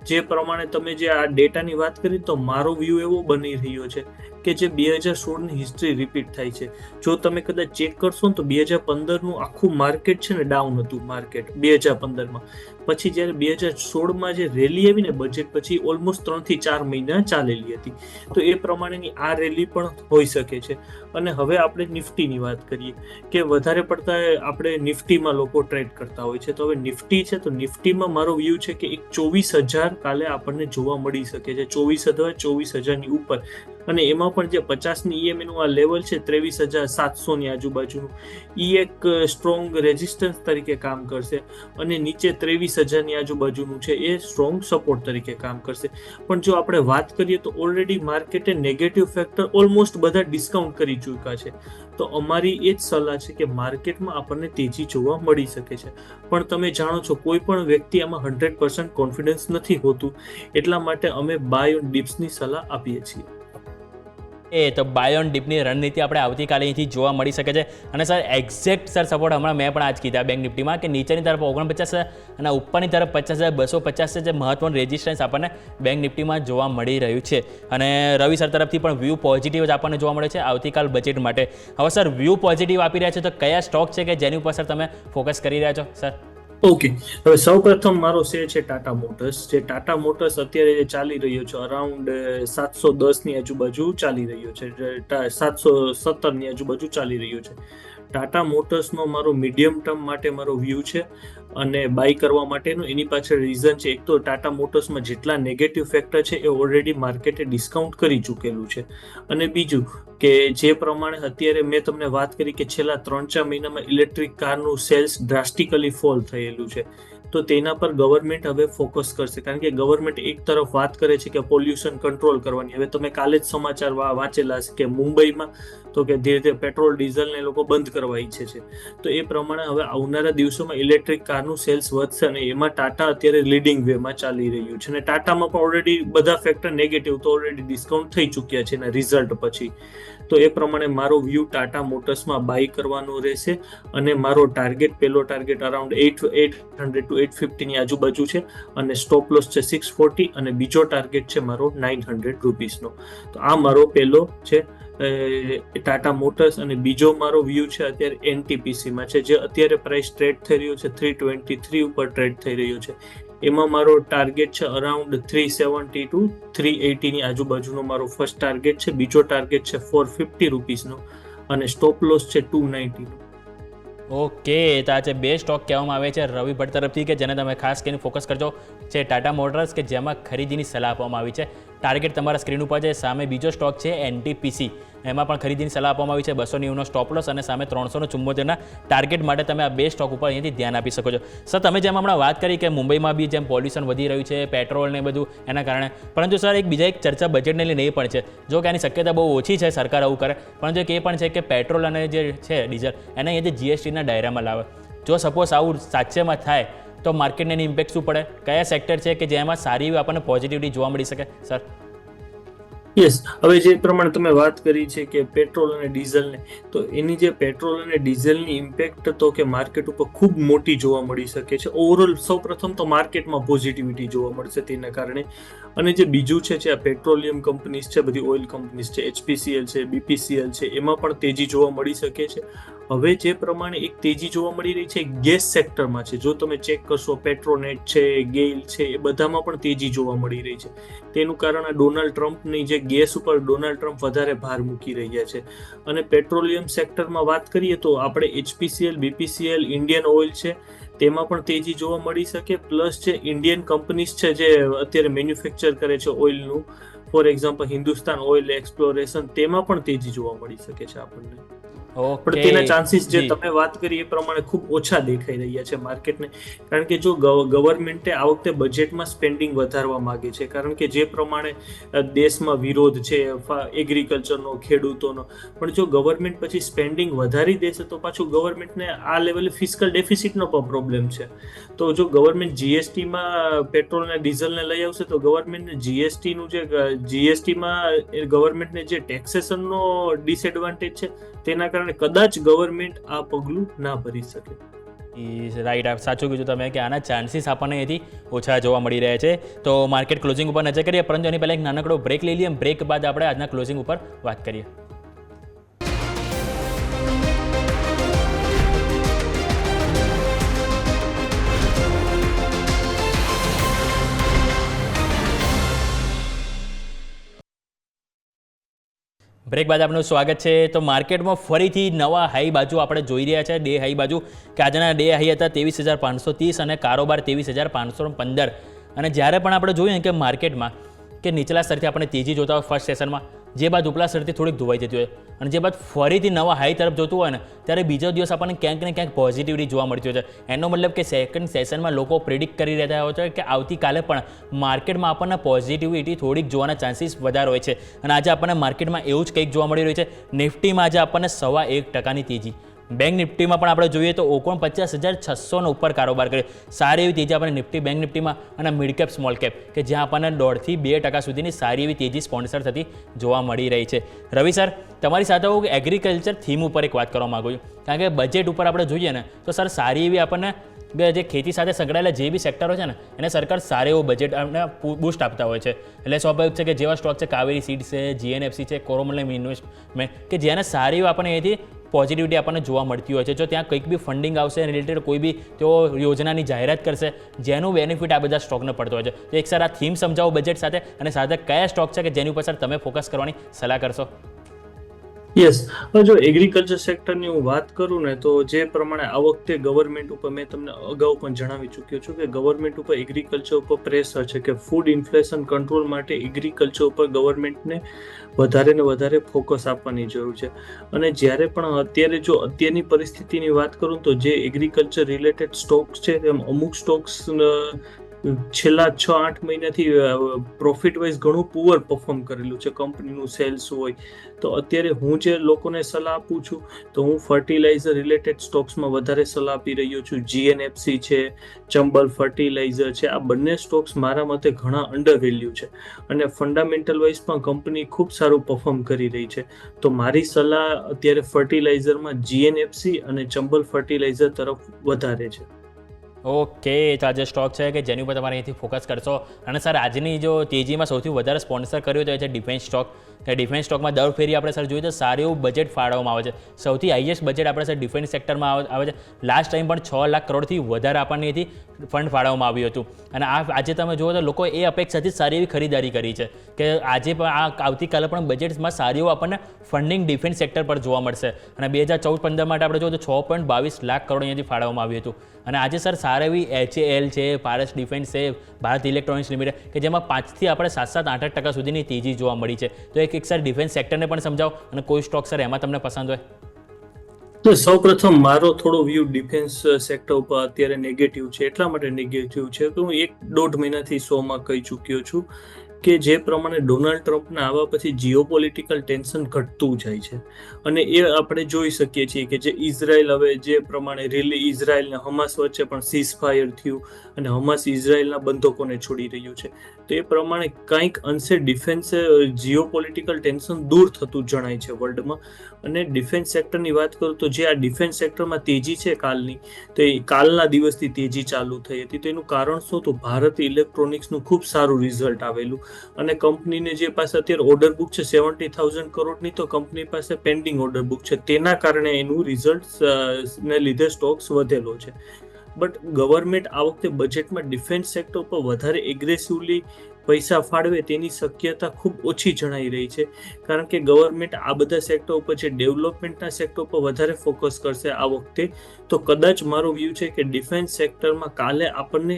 જે પ્રમાણે તમે જે આ ડેટાની વાત કરી તો મારો વ્યૂ એવો બની રહ્યો છે કે જે 2016ની હિસ્ટ્રી રિપીટ થાય છે. જો તમે કદાચ ચેક કરશો ને તો 2015નું આખું માર્કેટ છે ને ડાઉન હતું માર્કેટ 2015માં. પછી જ્યારે 2016માં જે રેલી આવી ને બજેટ પછી ઓલમોસ્ટ 3 થી 4 મહિના ચાલેલી હતી. તો એ પ્રમાણેની આ રેલી પણ હોઈ શકે છે. અને હવે આપણે નિફ્ટીની વાત કરીએ કે વધારે પડતા આપણે નિફ્ટીમાં લોકો ટ્રેડ કરતા હોય છે. તો હવે નિફ્ટી છે તો નિફ્ટીમાં મારો વ્યૂ છે કે એક 24,000 કાલે આપણને જોવા મળી શકે છે, 24,000ની ઉપર. અને એમાં પણ જે 50ની EMA નું આ લેવલ છે 23,700ની આજુબાજુનું, એ એક સ્ટ્રોંગ રેઝિસ્ટન્સ તરીકે કામ કરશે. અને નીચે 23,000ની આજુબાજુનું છે એ સ્ટ્રોંગ સપોર્ટ તરીકે કામ કરશે. પણ જો આપણે વાત કરીએ તો ઓલરેડી માર્કેટે નેગેટિવ ફેક્ટર ઓલમોસ્ટ બધા ડિસ્કાઉન્ટ કરી ચૂક્યા છે. તો અમારી એ જ સલાહ છે કે માર્કેટમાં આપણને તેજી જોવા મળી શકે છે. પણ તમે જાણો છો કોઈ પણ વ્યક્તિ આમાં 100% કોન્ફિડન્સ નથી હોતું, એટલા માટે અમે બાય ઓન ડિપ્સની સલાહ આપીએ છીએ. તો બાય ઓન ડીપની રણનીતિ આપણે આવતીકાલે અહીંથી જોવા મળી શકે છે. અને સર એક્ઝેક્ટ સર સપોર્ટ હમણાં મેં પણ આજ કીધા બેંક નિફ્ટીમાં કે નીચેની તરફ 49,000 અને ઉપરની તરફ 50,250 છે જે મહત્વનું રેઝિસ્ટન્સ આપણને બેંક નિફ્ટીમાં જોવા મળી રહ્યું છે. અને રવિ સર તરફથી પણ વ્યૂ પોઝિટિવ જ આપણને જોવા મળે છે આવતીકાલ બજેટ માટે. હવે સર વ્યૂ પોઝિટિવ આપી રહ્યા છે તો કયા સ્ટોક છે કે જેની ઉપર સર તમે ફોકસ કરી રહ્યા છો સર? ઓકે, હવે સૌપ્રથમ મારો શેર છે ટાટા મોટર્સ. જે ટાટા મોટર્સ અત્યારે જે ચાલી રહ્યો છે અરાઉન્ડ 710ની આજુબાજુ ચાલી રહ્યો છે, 717ની આજુબાજુ ચાલી રહ્યો છે. ટાટા મોટર્સનો મારો મીડિયમ ટર્મ માટે મારો વ્યૂ છે અને બાય કરવા માટેનું એની પાછળ રીઝન છે. એક તો ટાટા મોટર્સમાં જેટલા નેગેટિવ ફેક્ટર છે એ ઓલરેડી માર્કેટે ડિસ્કાઉન્ટ કરી ચૂકેલું છે. અને બીજું કે જે પ્રમાણે અત્યારે મેં તમને વાત કરી કે છેલ્લા 3-4 મહિનામાં ઇલેક્ટ્રિક કારનું સેલ્સ ડ્રાસ્ટિકલી ફોલ થયેલું છે. તો તેના પર ગવર્મેન્ટ હવે ફોકસ કરશે. કારણ કે ગવર્મેન્ટ એક તરફ વાત કરે છે કે પોલ્યુશન કંટ્રોલ કરવાની. હવે તમે કાલે જ સમાચાર વાંચેલા છે કે મુંબઈમાં તો કે ધીરે ધીરે પેટ્રોલ ડીઝલને લોકો બંધ કરવા ઈચ્છે છે. તો એ પ્રમાણે હવે આવનારા દિવસોમાં ઇલેક્ટ્રિક કારનું સેલ્સ વધશે અને એમાં ટાટા અત્યારે લીડિંગ વેમાં ચાલી રહ્યું છે. અને ટાટામાં પણ ઓલરેડી બધા ફેક્ટર નેગેટિવ તો ઓલરેડી ડિસ્કાઉન્ટ થઈ ચૂક્યા છે એના રિઝલ્ટ પછી. તો એ પ્રમાણે મારો વ્યૂ ટાટા મોટર્સમાં બાય કરવાનો રહેશે. અને મારો પહેલો ટાર્ગેટ અરાઉન્ડ 800 to 850 ની આજુબાજુ છે અને સ્ટોપ લોસ છે 640 અને બીજો ટાર્ગેટ છે મારો 900 રૂપીસનો. તો આ મારો પહેલો છે ટાટા મોટર્સ અને બીજો મારો વ્યૂ છે અત્યારે એનટીપીસી માં છે, જે અત્યારે પ્રાઇસ ટ્રેડ થઈ રહ્યો છે 323 ઉપર ટ્રેડ થઈ રહ્યો છે. એમાં મારો ટાર્ગેટ છે અરાઉન્ડ 370 ટુ 380 ની આજુબાજુનો મારો ફર્સ્ટ ટાર્ગેટ છે. બીજો ટાર્ગેટ છે 450 રૂપીસનો અને સ્ટોપ લોસ છે 290 નો. ઓકે, તો આ છે બે સ્ટોક કહેવામાં આવે છે રવિ ભટ્ટ તરફથી કે જેને તમે ખાસ કરીને ફોકસ કરજો છે ટાટા મોટર્સ કે જેમાં ખરીદીની સલાહ આપવામાં આવી છે. ટાર્ગેટ તમારા સ્ક્રીન ઉપર છે. સામે બીજો સ્ટોક છે એનટીપીસી, એમાં પણ ખરીદીની સલાહ આપવામાં આવી છે 290નો સ્ટોપ લોસ અને સામે 374ના ટાર્ગેટ માટે તમે આ બે સ્ટોક ઉપર અહીંયાથી ધ્યાન આપી શકો છો. સર, તમે જેમ હમણાં વાત કરી કે મુંબઈમાં બી જેમ પોલ્યુશન વધી રહ્યું છે, પેટ્રોલ ને બધું એના કારણે, પરંતુ સર બીજા એક ચર્ચા બજેટને લઈને એ પણ છે, જો કે આની શક્યતા બહુ ઓછી છે સરકાર આવું કરે, પરંતુ એક એ પણ છે કે પેટ્રોલ અને જે છે ડીઝલ એને અહીંયાથી જીએસટીના દાયરામાં લાવે. જો સપોઝ આવું સાચેમાં થાય તો માર્કેટને એની ઇમ્પેક્ટ શું પડે? કયા સેક્ટર છે કે જેમાં સારી એવી આપણને પોઝિટિવિટી જોવા મળી શકે સર? યસ, હવે જે પ્રમાણે તમે વાત કરી છે કે પેટ્રોલ અને ડીઝલને, તો એની જે પેટ્રોલ અને ડીઝલની ઇમ્પેક્ટ તો કે માર્કેટ ઉપર ખૂબ મોટી જોવા મળી શકે છે. ઓવરઓલ સૌપ્રથમ તો માર્કેટમાં પોઝિટિવિટી જોવા મળશે તેના કારણે. અને જે બીજું છે જે આ પેટ્રોલિયમ કંપનીઝ છે, બધી ઓઇલ કંપનીઝ છે, એચપીસીએલ છે, બીપીસીએલ છે, એમાં પણ તેજી જોવા મળી શકે છે. હવે જે પ્રમાણે એક તેજી જોવા મળી રહી છે ગેસ સેક્ટરમાં છે, જો તમે ચેક કરશો પેટ્રોનેટ છે, ગેઇલ છે, એ બધામાં પણ તેજી જોવા મળી રહી છે. તેનું કારણ આ ડોનાલ્ડ ટ્રમ્પની જે ગેસ ઉપર ડોનાલ્ડ ટ્રમ્પ વધારે ભાર મૂકી રહ્યા છે. અને પેટ્રોલિયમ સેક્ટરમાં વાત કરીએ તો આપણે એચપીસીએલ, બીપીસીએલ, ઇન્ડિયન ઓઇલ છે, તેમાં પણ તેજી જોવા મળી શકે. પ્લસ જે ઇન્ડિયન કંપનીઝ છે જે અત્યારે મેન્યુફેક્ચર કરે છે ઓઇલનું, for example Hindustan oil exploration, તેમાં પણ તેજી જોવા મળી શકે છે આપણને. પણ તેના ચાન્સીસ જે તમે વાત કરી એ પ્રમાણે ખૂબ ઓછા દેખાઈ રહ્યા છે માર્કેટને, કારણ કે જો ગવર્મેન્ટે આ વખતે બજેટમાં સ્પેન્ડિંગ વધારવા માંગે છે, કારણ કે જે પ્રમાણે દેશમાં વિરોધ છે એગ્રીકલ્ચરનો, ખેડૂતોનો, પણ જો ગવર્મેન્ટ પછી સ્પેન્ડિંગ વધારી દેશે તો પાછું ગવર્મેન્ટને આ લેવલે ફિસ્કલ ડેફિસિટનો પણ પ્રોબ્લેમ છે. તો જો ગવર્મેન્ટ જીએસટીમાં પેટ્રોલ અને ડીઝલને લઈ આવશે તો ગવર્મેન્ટને જીએસટીમાં ગવર્મેન્ટને જે ટેક્સેશનનો ડિસએડવાન્ટેજ છે તેના કારણે કદાચ ગવર્મેન્ટ આ પગલું ના ભરી શકે. રાઈટ, સાચું કીધું તમે કે આના ચાન્સીસ આપણને એથી ઓછા જોવા મળી રહ્યા છે. તો માર્કેટ ક્લોઝિંગ ઉપર નજર કરીએ, પરંતુ એની પહેલાં એક નાનકડો બ્રેક લઈ લઈએ. બ્રેક બાદ આપણે આજના ક્લોઝિંગ ઉપર વાત કરીએ. બ્રેક બાદ આપનું સ્વાગત છે. તો માર્કેટમાં ફરીથી નવા હાઈ બાજુ આપણે જોઈ રહ્યા છે, ડે હાઈ બાજુ, કે આજના ડે હાઈ હતા 23,530 અને કારોબાર 23,515. અને જ્યારે પણ આપણે જોયું કે માર્કેટમાં કે નીચલા સ્તરથી આપણે તેજી જોતા હોય ફર્સ્ટ સેશનમાં, જે બાદ ઉપલા સ્તરથી થોડીક ધોવાઈ જતી હોય અને જે બાદ ફરીથી નવા હાઈ તરફ જોતું હોય ને, ત્યારે બીજો દિવસ આપણને ક્યાંક ને ક્યાંક પોઝિટિવિટી જોવા મળતી હોય છે. એનો મતલબ કે સેકન્ડ સેશનમાં લોકો પ્રિડિક્ટ કરી રહ્યા હોય છે કે આવતીકાલે પણ માર્કેટમાં આપણને પોઝિટિવિટી થોડીક જોવાના ચાન્સીસ વધારે હોય છે. અને આજે આપણને માર્કેટમાં એવું જ કંઈક જોવા મળી રહ્યું છે. નિફ્ટીમાં આજે આપણને 1.25% તેજી, બેંક નિફ્ટીમાં પણ આપણે જોઈએ તો 49,600 ઉપર કારોબાર કર્યો. સારી એવી તેજી આપણે નિફ્ટી, બેંક નિફ્ટીમાં અને મિડ કેપ, સ્મોલ કેપ, કે જ્યાં આપણને 1.5 થી 2% સુધીની સારી એવી તેજી સ્પોન્સર થતી જોવા મળી રહી છે. રવિ સર, તમારી સાથે હું એગ્રીકલ્ચર થીમ ઉપર એક વાત કરવા માગું છું, કારણ કે બજેટ ઉપર આપણે જોઈએ ને તો સર સારી એવી આપણને જે ખેતી સાથે સંકળાયેલા જે બી સેક્ટરો છે ને એને સરકાર સારો એવો બજેટ બૂસ્ટ આપતા હોય છે. એટલે સ્વાભાવિક છે કે જેવા સ્ટોક છે કાવેરી સીડ્સ છે, જીએનએફસી છે, કોરોમંડલ ઇન્વેસ્ટમેન્ટ, કે જેને સારી એવી આપણને એથી પોઝિટિવિટી આપણને જોવા મળતી હોય છે. જો ત્યાં કંઈક બી ફંડિંગ આવશે રિલેટેડ કોઈ બી તેઓ યોજનાની જાહેરાત કરશે જેનું બેનિફિટ આ બધા સ્ટોકને પડતો હોય છે. તો એક સર આ થીમ સમજાવો બજેટ સાથે, અને સાથે કયા સ્ટોક છે કે જેની ઉપર સર તમે ફોકસ કરવાની સલાહ કરશો? યસ, હવે જો એગ્રીકલ્ચર સેક્ટરની હું વાત કરું ને તો જે પ્રમાણે આ વખતે ગવર્મેન્ટ ઉપર, મેં તમને અગાઉ પણ જણાવી ચૂક્યો છું કે ગવર્મેન્ટ ઉપર એગ્રીકલ્ચર ઉપર પ્રેશર છે કે ફૂડ ઇન્ફ્લેશન કંટ્રોલ માટે એગ્રીકલ્ચર ઉપર ગવર્મેન્ટને વધારે ને વધારે ફોકસ આપવાની જરૂર છે. અને જ્યારે પણ અત્યારની પરિસ્થિતિની વાત કરું તો જે એગ્રીકલ્ચર રિલેટેડ સ્ટોક્સ છે તેમ અમુક સ્ટોક્સ છેલ્લા 6-8 મહિનાથી પ્રોફિટ વાઇઝ ઘણું પુઅર પરફોર્મ કરેલું છે. કંપનીનું સેલ્સ હોય તો અત્યારે હું જે લોકોને સલાહ આપું છું તો હું ફર્ટિલાઇઝર રિલેટેડ સ્ટોક્સમાં વધારે સલાહ આપી રહ્યો છું. જીએનએફસી છે, ચંબલ ફર્ટિલાઇઝર છે, આ બંને સ્ટોક્સ મારા મતે ઘણા અંડર વેલ્યુ છે અને ફંડામેન્ટલ વાઇઝ પણ કંપની ખૂબ સારું પરફોર્મ કરી રહી છે. તો મારી સલાહ અત્યારે ફર્ટિલાઇઝરમાં જીએનએફસી અને ચંબલ ફર્ટિલાઇઝર તરફ વધારે છે. ઓકે, તો આજે સ્ટોક છે કે જેની ઉપર તમારે અહીંથી ફોકસ કરશો. અને સર આજની જો તેજીમાં સૌથી વધારે સ્પોન્સર કર્યું તો એ છે ડિફેન્સ સ્ટોક. કે ડિફેન્સ સ્ટોકમાં દર ફેરી આપણે સર જોઈએ તો સારું એવું બજેટ ફાળવવામાં આવે છે. સૌથી હાઈએસ્ટ બજેટ આપણે સર ડિફેન્સ સેક્ટરમાં આવે છે. લાસ્ટ ટાઈમ પણ 6 લાખ કરોડથી વધારે આપણને અહીંથી ફંડ ફાળવવામાં આવ્યું હતું. અને આજે તમે જુઓ તો લોકો એ અપેક્ષાથી સારી એવી ખરીદારી કરી છે કે આજે પણ આવતીકાલે પણ બજેટમાં સારી એવું આપણને ફંડિંગ ડિફેન્સ સેક્ટર પર જોવા મળશે. અને 2014-15 માટે આપણે જોઈએ તો 6.22 લાખ કરોડ અહીંયાથી ફાળવવામાં આવ્યું હતું. અને આજે સર સારા એવી HAL છે, પારસ ડિફેન્સ છે, ભારત ઇલેક્ટ્રોનિક્સ લિમિટેડ કે જેમાં 5થી આપણે 7-8% સુધીની તેજી જોવા મળી છે. તો એક સર ડિફેન્સ સેક્ટરને પણ સમજાવો અને કોઈ સ્ટોક સર એમાં તમને પસંદ હોય. તો સૌપ્રથમ મારો થોડો વ્યૂ ડિફેન્સ સેક્ટર ઉપર અત્યારે નેગેટિવ છે. એટલા માટે નેગેટિવ છે કે હું 1-1.5 મહિનાથી શોમાં કહી ચૂક્યો છું કે જે પ્રમાણે ડોનાલ્ડ ટ્રમ્પના આવ્યા પછી જીઓપોલિટિકલ ટેન્શન ઘટતું જાય છે. અને એ આપણે જોઈ શકીએ છીએ કે જે ઇઝરાયલ હવે જે પ્રમાણે ઇઝરાયલ અને હમાસ વચ્ચે પણ સીઝફાયર થયું અને હમાસ ઇઝરાયલના બંધકોને છોડી રહ્યું છે. તો એ પ્રમાણે કંઈક અંશે ડિફેન્સ જીઓપોલિટિકલ ટેન્શન દૂર થતું જણાય છે વર્લ્ડમાં. અને ડિફેન્સ સેક્ટરની વાત કરું તો જે આ ડિફેન્સ સેક્ટરમાં તેજી છે કાલની, તો એ કાલના દિવસથી તેજી ચાલુ થઈ હતી. તો એનું કારણ શું? તો ભારત ઇલેક્ટ્રોનિક્સનું ખૂબ સારું રિઝલ્ટ આવેલું. અને કંપનીને જે પાસે અત્યારે ઓર્ડર બુક છે 70,000 કરોડની, તો કંપની પાસે પેન્ડિંગ ઓર્ડર બુક છે. તેના કારણે એનું રિઝલ્ટ ને લીધે સ્ટોક્સ વધેલો છે. બટ ગવર્મેન્ટ આ વખતે બજેટમાં ડિફેન્સ સેક્ટર પર વધારે એગ્રેસિવલી પૈસા ફાળવે તેની શક્યતા ખૂબ ઓછી જણાઈ રહી છે. કારણ કે ગવર્મેન્ટ આ બધા સેક્ટર ઉપર જે ડેવલપમેન્ટના સેક્ટર પર વધારે ફોકસ કરશે આ વખતે. તો કદાચ મારો વ્યૂ છે કે ડિફેન્સ સેક્ટરમાં કાલે આપણને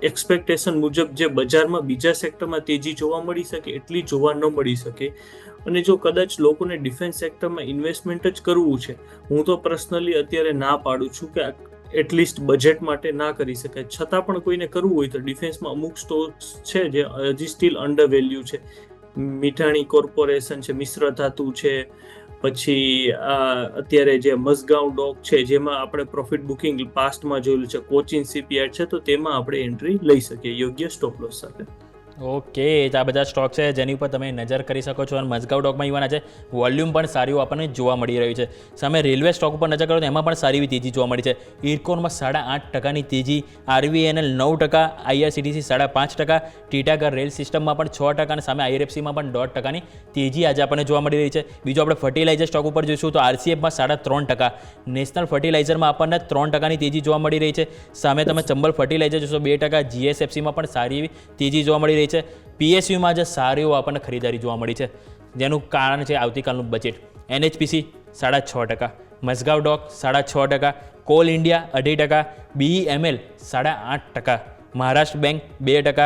એક્સપેક્ટેશન મુજબ જે બજારમાં બીજા સેક્ટરમાં તેજી જોવા મળી શકે એટલી જોવા ન મળી શકે. અને જો કદાચ લોકોને ડિફેન્સ સેક્ટરમાં ઇન્વેસ્ટમેન્ટ જ કરવું છે, હું તો પર્સનલી અત્યારે ના પાડું છું કે એટલીસ્ટ બજેટ માટે ના કરી શકાય. છતાં પણ કોઈને કરવું હોય તો ડિફેન્સમાં અમુક સ્ટોક્સ છે જે હજી સ્ટીલ અંડર વેલ્યુ છે. મીઠાણી કોર્પોરેશન છે, મિશ્ર ધાતુ છે, પછી અત્યારે જે મઝગાંવ ડોક છે જેમાં આપણે પ્રોફિટ બુકિંગ પાસ્ટમાં જોયેલું છે, કોચિન શિપયાર્ડ છે, તો તેમાં આપણે એન્ટ્રી લઈ શકીએ યોગ્ય સ્ટોપ લોસ સાથે. ઓકે, તો આ બધા સ્ટોક છે જેની ઉપર તમે નજર કરી શકો છો. અને મઝગાંવ સ્ટોકમાં ઇવન આજે વોલ્યુમ પણ સારું આપણને જોવા મળી રહ્યું છે. સામે રેલવે સ્ટોક ઉપર નજર કરો તો એમાં પણ સારી એવી તેજી જોવા મળી છે. ઇરકોનમાં 8.5% તેજી, RVNL 9%, IRCTC 5.5%, ટીટાગર રેલ સિસ્ટમમાં પણ 6% અને સામે IRFCમાં પણ 1.5%ની તેજી આજે આપણને જોવા મળી રહી છે. બીજું આપણે ફર્ટિલાઇઝર સ્ટોક ઉપર જોઈશું તો RCFમાં 3.5%, નેશનલ ફર્ટિલાઇઝરમાં આપણને 3%ની તેજી જોવા મળી રહી છે. સામે તમે ચંબલ ફર્ટિલાઇઝર જોશો 2%, GSFCમાં પણ સારી એવી તેજી જોવા મળી રહી છે. PSUમાં જે સારી એવો આપણને ખરીદારી જોવા મળી છે જેનું કારણ છે આવતીકાલનું બજેટ. NHPC 6.5%, મઝગાંવ ડોક 6.5%, call India 2.5%, BEML 8.5%, Maharashtra bank 2%.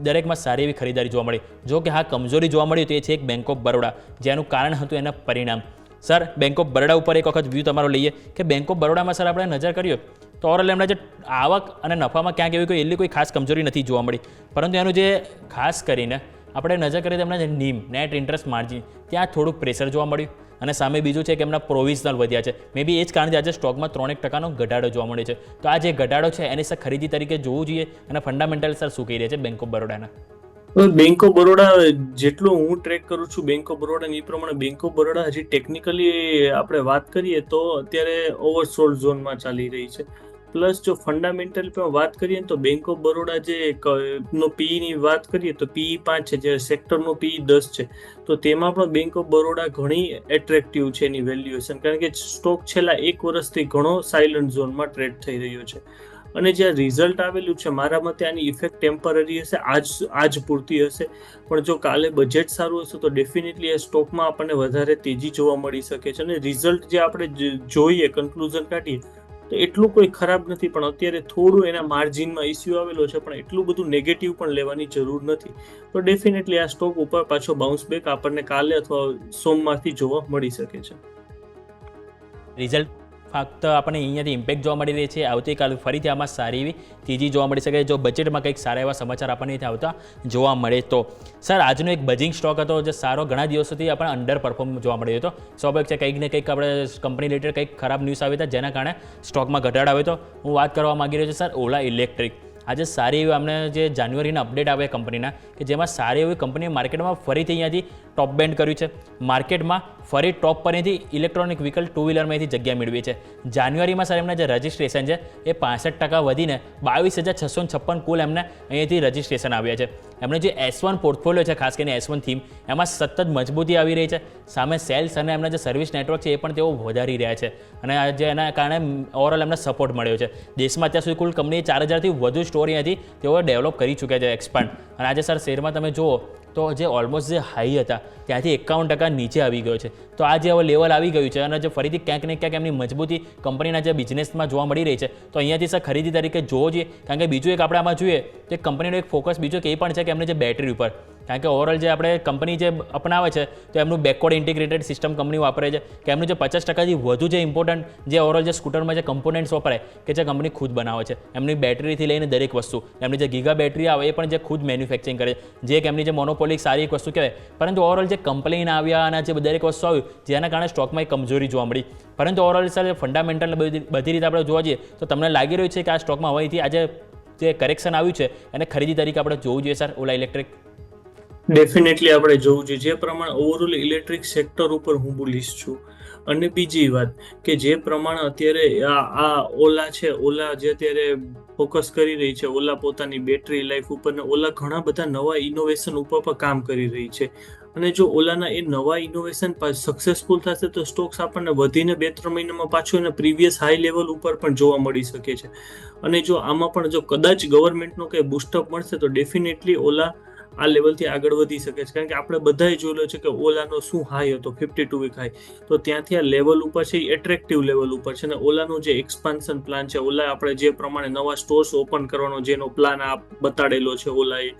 દરેકમાં સારી એવી ખરીદારી જોવા મળી. જો કે હા કમજોરી જોવા મળી તો એ છે એક બેંક ઓફ બરોડા, જેનું કારણ હતું એના પરિણામ. સર બેંક ઓફ બરોડા ઉપર એક વખત વ્યૂ તમારો લઈએ કે બેંક ઓફ બરોડામાં સર આપણે નજર કરીએ તો ઓવરઓલ એમના જે આવક અને નફામાં ક્યાંક એટલી કોઈ ખાસ કમજોરી નથી જોવા મળી. પરંતુ એનું જે ખાસ કરીને આપણે નજર કરીએ તો એમના જે નીમ નેટ ઇન્ટરેસ્ટ માર્જિન ત્યાં થોડુંક પ્રેશર જોવા મળ્યું. અને સામે બીજું છે કે એમના પ્રોવિઝનલ વધ્યા છે. મે બી એ જ કારણથી આજે સ્ટોકમાં 3% ઘટાડો જોવા મળે છે. તો આ જે ઘટાડો છે એની સર ખરીદી તરીકે જોવું જોઈએ અને ફંડામેન્ટલ સર શું કહી રહ્યા છે બેંક ઓફ બરોડાના? બેંક ઓફ બરોડા જેટલું હું ટ્રેક કરું છું બેંક ઓફ બરોડા એ પ્રમાણે બેંક ઓફ બરોડા હજી ટેકનિકલી આપણે વાત કરીએ તો અત્યારે ઓવરસોલ્ડ ઝોનમાં ચાલી રહી છે. પ્લસ જો ફંડામેન્ટલ પર વાત કરીએ તો બેંક ઓફ બરોડા જે નો PE ની વાત કરીએ તો PE 5 છે, જ્યારે સેક્ટરનો PE 10 છે. તો તેમાં પણ બેંક ઓફ બરોડા ઘણી એટ્રેક્ટિવ છે એની વેલ્યુએશન, કારણ કે સ્ટોક છેલ્લા 1 વર્ષથી ઘણો સાયલન્ટ ઝોનમાં ટ્રેડ થઈ રહ્યો છે. અને જે રિઝલ્ટ આવેલું છે મારા મતે આની ઇફેક્ટ ટેમ્પરરી હશે, આજ પૂરતી હશે. પણ જો કાલે બજેટ સારું હશે તો ડેફિનેટલી એ સ્ટોકમાં આપણને વધારે તેજી જોવા મળી શકે છે. અને રિઝલ્ટ જે આપણે જોઈએ કન્ક્લુઝન કાઢીએ તો એટલું કોઈ ખરાબ નથી, પણ અત્યારે થોડું એના માર્જિનમાં ઇસ્યુ આવેલો છે, પણ એટલું બધું નેગેટિવ પણ લેવાની જરૂર નથી. તો ડેફિનેટલી આ સ્ટોક ઉપર પાછો બાઉન્સ બેક આપણને કાલે અથવા સોમવારથી જોવા મળી શકે છે. રિઝલ્ટ ફક્ત આપણને અહીંયાથી ઇમ્પેક્ટ જોવા મળી રહી છે. આવતીકાલે ફરીથી આમાં સારી એવી તેજી જોવા મળી શકે જો બજેટમાં કંઈક સારા એવા સમાચાર આપણને અહીંથી આવતા જોવા મળે તો. સર આજનો એક બજિંગ સ્ટોક હતો જે સારો ઘણા દિવસોથી આપણે અંડર પરફોર્મ જોવા મળ્યો હતો. સ્વાભાવિક છે કંઈક ને કંઈક આપણે કંપની રિલેટેડ કંઈક ખરાબ ન્યૂઝ આવી હતા જેના કારણે સ્ટોકમાં ઘટાડો આવ્યો હતો. હું વાત કરવા માંગી રહ્યો છું સર ઓલા ઇલેક્ટ્રિક. આજે સારી એવી અમને જે જાન્યુઆરીના અપડેટ આવે કંપનીના કે જેમાં સારી એવી કંપની માર્કેટમાં ફરીથી અહીંયાથી ટોપ બેન્ડ કર્યું છે. માર્કેટમાં ફરી ટોપ પર અહીંથી ઇલેક્ટ્રોનિક વ્હીકલ ટુ વ્હીલરમાંથી જગ્યા મેળવી છે. જાન્યુઆરીમાં સર એમના જે રજિસ્ટ્રેશન છે એ 65% વધીને 22,656 કુલ એમને અહીંયાથી રજિસ્ટ્રેશન આવ્યા છે. એમને જે S1 પોર્ટફોલિયો છે, ખાસ કરીને S1 થીમ, એમાં સતત મજબૂતી આવી રહી છે. સામે સેલ્સ અને એમના જે સર્વિસ નેટવર્ક છે એ પણ તેઓ વધારી રહ્યા છે અને આજે એના કારણે ઓવરઓલ એમને સપોર્ટ મળ્યો છે. દેશમાં અત્યાર સુધી કુલ કંપની 4,000થી વધુ સ્ટોર અહીંયાથી તેઓ ડેવલપ કરી ચૂક્યા છે, એક્સપાન્ડ. અને આજે સર શેરમાં તમે જુઓ તો જે ઓલમોસ્ટ જે હાઈ હતા ત્યાંથી 51% નીચે આવી ગયો છે. તો આ જે હવે લેવલ આવી ગયું છે અને જે ફરીથી ક્યાંક ને ક્યાંક એમની મજબૂતી કંપનીના જે બિઝનેસમાં જોવા મળી રહી છે, તો અહીંયાથી સર ખરીદી તરીકે જોવો જોઈએ. કારણ કે બીજું એક આપણે આમાં જોઈએ તો એક કંપનીનો એક ફોકસ બીજો એ પણ છે કે એમની જે બેટરી ઉપર, કારણ કે ઓવરઓલ જે આપણે કંપની જે અપનાવે છે તો એમનું બેકવર્ડ ઇન્ટિગ્રેટેડ સિસ્ટમ કંપની વાપરે છે કે એમનું જે 50%થી વધુ જે ઇમ્પોર્ટન્ટ જે ઓવરઓલ જે સ્કૂટરમાં જે કમ્પોનન્ટ્સ વપરાય કે જે કંપની ખુદ બનાવે છે, એમની બેટરીથી લઈને દરેક વસ્તુ, એમની જે ગીગા બેટરી આવે એ પણ જે ખુદ મેન્યુફેક્ચરિંગ કરે છે, જે એક એમની જે મોનોપોલિક સારી એક વસ્તુ કહેવાય. પરંતુ ઓવરઓલ જે કમ્પ્લેન આવ્યા અને જે દરેક વસ્તુ આવ્યું જેના કારણે સ્ટોકમાં એક કમજોરી જોવા મળી. પરંતુ ઓવરઓલ સર ફંડામેન્ટલ બધી રીતે આપણે જોવા જઈએ તો તમને લાગી રહ્યું છે કે આ સ્ટોકમાં હવેથી આજે જે કરેક્શન આવ્યું છે એને ખરીદી તરીકે આપણે જોવું જોઈએ સર ઓલા ઇલેક્ટ્રિક? ડેફિનેટલી આપણે જોવું જોઈએ. જે પ્રમાણે ઓવરઓલ ઇલેક્ટ્રિક સેક્ટર ઉપર હું બોલીશ છું. અને બીજી વાત કે જે પ્રમાણે અત્યારે આ ઓલા છે, ઓલા જે અત્યારે ફોકસ કરી રહી છે, ઓલા પોતાની બેટરી લાઈફ ઉપર ને ઓલા ઘણા બધા નવા ઇનોવેશન ઉપર પણ કામ કરી રહી છે. અને જો ઓલાના એ નવા ઇનોવેશન સક્સેસફુલ થશે તો સ્ટોક્સ આપણને વધીને 2-3 મહિનામાં પાછું એને પ્રીવિયસ હાઈ લેવલ ઉપર પણ જોવા મળી શકે છે. અને જો આમાં પણ જો કદાચ ગવર્મેન્ટનો કંઈ બુસ્ટઅપ મળશે તો ડેફિનેટલી ઓલા આ લેવલથી આગળ વધી શકે છે. કારણ કે આપણે બધાએ જોયેલો છે કે ઓલાનો શું હાઈ હતો, 52 વીક હાઈ, તો ત્યાંથી આ લેવલ ઉપર છે એ એટ્રેક્ટિવ લેવલ ઉપર છે. અને ઓલાનો જે એક્સપાન્શન પ્લાન છે, ઓલા આપણે જે પ્રમાણે નવા સ્ટોર્સ ઓપન કરવાનો જેનો પ્લાન આ બતાડેલો છે ઓલાએ,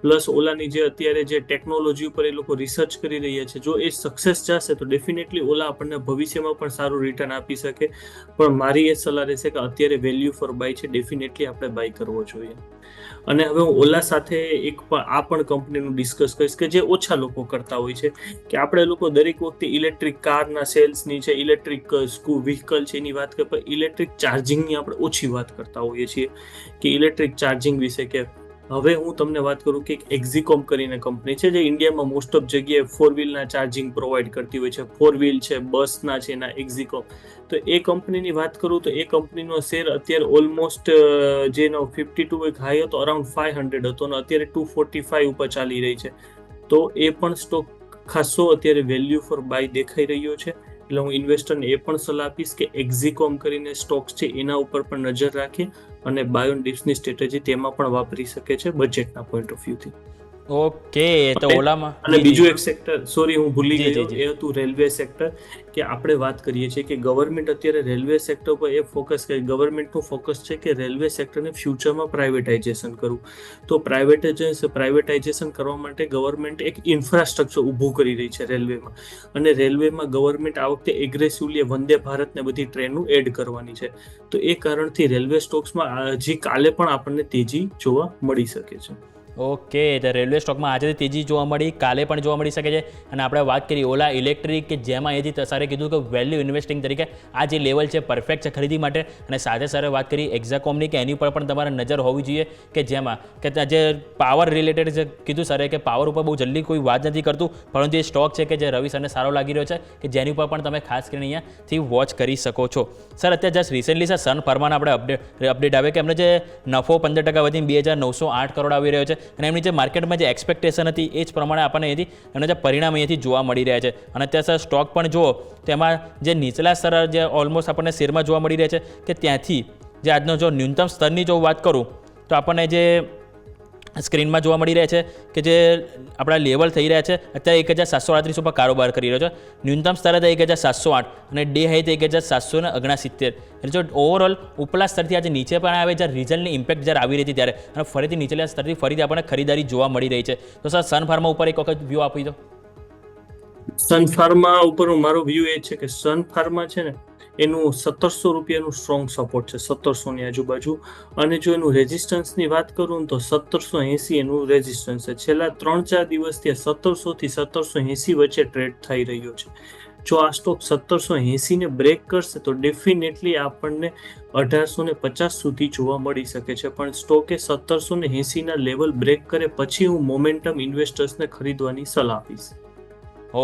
પ્લસ ઓલાની જે અત્યારે જે ટેકનોલોજી ઉપર એ લોકો રિસર્ચ કરી રહ્યા છે, જો એ સક્સેસ જશે તો ડેફિનેટલી ઓલા આપણને ભવિષ્યમાં પણ સારું રિટર્ન આપી શકે. પણ મારી એ સલાહ રહેશે કે અત્યારે વેલ્યુ ફોર બાય છે, ડેફિનેટલી આપણે બાય કરવો જોઈએ. અને હવે હું ઓલા સાથે એક આ પણ કંપનીનું ડિસ્કસ કરીશ કે જે ઓછા લોકો કરતા હોય છે કે આપણે લોકો દરેક વખતે ઇલેક્ટ્રિક કારના સેલ્સની છે, ઇલેક્ટ્રિક વ્હીકલ છે એની વાત કરીએ, પણ ઇલેક્ટ્રિક ચાર્જિંગની આપણે ઓછી વાત કરતા હોઈએ છીએ કે ઇલેક્ટ્રિક ચાર્જિંગ વિશે. કે હવે હું તમને વાત કરું કે એક એક્ઝિકોમ કરીને કંપની છે જે ઇન્ડિયામાં મોસ્ટ ઓફ જગ્યાએ 4 વ્હીલના ચાર્જિંગ પ્રોવાઈડ કરતી હોય છે. 4 વ્હીલ છે, બસના છે, એના એક્ઝિકોમ. તો એ કંપનીની વાત કરું તો એ કંપનીનો શેર અત્યારે ઓલમોસ્ટ જેનો 52 વીક હાઈ હતો અરાઉન્ડ 500 હતો અને અત્યારે 245 ઉપર ચાલી રહી છે. તો એ પણ સ્ટોક ખાસો અત્યારે વેલ્યુ ફોર બાય દેખાઈ રહ્યો છે. એટલે હું ઇન્વેસ્ટરને એ પણ સલાહ આપીશ કે એક્ઝિકોમ કરીને સ્ટોક્સ છે એના ઉપર પણ નજર રાખે અને બાય ઓન ડિપ્સની સ્ટ્રેટેજી તેમાં પણ વાપરી શકે છે બજેટના પોઈન્ટ ઓફ વ્યૂથી. ઓકે, તો ઓલામાં અને બીજું એક સેક્ટર, સોરી હું ભૂલી ગયો, એ હતું રેલવે સેક્ટર. કે આપણે વાત કરીએ છીએ કે ગવર્મેન્ટ અત્યારે રેલવે સેક્ટર પર એ ફોકસ કરે, ગવર્મેન્ટનું ફોકસ છે કે રેલવે સેક્ટરને ફ્યુચરમાં પ્રાઇવેટાઇઝેશન કરવું. તો પ્રાઇવેટાઇઝેશન કરવા માટે ગવર્મેન્ટ એક ઇન્ફ્રાસ્ટ્રક્ચર ઊભું કરી રહી છે રેલવેમાં. અને રેલવેમાં ગવર્મેન્ટ આ વખતે એગ્રેસિવલી વંદે ભારતને બધી ટ્રેનો એડ કરવાની છે. તો એ કારણથી રેલવે સ્ટોક્સમાં હજી કાલે પણ આપણને તેજી જોવા મળી શકે છે. ઓકે, તો રેલવે સ્ટોકમાં આજે તેજી જોવા મળી, કાલે પણ જોવા મળી શકે છે. અને આપણે વાત કરી ઓલા ઇલેક્ટ્રિક કે જેમાં એથી તસારે કીધું કે વેલ્યુ ઇન્વેસ્ટિંગ તરીકે આ જે લેવલ છે પરફેક્ટ છે ખરીદી માટે. અને સાથે સાથે વાત કરી એક્ઝાકોમની કે એની ઉપર પણ તમારે નજર હોવી જોઈએ કે જેમાં કે જે પાવર રિલેટેડ જે કીધું સરે કે પાવર ઉપર બહુ જલ્દી કોઈ વાત નથી કરતું, પરંતુ એ સ્ટોક છે કે જે રવિ સરને સારો લાગી રહ્યો છે કે જેની ઉપર પણ તમે ખાસ કરીને અહીંયાથી વોચ કરી શકો છો. સર અત્યારે જસ્ટ રિસેન્ટલી સર સન ફાર્માના આપણે અપડેટ આવે કે એમને જે નફો 15% વધીને 2,908 કરોડ આવી રહ્યો છે અને એમની જે માર્કેટમાં જે એક્સપેક્ટેશન હતી એ જ પ્રમાણે આપણને અહીંથી એમના જે પરિણામ અહીંયાથી જોવા મળી રહ્યા છે. અને અત્યારે સર સ્ટોક પણ જુઓ તો એમાં જે નીચલા સ્તર જે ઓલમોસ્ટ આપણને શેરમાં જોવા મળી રહ્યા છે કે ત્યાંથી જે આજનો જો ન્યૂનતમ સ્તરની જો વાત કરું તો આપણને જે સ્ક્રીનમાં જોવા મળી રહ્યા છે કે જે આપણા લેવલ થઈ રહ્યા છે અત્યારે 1,738 ઉપર કારોબાર કરી રહ્યો છે. ન્યૂનતમ સ્તર હતા 1,708 અને ડે હાઈ 1,769. એટલે જો ઓવરઓલ ઉપલા સ્તરથી આજે નીચે પણ આવે જ્યારે રિઝલ્ટની ઇમ્પેક્ટ જ્યારે આવી રહી હતી ત્યારે અને ફરીથી નીચેલા સ્તરથી ફરીથી આપણને ખરીદારી જોવા મળી રહી છે. તો સર સન ફાર્મા ઉપર એક વખત વ્યૂ આપી દો. સન ફાર્મા ઉપર મારો વ્યૂ એ છે કે સન ફાર્મા છે ને એનું 1,700 રૂપિયાનું સ્ટ્રોંગ સપોર્ટ છે, 1,700ની આજુબાજુ. અને જો એનું રેઝિસ્ટન્સની વાત કરું તો 1,780 એનું રેઝિસ્ટન્સ છે. છેલ્લા 3-4 દિવસથી 1,700 થી 1,780 વચ્ચે ટ્રેડ થઈ રહ્યો છે. જો આ સ્ટોક 1780 ને બ્રેક કરશે તો ડેફિનેટલી આપણને 1850 સુધી જોવા મળી શકે છે, પણ સ્ટોકે 1780 ના લેવલ બ્રેક કરે પછી હું મોમેન્ટમ ઇન્વેસ્ટર્સને ખરીદવાની સલાહ આપીશ.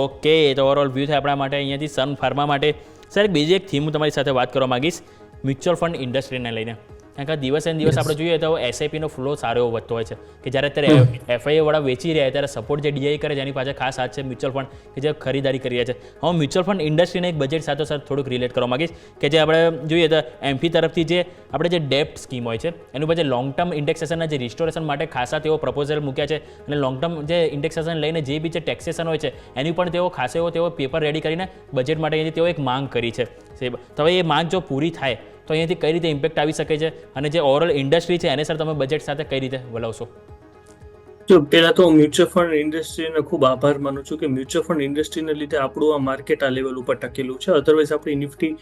ઓકે, તો ઓવરઓલ વ્યૂ થાય આપણા માટે અહીંયાથી સન ફાર્મા માટે. સર, બીજી એક થીમ હું તમારી સાથે વાત કરવા માંગીશ મ્યુચ્યુઅલ ફંડ ઇન્ડસ્ટ્રીને લઈને. કારણ કે દિવસે ને દિવસ આપણે જોઈએ તો એસઆઈપીનો ફ્લો સારો એવો વધતો હોય છે કે જ્યારે અત્યારે એફઆઈએ વાળા વેચી રહ્યા ત્યારે સપોર્ટ જે ડીઆઈ કરે છે એની પાછળ ખાસ હાથ છે મ્યુચ્યુઅલ ફંડ કે જે ખરીદારી કરી રહ્યા છે. હું મ્યુચ્યુઅલ ફંડ ઇન્ડસ્ટ્રીને એક બજેટ સાથે સર થોડુંક રિલેટ કરવા માંગીશ કે જે આપણે જોઈએ તો એમપી તરફથી જે આપણે જે ડેપ્ટ સ્કીમ હોય છે એનું પછી લોંગ ટર્મ ઇન્ડેક્સેશનના જે રિસ્ટોરેશન માટે ખાસા તેઓ પ્રપોઝલ મૂક્યા છે અને લોંગ ટર્મ જે ઇન્ડેક્સેશન લઈને જે બી જે ટેક્સેશન હોય છે એની પણ તેઓ ખાસ એવો તેઓ પેપર રેડી કરીને બજેટ માટે તેઓ એક માંગ કરી છે. તો હવે એ માંગ જો પૂરી થાય તો અહીંયાથી કઈ રીતે ઇમ્પેક્ટ આવી શકે છે અને જે ઓવરઓલ ઇન્ડસ્ટ્રી છે એને સર તમે બજેટ સાથે કઈ રીતે વલાવશો? જો પહેલા તો મ્યુચ્યુઅલ ફંડ ઇન્ડસ્ટ્રીને ખૂબ આભાર માનું છું કે મ્યુચ્યુઅલ ફંડ ઇન્ડસ્ટ્રીને લીધે આપણું આ માર્કેટ આ લેવલ ઉપર ટકેલું છે. અધરવાઇઝ આપણી નિફ્ટી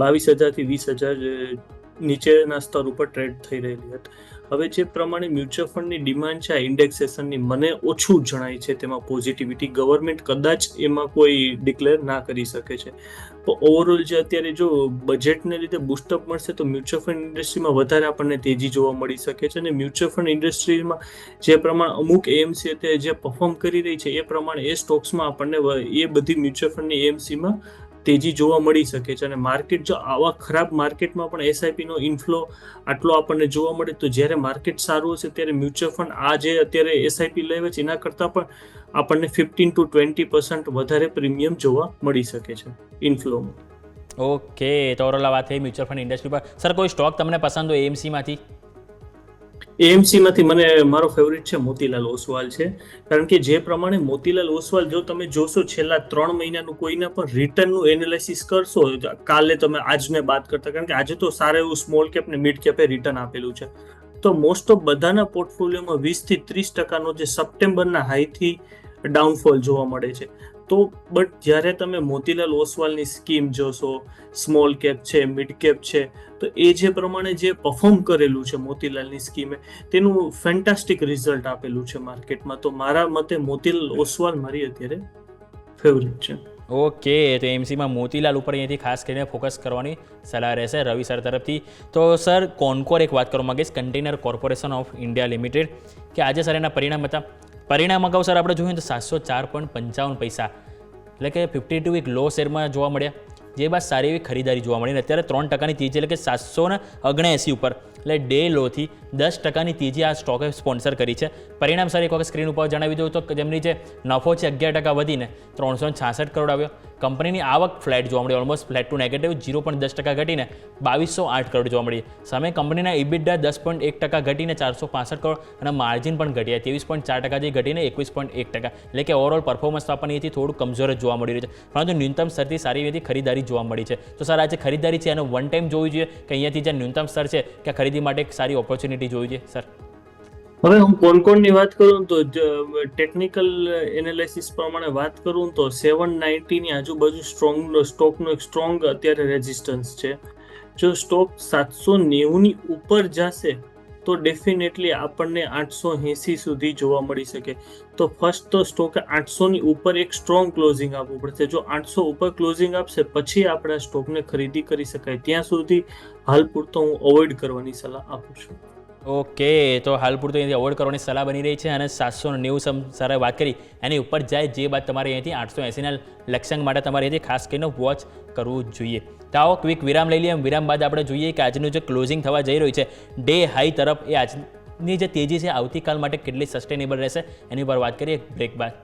22,000 થી 20,000 નીચેના સ્તર ઉપર ટ્રેડ થઈ રહેલી હતી. હવે જે પ્રમાણે મ્યુચ્યુઅલ ફંડની ડિમાન્ડ છે આ ઇન્ડેક્સેશનની મને ઓછું જણાય છે, તેમાં પોઝિટિવિટી ગવર્મેન્ટ કદાચ એમાં કોઈ ડિક્લેર ના કરી શકે છે. તો ઓવરઓલ જે અત્યારે જો બજેટને લીધે બુસ્ટઅપ મળશે તો મ્યુચ્યુઅલ ફંડ ઇન્ડસ્ટ્રીમાં વધારે આપણને તેજી જોવા મળી શકે છે અને મ્યુચ્યુઅલ ફંડ ઇન્ડસ્ટ્રીમાં જે પ્રમાણે અમુક એએમસી અત્યારે જે પરફોર્મ કરી રહી છે એ પ્રમાણે એ સ્ટોક્સમાં આપણને એ બધી મ્યુચ્યુઅલ ફંડની એએમસીમાં તેજી જોવા મળી શકે છે. અને માર્કેટ જો આવા ખરાબ માર્કેટમાં પણ એસઆઈપીનો ઇન્ફ્લો આટલો આપણને જોવા મળે તો જ્યારે માર્કેટ સારું હશે ત્યારે મ્યુચ્યુઅલ ફંડ આ જે અત્યારે એસઆઈપી લેવે છે એના કરતાં પણ આપણને 15 to 20% વધારે પ્રીમિયમ જોવા મળી શકે છે ઇન્ફ્લોમાં. ઓકે, તો ઓવરઓલ વાત થઈ મ્યુચ્યુઅલ ફંડ ઇન્ડસ્ટ્રી પર. સર, કોઈ સ્ટોક તમને પસંદ હોય એએમસીમાંથી? એએમસીમાંથી મને મારો ફેવરિટ છે મોતીલાલ ઓસવાલ છે, કારણ કે જે પ્રમાણે મોતીલાલ ઓસવાલ જો તમે જોશો છેલ્લા 3 મહિનાનું કોઈના પણ રિટર્નનું એનાલિસિસ કરશો, કાલે તમે આજને બાદ કરતા, કારણ કે આજે તો સારું એવું સ્મોલ કેપ ને મિડ કેપે રિટર્ન આપેલું છે, તો મોસ્ટ ઓફ બધાના પોર્ટફોલિયોમાં 20 થી 30% જે સપ્ટેમ્બરના હાઈથી ડાઉનફોલ જોવા મળે છે. તો બટ જ્યારે તમે મોતીલાલ ઓસવાલની સ્કીમ જોશો, સ્મોલ કેપ છે, મિડ કેપ છે, તો એ જે પ્રમાણે જે પરફોર્મ કરેલું છે મોતીલાલની સ્કીમે તેનું ફેન્ટાસ્ટિક રિઝલ્ટ આપેલું છે માર્કેટમાં. તો મારા મતે મોતીલાલ ઓસવાલ મારી અત્યારે ફેવરિટ છે. ઓકે, તો એમસીમાં મોતીલાલ ઉપર અહીંયાથી ખાસ કરીને ફોકસ કરવાની સલાહ રહેશે રવિ સર તરફથી. તો સર, કોનકોર એક વાત કરવા માંગીશ, container corporation of India limited, કે આજે સર એના પરિણામ હતા. પરિણામ અગાઉ સર આપણે જોઈએ તો 704.55 પૈસા એટલે કે 52 વીક લો શેરમાં જોવા મળ્યા, જે બાદ સારી એવી ખરીદારી જોવા મળી. અત્યારે 3%ની તેજી એટલે કે 779 ઉપર એટલે ડે લોથી 10%ની તેજી આ સ્ટોકે સ્પોન્સર કરી છે. પરિણામ સર એક વખત સ્ક્રીન ઉપર જણાવી દઉં તો જેમની જે નફો છે 11% વધીને 366 કરોડ આવ્યો. કંપનીની આવક ફ્લેટ જોવા મળી, ઓલમોસ્ટ ફ્લેટ ટુ નેગેટિવ 0.10% ઘટીને 2208 કરોડ જોવા મળી. સામે કંપનીના ઇબિડા 10.1% ઘટીને 465 કરોડ અને માર્જિન પણ ઘટ્યા 23.4% જે ઘટીને 21.1%. એટલે કે ઓવરઓલ પરફોર્મન્સ તો આપણને એથી થોડું કમજોર જ જોવા મળી રહ્યું છે, પરંતુ ન્યૂનતમ સ્તરથી સારી એવી ખરીદારી જોવા મળી છે. તો સર, આ જે ખરીદારી છે એનો વન ટાઈમ જોવી જોઈએ કે અહીંયાથી જે ન્યૂનતમ સ્તર છે કે ખરીદી માટે એક સારી ઓપોર્ચ્યુનિટી જોવી જોઈએ સર? હવે હું કોનકોનની વાત કરું તો ટેકનિકલ એનાલિસિસ પ્રમાણે વાત કરું તો 790 ની આજુબાજુ સ્ટોકનો એક સ્ટ્રોંગ અત્યારે રેઝિસ્ટન્સ છે. જો સ્ટોક 790 ની ઉપર જશે તો ડેફિનેટલી આપણને 880 સુધી જોવા મળી શકે. તો ફર્સ્ટ તો સ્ટોકે 800 ની ઉપર એક સ્ટ્રોંગ ક્લોઝિંગ આપવું પડશે. જો 800 ઉપર ક્લોઝિંગ આપશે પછી આપણે સ્ટોકને ખરીદી કરી શકાય. ત્યાં સુધી હાલ પૂરતો હું અવોઇડ કરવાની સલાહ આપું છું. ઓકે, તો હાલ પૂરતો અહીંથી અવોઇડ કરવાની સલાહ બની રહી છે અને 790 સરે વાત કરી એની ઉપર જાય, જે બાદ તમારે અહીંથી 880ના લક્ષ્યાંક માટે તમારે અહીંથી ખાસ કરીને વોચ કરવું જોઈએ. તો આવો ક્વિક વિરામ લઈ લઈએ. વિરામ બાદ આપણે જોઈએ કે આજનું જે ક્લોઝિંગ થવા જઈ રહ્યું છે ડે હાઈ તરફ, એ આજની જે તેજી છે આવતીકાલ માટે કેટલી સસ્ટેનેબલ રહેશે એની પર વાત કરીએ બ્રેક બાદ.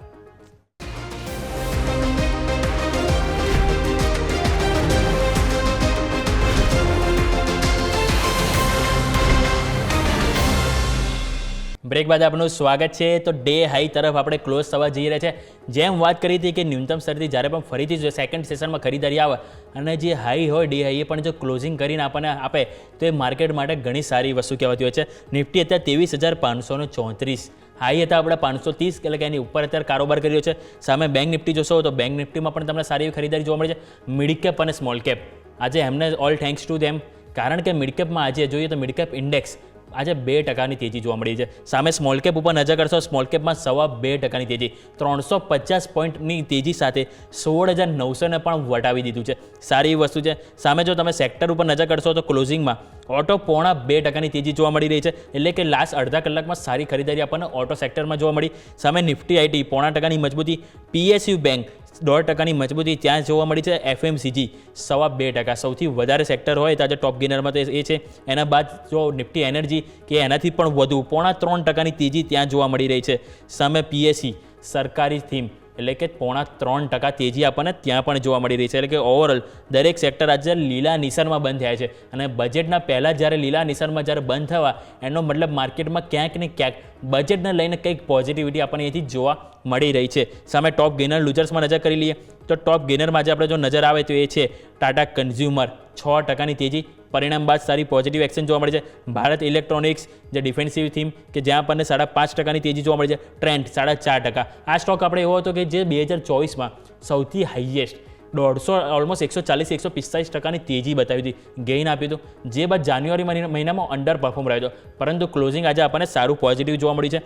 બ્રેક બાદ આપનું સ્વાગત છે. તો ડે હાઈ તરફ આપણે ક્લોઝ થવા જઈ રહ્યા છે. જેમ વાત કરી હતી કે ન્યૂનતમ સ્તરથી જ્યારે પણ ફરીથી જો સેકન્ડ સેશનમાં ખરીદારી આવે અને જે હાઈ હોય ડે હાઈએ પણ જો ક્લોઝિંગ કરીને આપણને આપે તો એ માર્કેટ માટે ઘણી સારી વસ્તુ કહેવાતી હોય છે. નિફ્ટી અત્યારે 23,534 હાઈ હતા આપણે 530, એટલે કે એની ઉપર અત્યારે કારોબાર કરી રહ્યો છે. સામે બેંક નિફ્ટી જોશો તો બેંક નિફ્ટીમાં પણ તમને સારી એવી ખરીદારી જોવા મળે છે. મિડ કેપ અને સ્મોલ કેપ આજે એમને ઓલ થેન્ક્સ ટુ ધેમ, કારણ કે મિડ કેપમાં આજે જોઈએ તો મિડ કેપ ઇન્ડેક્સ આજે 2% તેજી જોવા મળી છે. સામે સ્મોલ કેપ ઉપર નજર કરશો, સ્મોલ કેપમાં 2.25% તેજી, 350 પોઈન્ટની તેજી સાથે 16,900 ને પણ વટાવી દીધું છે. સારી વસ્તુ છે. સામે જો તમે સેક્ટર ઉપર નજર કરશો તો ક્લોઝિંગમાં ઓટો 0.5% તેજી જોવા મળી રહી છે, એટલે કે લાસ્ટ અડધા કલાકમાં સારી ખરીદારી આપણને ઓટો સેક્ટરમાં જોવા મળી. સામે નિફ્ટી આઈટી 0.5% મજબૂતી, PSU બેંક 1.5% મજબૂતી ત્યાં જોવા મળી છે. FMCG 2.5%. સૌથી વધારે સેક્ટર હોય તો આજે ટોપ ગેનરમાં તો એ છે. એના બાદ જો નિફ્ટી એનર્જી કે એનાથી પણ વધુ 0.3% તેજી ત્યાં જોવા મળી રહી છે. સામે PSE સરકારી થીમ એટલે કે 0.3% તેજી આપણને ત્યાં પણ જોવા મળી રહી છે. એટલે કે ઓવરઓલ દરેક સેક્ટર આજે લીલા નિશાનમાં બંધ થયા છે, અને બજેટના પહેલાં જ્યારે લીલા નિશાનમાં જ્યારે બંધ થવા એનો મતલબ માર્કેટમાં ક્યાંક ને ક્યાંક બજેટને લઈને કંઈક પોઝિટિવિટી આપણને અહીંથી જોવા મળી રહી છે. સામે ટોપ ગેનર લૂઝર્સમાં નજર કરી લઈએ તો ટોપ ગેનરમાં આજે આપણે જો નજર આવે તો એ છે ટાટા કન્ઝ્યુમર 6% તેજી. પરિણામ બાદ સારી પોઝિટિવ એક્શન જોવા મળે છે. ભારત ઇલેક્ટ્રોનિક્સ જે ડિફેન્સિવ થીમ કે જ્યાં આપણને 5.5% તેજી જોવા મળે છે. ટ્રેન્ડ 4.5%. આ સ્ટોક આપણે એવો હતો કે જે 2024માં સૌથી હાઈએસ્ટ 150 ઓલમોસ્ટ 140-145% તેજી બતાવી હતી, ગેઇન આપ્યું હતું, જે બાદ જાન્યુઆરી મહિનામાં અંડર પરફોર્મ રહ્યો હતો, પરંતુ ક્લોઝિંગ આજે આપણને સારું પોઝિટિવ જોવા મળ્યું છે.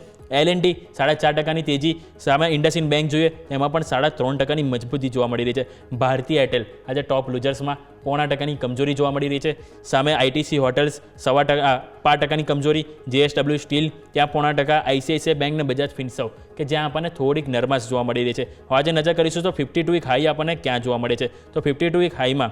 L&T 4.5% તેજી. સામે ઇન્ડસઇન્ડ બેંક જોઈએ એમાં પણ 3.5% મજબૂતી જોવા મળી રહી છે. ભારતી એરટેલ આજે ટોપ લૂઝર્સમાં 0.5% કમજોરી જોવા મળી રહી છે. સામે ITC હોટલ્સ 5% કમજોરી, JSW સ્ટીલ ત્યાં 0.5%, ICICI બેંક ને બજાજ ફિનસર્વ કે જ્યાં આપણને થોડીક નરમાશ જોવા મળી રહી છે. હવે આજે નજર કરીશું તો 52 વીક હાઈ આપણને ક્યાં જોવા મળે છે તો 52 વીક હાઈમાં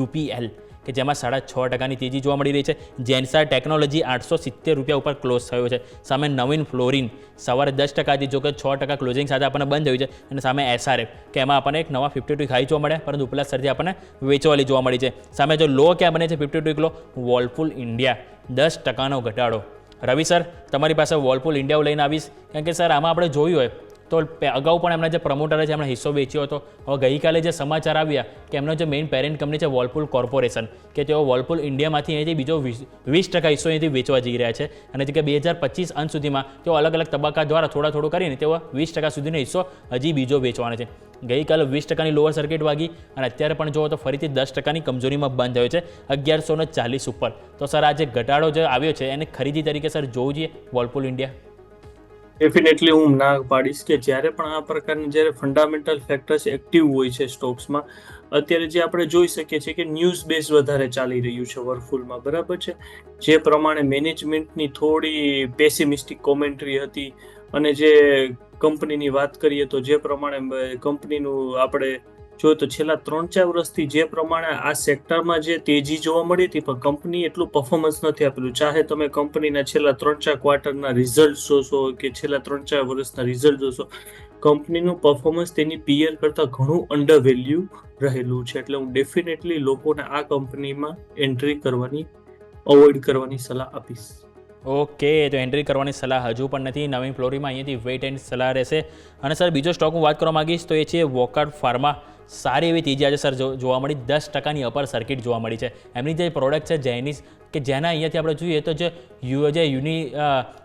UPL કે જેમાં 6.5% તેજી જોવા મળી રહી છે. જેન્સાર ટેકનોલોજી 870 રૂપિયા ઉપર ક્લોઝ થયો છે. સામે નવીન ફ્લોરિન સવારે 10%, જો કે 6% ક્લોઝિંગ સાથે આપણને બંધ થયું છે. અને સામે SRF કે એમાં આપણને એક નવા 52 હાઈ જોવા મળે, પરંતુ ઉપલા સ્તરથી આપણને વેચવાલી જોવા મળી છે. સામે જો લો ક્યાં બને છે 52 લો, વોલપુલ ઇન્ડિયા 10%નો ઘટાડો. રવિ સર, તમારી પાસે વોલપુલ ઇન્ડિયા લઈને આવીશ, કારણ કે સર આમાં આપણે જોયું હોય તો અગાઉ પણ એમના જે પ્રમોટરે છે એમણે હિસ્સો વેચ્યો હતો. હવે ગઈકાલે જે સમાચાર આવ્યા કે એમનો જે મેઇન પેરેન્ટ કંપની છે વોલપુલ કોર્પોરેશન કે તેઓ વોલપુલ ઇન્ડિયામાંથી અહીંથી બીજો 20% હિસ્સો અહીંથી વેચવા જઈ રહ્યા છે, અને જે કે 2025 અંત સુધીમાં તેઓ અલગ અલગ તબક્કા દ્વારા થોડું કરીને તેઓ 20% સુધીનો હિસ્સો હજી બીજો વેચવાનો છે. ગઈકાલે 20%ની લોઅર સર્કિટ વાગી અને અત્યારે પણ જુઓ તો ફરીથી 10%ની કમજોરીમાં બંધ થયો છે 1140 ઉપર. તો સર આ જે ઘટાડો જે આવ્યો છે એને ખરીદી તરીકે સર જોવું જોઈએ વોલપુલ ઇન્ડિયા? ડેફિનેટલી હું ના પાડીશ કે જ્યારે પણ આ પ્રકારની જ્યારે ફંડામેન્ટલ ફેક્ટર્સ એક્ટિવ હોય છે સ્ટોક્સમાં, અત્યારે જે આપણે જોઈ શકીએ છીએ કે ન્યૂઝ બેઝ વધારે ચાલી રહ્યું છે વર્લપુલમાં, બરાબર છે. જે પ્રમાણે મેનેજમેન્ટની થોડી પેસિમિસ્ટિક કોમેન્ટ્રી હતી, અને જે કંપનીની વાત કરીએ તો જે પ્રમાણે કંપનીનું આપણે જોઈએ તો છેલ્લા 3-4 વર્ષથી જે પ્રમાણે આ સેક્ટરમાં જે તેજી જોવા મળી હતી, પણ કંપની એટલું પરફોર્મન્સ નથી આપેલું. ચાહે તમે કંપનીના છેલ્લા 3-4 ક્વાર્ટરના રિઝલ્ટ જોશો કે છેલ્લા 3-4 વર્ષના રિઝલ્ટ જોશો, કંપનીનું પરફોર્મન્સ તેની પીયર કરતાં ઘણું અંડર વેલ્યુ રહેલું છે. એટલે હું ડેફિનેટલી લોકોને આ કંપનીમાં એન્ટ્રી કરવાની અવોઇડ કરવાની સલાહ આપીશ. ઓકે, તો એન્ટ્રી કરવાની સલાહ હજુ પણ નથી. નવીન ફ્લોરીમાં અહીંયાથી વેઇટ એન્ડ સલાહ રહેશે. અને સર બીજો સ્ટોક હું વાત કરવા માંગીશ તો એ છે વોકહાર્ટ ફાર્મા. સારી એવી તેજી આજે સર જોવા મળી, 10%ની અપર સર્કિટ જોવા મળી છે. એમની જે પ્રોડક્ટ છે જેનિસ કે જેના અહીંયાથી આપણે જોઈએ તો જે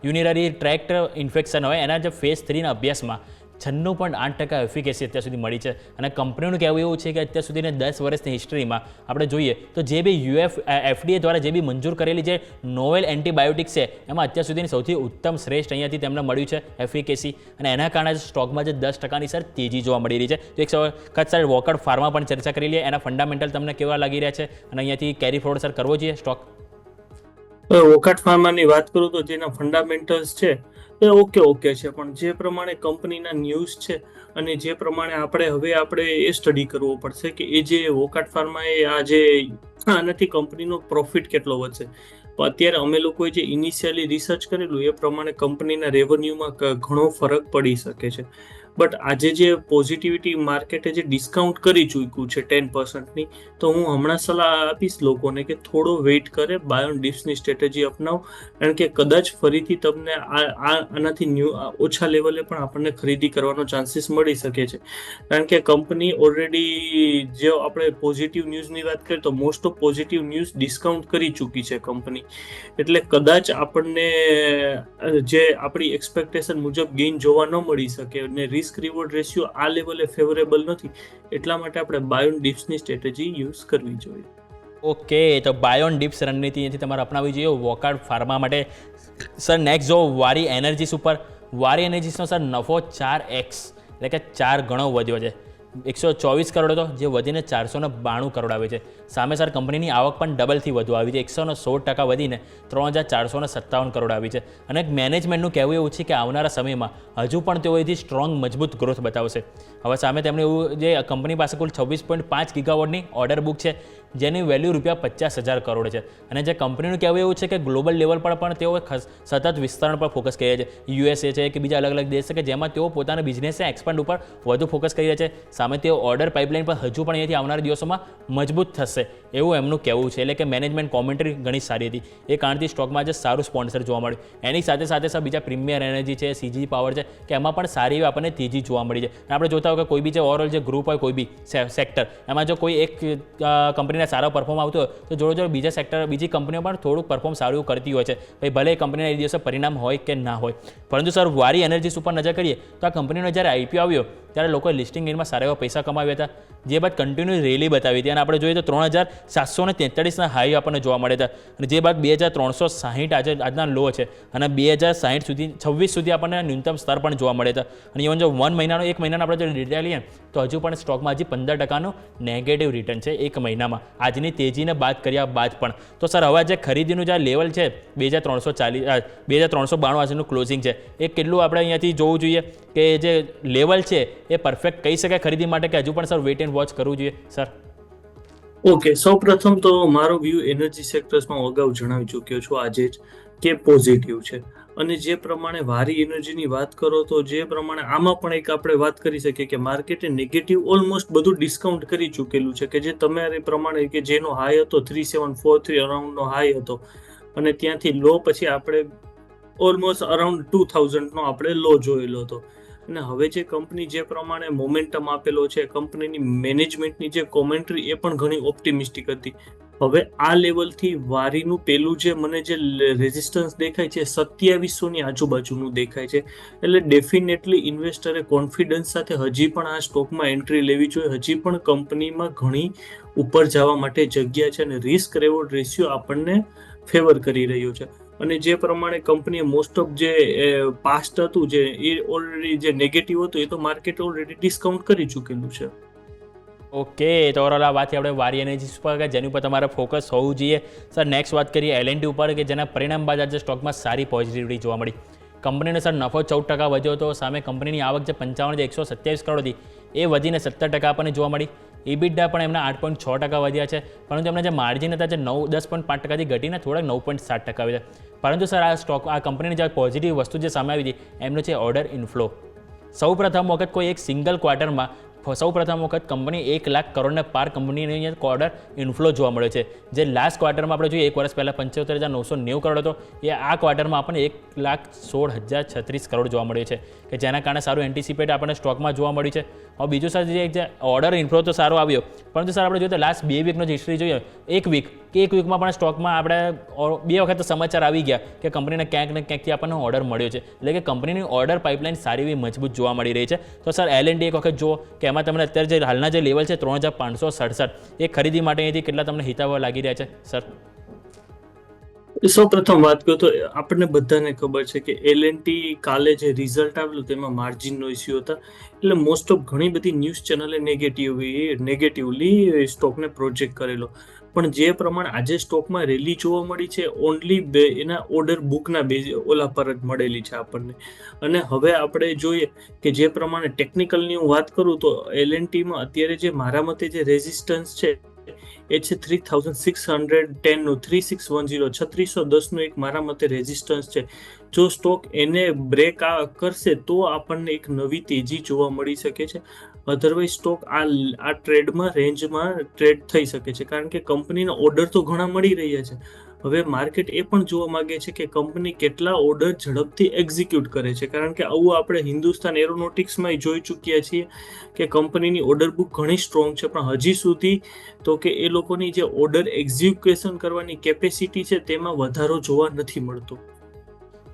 યુનિનરી ટ્રેક્ટ ઇન્ફેક્શન હોય એના જે ફેઝ 3ના અભ્યાસમાં 96.8% એફિકેસી અત્યાર સુધી મળી છે. અને કંપનીનું કહેવું એવું છે કે અત્યાર સુધીની 10 વર્ષની હિસ્ટ્રીમાં આપણે જોઈએ તો જે બી FDA દ્વારા જે બી મંજૂર કરેલી જે નોવેલ એન્ટીબાયોટિક્સ છે એમાં અત્યાર સુધીની સૌથી ઉત્તમ શ્રેષ્ઠ અહીંયાથી તેમને મળ્યું છે એફિકેસી, અને એના કારણે સ્ટોકમાં જે 10%ની સર તેજી જોવા મળી રહી છે. તો એક વખત સર વોકહાર્ટ ફાર્મા પણ ચર્ચા કરી લઈએ, એના ફંડામેન્ટલ તમને કેવા લાગી રહ્યા છે અને અહીંયાથી કેરી ફોરવર્ડ સર કરવો જોઈએ સ્ટોક? વોકહાર્ટ ફાર્માની વાત કરું તો જેના ફંડામેન્ટલ્સ છે એ ઓકે છે, પણ જે પ્રમાણે કંપનીના ન્યૂઝ છે અને જે પ્રમાણે આપણે એ સ્ટડી કરવો પડશે કે એ જે વોકહાર્ટ ફાર્માએ આ જે આનાથી કંપનીનો પ્રોફિટ કેટલો વધશે. અત્યારે અમે લોકોએ જે ઇનિશિયલી રિસર્ચ કરેલું એ પ્રમાણે કંપનીના રેવન્યુમાં ઘણો ફરક પડી શકે છે. બટ આજે જે પોઝિટિવિટી માર્કેટે જે ડિસ્કાઉન્ટ કરી ચૂક્યું છે 10%ની, તો હું હમણાં સલાહ આપીશ લોકોને કે થોડો વેઇટ કરે, બાય ઓન ડિપ્સની સ્ટ્રેટેજી અપનાવો, કારણ કે કદાચ ફરીથી તમને આનાથી ઓછા લેવલે પણ આપણને ખરીદી કરવાનો ચાન્સીસ મળી શકે છે. કારણ કે કંપની ઓલરેડી જો આપણે પોઝિટિવ ન્યૂઝની વાત કરીએ તો most of positive news discount કરી ચૂકી છે કંપની, એટલે કદાચ આપણને જે આપણી એક્સપેક્ટેશન મુજબ ગેઇન જોવા ન મળી શકે અને રિસ્ક રિવોર્ડ રેશિયો આ લેવલે ફેવરેબલ નથી, એટલા માટે આપણે બાય ઓન ડિપ્સની સ્ટ્રેટેજી યુઝ કરવી જોઈએ. ઓકે, તો બાયોન ડિપ્સ રણનીતિ અહીંથી તમારે અપનાવવી જોઈએ વોકઆઉટ ફાર્મા માટે. સર નેક્સ્ટ જો વારી એનર્જીસ ઉપર. વારી એનર્જીસનો સર નફો 4x એટલે કે 4 ગણો વધ્યો છે. 124 કરોડ હતો જે વધીને 492 કરોડ આવે છે. સામે સર કંપનીની આવક પણ ડબલથી વધુ આવી છે, 116% વધીને 3457 કરોડ આવી છે. અને મેનેજમેન્ટનું કહેવું એવું છે કે આવનારા સમયમાં હજુ પણ તેઓ એથી સ્ટ્રોંગ મજબૂત ગ્રોથ બતાવશે. હવે સામે તેમણે એવું જે કંપની પાસે કુલ 26.5 ગીગાવોટની ઓર્ડર બુક છે જેની વેલ્યુ ₹50,000 કરોડ છે. અને જે કંપનીનું કહેવું એવું છે કે ગ્લોબલ લેવલ પર પણ તેઓ સતત વિસ્તરણ પર ફોકસ કરી રહ્યા છે. યુએસએ છે કે બીજા અલગ અલગ દેશ છે કે જેમાં તેઓ પોતાના બિઝનેસને એક્સપાન્ડ ઉપર વધુ ફોકસ કરી રહ્યા છે. સામે તેઓ ઓર્ડર પાઇપલાઇન પર હજુ પણ અહીંયાથી આવનારા દિવસોમાં મજબૂત થશે એવું એમનું કહેવું છે. એટલે કે મેનેજમેન્ટ કોમેન્ટ્રી ઘણી સારી હતી, એ કારણથી સ્ટોકમાં આજે સારું સ્પોન્સર જોવા મળ્યું. એની સાથે સાથે સર બીજા પ્રીમિયર એનર્જી છે, સીજી પાવર છે કે એમાં પણ સારી એવી આપણને તેજી જોવા મળી છે. અને આપણે જોતા હોય કે કોઈ બી જે ઓવરઓલ જે ગ્રુપ હોય કોઈ બી સેક્ટર એમાં જો કોઈ એક કંપનીના સારો પરફોર્મ આવતો હોય તો જોડે બીજા સેક્ટર બીજી કંપનીઓ પણ થોડુંક પરફોર્મ સારું કરતી હોય છે. ભાઈ ભલે એ કંપનીના એ દિવસે પરિણામ હોય કે ના હોય. પરંતુ સર વારી એનર્જીસ ઉપર નજર કરીએ તો આ કંપનીનો જ્યારે આઈપીઓ આવ્યો ત્યારે લોકોએ લિસ્ટિંગ ગેઇનમાં સારા એવા પૈસા કમાવ્યા હતા, જે બાદ કન્ટિન્યુ રેલી બતાવી હતી. અને આપણે જોઈએ તો 3743ના હાઈ આપણને જોવા મળ્યા હતા. અને જે બાદ 2360 આજના લો છે અને 2026 સુધી આપણને ન્યૂનતમ સ્તર પણ જોવા મળ્યા હતા. અને ઇવન જો 1 મહિનાનો આપણે જો ડેટા લઈએ તો હજુ પણ સ્ટોકમાં હજી 15%નું નેગેટિવ રિટર્ન છે એક મહિનામાં, આજની તેજીને બાદ કર્યા બાદ પણ. તો સર હવે જે ખરીદીનું જે લેવલ છે 2392 આજનું ક્લોઝિંગ છે એ કેટલું આપણે અહીંયાથી જોવું જોઈએ કે જે લેવલ છે એ પરફેક્ટ કહી શકાય ખરીદી માટે કે હજુ પણ સર વેઇટ એન્ડ વોચ કરવું જોઈએ સર? ઓકે, સૌ પ્રથમ તો મારો વ્યૂ એનર્જી સેક્ટર્સમાં અગાઉ જણાવી ચૂક્યો છું આજે જ કે પોઝિટિવ છે. અને જે પ્રમાણે વારી એનર્જીની વાત કરો તો જે પ્રમાણે આમાં પણ એક આપણે વાત કરી શકીએ કે માર્કેટે નેગેટિવ ઓલમોસ્ટ બધું ડિસ્કાઉન્ટ કરી ચૂકેલું છે કે જે તમારે પ્રમાણે કે જેનો હાઈ હતો 3743 અરાઉન્ડનો હાઈ હતો અને ત્યાંથી લો પછી આપણે ઓલમોસ્ટ અરાઉન્ડ 2000નો આપણે લો જોયેલો હતો. અને હવે જે કંપની જે પ્રમાણે મોમેન્ટમ આપેલો છે, કંપનીની મેનેજમેન્ટની જે કોમેન્ટ્રી એ પણ ઘણી ઓપ્ટિમિસ્ટિક હતી. હવે આ લેવલથી વારીનું પેલું જે મને જે રેઝિસ્ટન્સ દેખાય છે 2700ની આજુબાજુનું દેખાય છે. એટલે ડેફિનેટલી ઇન્વેસ્ટરે કોન્ફિડન્સ સાથે હજી પણ આ સ્ટોકમાં એન્ટ્રી લેવી જોઈએ. હજી પણ કંપનીમાં ઘણી ઉપર જવા માટે જગ્યા છે અને રિસ્ક રેવોર્ડ રેશિયો આપણને ફેવર કરી રહ્યો છે. અને જે પ્રમાણે કંપનીએ મોસ્ટ ઓફ જે પાસ્ટ હતું જે એ ઓલરેડી જે નેગેટિવ હતું એ તો માર્કેટ ઓલરેડી ડિસ્કાઉન્ટ કરી ચૂકેલું છે. ઓકે, તો ઓવરઓલ આ વાત આપણે વારી એનર્જીસ ઉપર કે જેની ઉપર તમારે ફોકસ હોવું જોઈએ. સર નેક્સ્ટ વાત કરીએ L&T ઉપર કે જેના પરિણામ બાદ આજે સ્ટોકમાં સારી પોઝિટિવિટી જોવા મળી. કંપનીનો સર નફો 14% વધ્યો હતો. સામે કંપનીની આવક જે 127 કરોડ હતી એ વધીને 17% આપણને જોવા મળી. EBITDA પણ એમના 8.6% વધ્યા છે, પરંતુ એમના જે માર્જિન હતા જે 10.5%થી ઘટીને થોડાક 9.7% આવ્યા છે. પરંતુ સર આ કંપનીની જે પોઝિટિવ વસ્તુ જે સામે આવી હતી એમનો છે ઓર્ડર ઇન્ફ્લો. સૌ પ્રથમ વખત કોઈ એક સિંગલ ક્વાર્ટરમાં કંપની 1 લાખ કરોડને પાર કંપનીની ઓર્ડર ઇન્ફ્લો જોવા મળ્યો છે. જે લાસ્ટ ક્વાર્ટરમાં આપણે જોઈએ એક વર્ષ પહેલાં 75,990 કરોડ હતો, એ આ ક્વાર્ટરમાં આપણને 1,16,036 કરોડ જોવા મળ્યો છે કે જેના કારણે સારું એન્ટિસિપેટ આપણને સ્ટોકમાં જોવા મળ્યું છે. હવે બીજું સર જે ઓર્ડર ઇન્ફ્લો તો સારો આવ્યો, પરંતુ સર આપણે જોઈએ તો લાસ્ટ 2 વીકનો જે હિસ્ટ્રી જોઈએ એક વીકમાં પણ સ્ટોકમાં આપણે 2 વખત સમાચાર આવી ગયા કે કંપનીને ક્યાંક ને ક્યાંકથી આપણને ઓર્ડર મળ્યો છે. એટલે કે કંપનીની ઓર્ડર પાઇપલાઇન સારી એવી મજબૂત જોવા મળી રહી છે. તો સર L&T એક વખત જુઓ કે એમાં તમને અત્યારે જે હાલના જે લેવલ છે 3,567 એ ખરીદી માટે અહીંથી કેટલા તમને હિતાવહ લાગી રહ્યા છે સર? સૌ પ્રથમ વાત કરું તો આપણને બધાને ખબર છે કે L&T કાલે જે રિઝલ્ટ આવેલું તેમાં માર્જિનનો ઇસ્યુ હતા. એટલે મોસ્ટ ઓફ ઘણી બધી ન્યૂઝ ચેનલે નેગેટિવલી સ્ટોકને પ્રોજેક્ટ કરેલો. પણ જે પ્રમાણે આજે સ્ટોકમાં રેલી જોવા મળી છે ઓનલી એના ઓર્ડર બુકના ઓલા પર જ મળેલી છે આપણને. અને હવે આપણે જોઈએ કે જે પ્રમાણે ટેકનિકલની હું વાત કરું તો L&Tમાં અત્યારે જે મારા મતે જે રેઝિસ્ટન્સ છે એ છે 3610નું 3610 3610નું એક મારા મતે રેઝિસ્ટન્સ છે. જો સ્ટોક એને બ્રેક કરશે તો આપણને એક નવી તેજી જોવા મળી શકે છે. અધરવાઇઝ સ્ટોક આ ટ્રેડમાં રેન્જમાં ટ્રેડ થઈ શકે છે, કારણ કે કંપનીના ઓર્ડર તો ઘણા મળી રહ્યા છે. હવે માર્કેટ એ પણ જોવા માંગે છે કે કંપની કેટલા ઓર્ડર ઝડપથી એક્ઝિક્યુટ કરે છે, કારણ કે આવું આપણે હિન્દુસ્તાન એરોનોટિક્સમાં જોઈ ચૂક્યા છીએ કે કંપનીની ઓર્ડર બુક ઘણી સ્ટ્રોંગ છે, પણ હજી સુધી તો કે એ લોકોની જે ઓર્ડર એક્ઝિક્યુશન કરવાની કેપેસિટી છે તેમાં વધારો જોવા નથી મળતો.